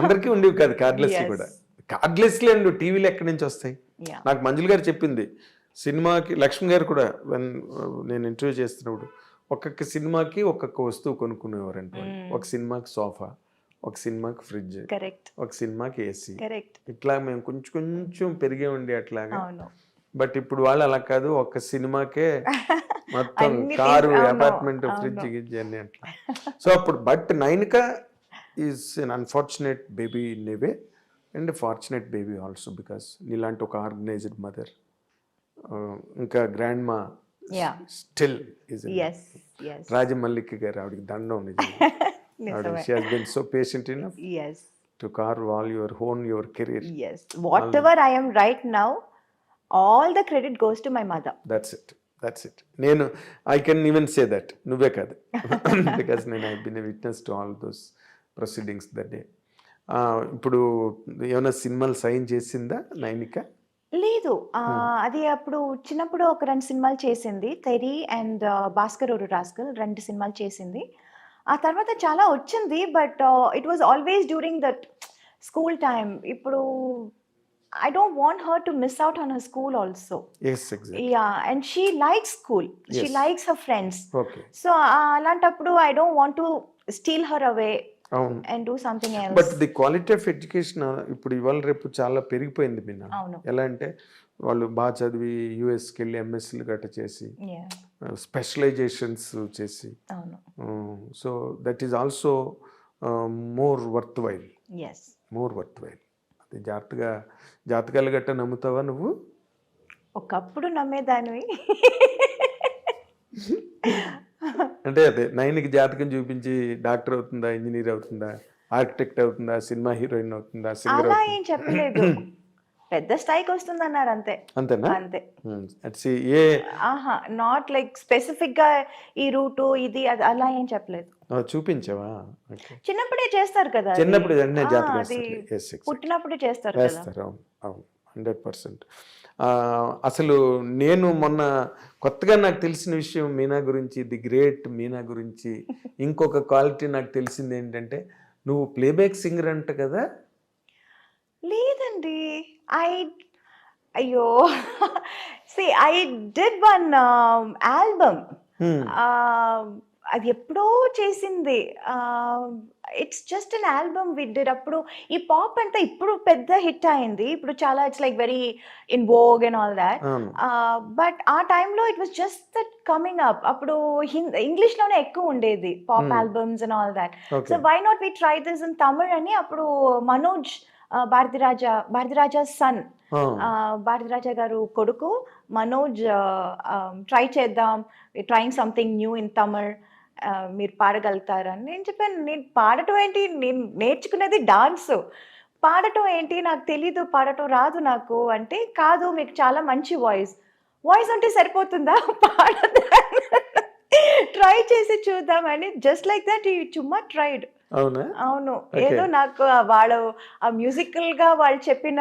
అందరికీ ఉండేవి కాదు కార్డ్లెస్ Yes. కూడా. కార్డ్లెస్ లేండు టీవీలు ఎక్కడి నుంచి వస్తాయి? Yeah. నాకు మంజుల గారు చెప్పింది, సినిమాకి లక్ష్మి గారు కూడా నేను ఇంటర్వ్యూ చేస్తున్నప్పుడు ఒక్కొక్క సినిమాకి ఒక్కొక్క వస్తువు కొనుక్కునేవారంట. ఒక సినిమాకి సోఫా, ఒక సినిమాకి ఫ్రిడ్జ్, కరెక్ట్ ఒక సినిమాకి ఏసీ. కరెక్ట్. ఇట్లా మేము కొంచెం కొంచెం పెరిగే ఉండి అట్లాగా. అవును. బట్ ఇప్పుడు వాళ్ళు అలా కాదు, ఒక సినిమాకే మొత్తం అన్ని కారు, things, అవును, అపార్ట్మెంట్, అవును. ఫ్రిడ్జ్ గిడ్జ్ అన్ని అట్లా. సో అప్పుడు but Nainika is an unfortunate baby in a way and fortunate baby also, because నీలాంటి ఒక ఆర్గనైజ్డ్ మదర్, ఇంకా grandma Yeah. Still is. Yes, yes. Rajamallika గారు, ఆవిడకి దండం నిజంగా. ఆవిడ నిజమే. She has been so patient enough Yes, to carve all your career. yes. Whatever I am right now, all the credit goes to my mother. That's it. నేను I can even say that, నువ్వే కాదు, because నేను I been a witness to all those proceedings that day. ఇప్పుడు ఏమైనా సినిమాలు sign చేసిందా నైనిక? లేదు, అది అప్పుడు చిన్నప్పుడు ఒక 2 సినిమాలు చేసింది. తెరి అండ్ భాస్కర్ ఒక రాస్కల్ 2 సినిమాలు చేసింది. ఆ తర్వాత చాలా వచ్చింది, but it was always during that school time. ఇప్పుడు I don't want her to miss out on her school also. Yes, exactly. Yeah, and she likes school. She Yes. likes her friends. Okay. So అలాంటప్పుడు I don't want to steal her away అవును. and do something else. But the quality of education ఇప్పుడు ఇవాళ రేపు చాలా పెరిగిపోయింది మీనా. అవును. ఎలా అంటే వాళ్ళు బాగా చదివి యూఎస్కి వెళ్ళి ఎంఎస్సీలు గట్ట చేసి Yeah, స్పెషలైజేషన్స్ చేసి, అవును. So that is also more worth while. Yes. అది జాతకాలు గట్ట నమ్ముతావా నువ్వు? ఒకప్పుడు నమ్మేదానివి. అంటే అదే నైన్కి జాతకం చూపించి డాక్టర్ అవుతుందా, ఇంజనీర్ అవుతుందా, ఆర్కిటెక్ట్ అవుతుందా, సినిమా హీరోయిన్ అవుతుందా, సింగర్ అలా అవుతుందా? ఏం చెప్పలేదు. పెద్ద స్థాయికి వస్తుందన్నారు అంతే. అంతేనా? అంతే. అట్స్ ఏ ఆహా, నాట్ లైక్ స్పెసిఫిక్ గా ఈ రూటు ఇది అది అలా ఏం చెప్పలేదు. చూపించావా? ఓకే. చిన్నప్పుడే చేస్తారు కదా అది. చిన్నప్పుడు వెంటనే ఆ, జాతకం అది వేస్తారు. Yes, exactly. పుట్టినప్పుడే చేస్తారు కదా. వేస్తారు. అవును. 100%. అసలు నేను మొన్న కొత్తగా నాకు తెలిసిన విషయం మీనా గురించి, ది గ్రేట్ మీనా గురించి ఇంకొక క్వాలిటీ నాకు తెలిసింది ఏంటంటే, నువ్వు ప్లేబ్యాక్ సింగర్ అంట కదా? లేదండి. ఐ అయ్యో! See I did one album. అది ఎప్పుడో చేసింది. It's just an album we did. అప్పుడు ఈ పాప్ అంతా ఇప్పుడు పెద్ద హిట్ అయింది. ఇప్పుడు చాలా it's like very in vogue and all that. అవును. బట్ ఆ టైంలో it was just that coming up. అప్పుడు ఇంగ్లీష్లోనే ఎక్కువ ఉండేది pop albums and all that. So okay. Why not we try this in Tamil అని అప్పుడు మనోజ్ భారతిరాజా సన్, భారతిరాజా గారు కొడుకు మనోజ్ ట్రై చేద్దాం, trying something new in Tamil, మీరు పాడగలుగుతారని. నేను చెప్పాను, నేను పాడటం ఏంటి, నేను నేర్చుకునేది డాన్స్, పాడటం ఏంటి, నాకు తెలీదు, పాడటం రాదు నాకు అంటే, కాదు మీకు చాలా మంచి వాయిస్ అంటే సరిపోతుందా, పాడదా, ట్రై చేసి చూద్దామని జస్ట్ లైక్ దట్ ఈ చుమ్మా ట్రైడ్. అవునా? అవును. Okay. ఏదో నాకు వాళ్ళు ఆ మ్యూజికల్గా వాళ్ళు చెప్పిన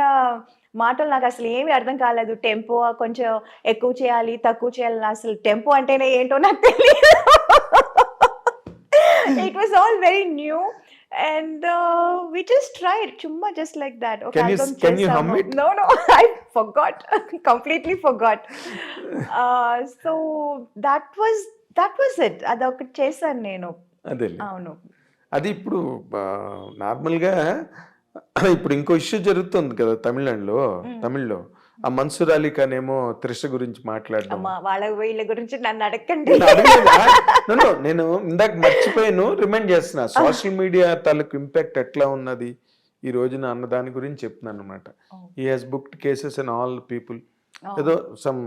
మాటలు నాకు అసలు ఏమీ అర్థం కాలేదు. టెంపో కొంచెం ఎక్కువ చేయాలి, తక్కువ చేయాలి, అసలు టెంపో అంటేనే ఏంటో నాకు తెలియదు. It was all very new and we just tried చుమ్మా జస్ట్ లైక్ దట్. ఒక ఆల్బమ్ can you hum చేసాము. it? No I forgot, completely forgot. So that was it. అదొకటి చేశాను నేను. అదే. అవును. అది ఇప్పుడు నార్మల్గా ఇప్పుడు ఇంకో ఇష్యూ జరుగుతుంది కదా తమిళ్లో. ఆ మన్సూర్ అలీ ఖాన్ ఏమో త్రిష గురించి మాట్లాడడం. అమ్మా వాళ్ళ వీళ్ళ గురించి నన్ను అడగండి. నేను అడగలేదా? No, నేను ఇందాక మర్చిపోయాను, రిమైండ్ చేస్తున్నా. సోషల్ మీడియా తాలూకు ఇంపాక్ట్ ఎట్లా ఉన్నది ఈ రోజున అన్న దాని గురించి చెప్తున్నాను అనమాట. ఈ has booked cases and all people, ఏదో సమ్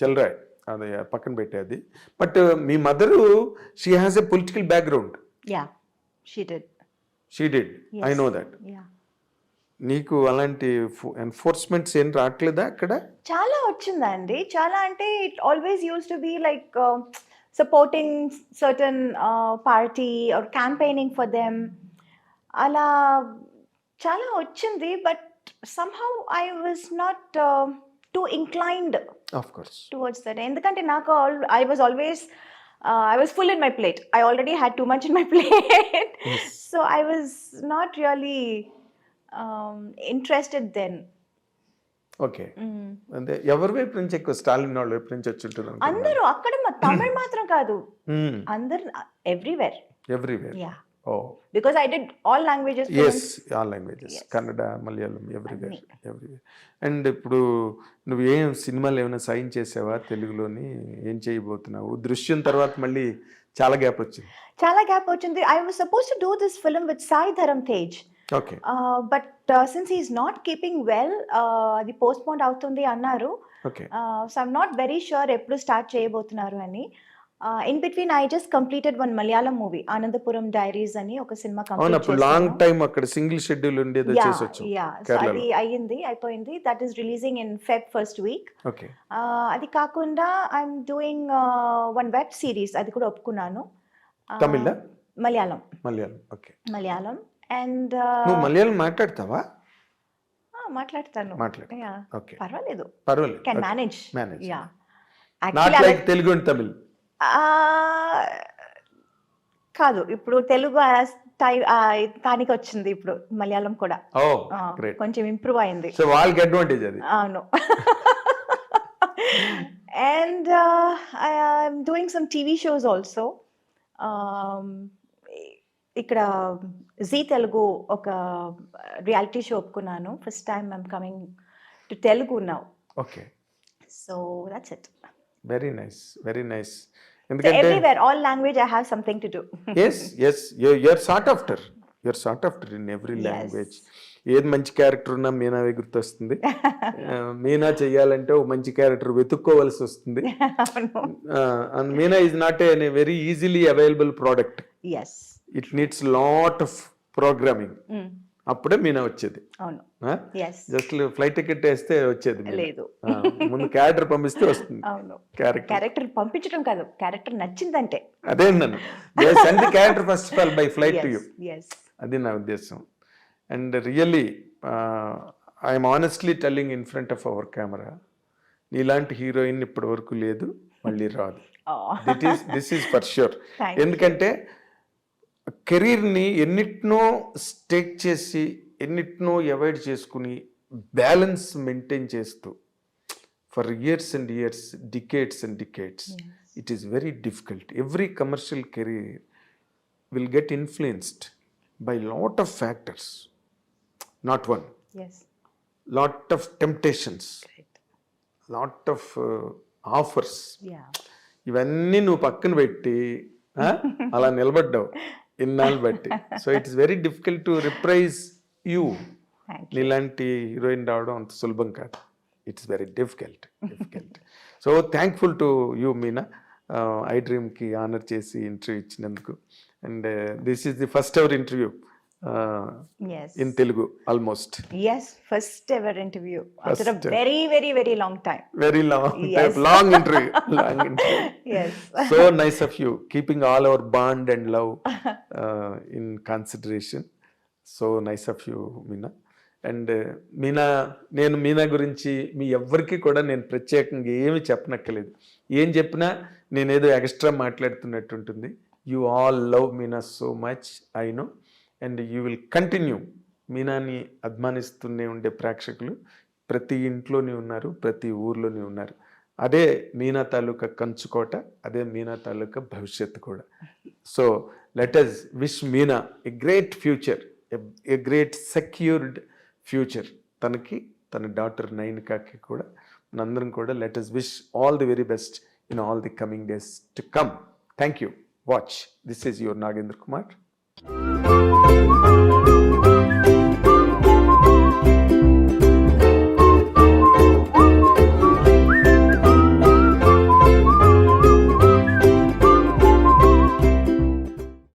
చెల్రాయ్, అది పక్కన పెట్టేది. But me mother, she has a political background. Yeah, she did. I know that. Yeah. నీకు అలాంటి ఎన్ఫోర్స్మెంట్స్ ఏం రావట్లేదా అక్కడ? చాలా వచ్చిందండి. చాలా అంటే it always use to be like supporting certain party or campaigning for them, అలా చాలా వచ్చింది. But somehow I was not too inclined of course towards that. ఎందుకంటే నాకు I was full in my plate. I already had too much in my plate. Yes. So I was not really interested then. Okay. అంటే ఎవరి వైపు నుంచి ఎక్కువ, స్టాలిన్ వాళ్ళ వైపు నుంచి వచ్చి ఉంటుంది అందరూ అక్కడ తమిళ్ మాత్రం కాదు, అందరు ఎవ్రీవేర్. ఎవ్రీవేర్. ఓ, Because I did all languages. Yes, all languages, Kannada, Malayalam, everywhere. And ఇప్పుడు నువ్వు ఏం సినిమాలు ఏమైనా సైన్ చేసావా తెలుగులోని? ఏం చేయబోతున్నావు? దృశ్యం తర్వాత మళ్ళీ చాలా గ్యాప్ వచ్చింది. I was supposed to do this film with Sai Dharam Tej. Okay. But since he's not keeping well, అది పోస్ట్పోన్ అవుతుంది అన్నారు. Okay. So I'm not very sure ఎప్పుడు స్టార్ట్ చేయబోతున్నారు అని. In between I just completed one Malayalam movie, Anandapuram Diaries అని ఒక cinema అవును, complete అప్పుడు లాంగ్ టైం అక్కడ సింగిల్ షెడ్యూల్ ఉండేది, చేసొచ్చు సో అది అయిపోయింది. That is releasing in Feb first week. Okay. అది కాకుండా I'm doing one web series, అది కూడా ఒప్పుకున్నాను. తమిళ? మలయాళం. ఓకే. మలయాళం అండ్ నువ్వు మలయాళం మాట్లాడతావా? మాట్లాడతాను. Yeah. ఓకే, పర్వాలేదు. Can manage. Yeah. Not Actually, like Telugu and Tamil. కాదు, ఇప్పుడు తెలుగు తానికి వచ్చింది, ఇప్పుడు మలయాళం కూడా ఓ, గ్రేట్. కొంచెం ఇంప్రూవ్ అయింది. సో వాళ్ళకి అడ్వాంటేజ్ అది. అవును. And I'm doing some TV shows also. ఇక్కడ జీ తెలుగు ఒక రియాలిటీ షో ఒప్పుకున్నాను. First time I'm coming to Telugu now. Okay. So that's it. Very nice. So ఎందుకంటే everywhere, all language, I have something to do. yes, you're sought after in every language. ఏది మంచి character ఉన్నా మీనావే గుర్తొస్తుంది. మీనా చెయ్యాలంటే ఒక మంచి character వెతుక్కోవాల్సి వస్తుంది. And Meena is not a very easily available product. Yes. It needs lot of programming. అప్పుడే మీనా వచ్చేది. అవును. Yes. జస్ట్ ఫ్లైట్ టికెట్ వేస్తే వచ్చేది మీనా. లేదు. ముందు క్యారెక్టర్ పంపిస్తే వస్తుంది. అవును. క్యారెక్టర్ పంపించడం కాదు, క్యారెక్టర్ నచ్చిందంటే. అదే నన్ను send the character first of all by flight to you. Yes. అది నా ఉద్దేశం. And really I'm honestly telling in front of our camera, నీలాంటి హీరోయిన్ ఇప్పటి వరకు లేదు, మళ్ళీ రాదు. This is for sure. Thank you. ఎందుకంటే కెరీర్ని ఎన్నిటినో స్టేక్ చేసి ఎన్నిటినో అవాయిడ్ చేసుకుని బ్యాలెన్స్ మెయింటైన్ చేస్తూ for years and years, decades and decades, it is very difficult. Every commercial career will get influenced by lot of factors, not one, Yes. Lot of temptations, Great. Lot of offers. Yeah. ఇవన్నీ నువ్వు పక్కన పెట్టి అలా నిలబడ్డావు ఇన్నాళ్ళు బట్టి. So it is very difficult to reprise you. Thank you. నీలాంటి heroine రావడం అంత సులభం కాదు. It's very difficult. So thankful to you Meena, ఐ డ్రీమ్కి ఆనర్ చేసి ఇంటర్వ్యూ ఇచ్చినందుకు. And this is the first ever interview Yes. In Telugu almost. Yes, first ever interview after a First. very, very, very long time. Very long Yes. Long interview. Long interview. Yes. So nice of you, keeping all our bond and love in consideration. So nice of you, Meena. And Meena, నేను మీనా గురించి మీ ఎవ్వరికి కూడా నేను ప్రత్యేకంగా ఏమి చెప్పనక్కర్లేదు. ఏం చెప్పినా నేనేదో ఎక్స్ట్రా మాట్లాడుతున్నట్టు ఉంటుంది. You all love Meena so much, I know. And you will continue. మీనాని అభిమానిస్తూనే ఉండే ప్రేక్షకులు ప్రతి ఇంట్లోనే ఉన్నారు, ప్రతి ఊర్లోనే ఉన్నారు. అదే మీనా తాలూకా కంచుకోట, అదే మీనా తాలూకా భవిష్యత్తు కూడా. So let us wish Meena a great future, a great secured future. తనకి, తన డాటర్ నైనికాకి కూడా మనందరం కూడా let us wish all the very best in all the coming days to come. Thank you. Watch. This is your Nagendra Kumar.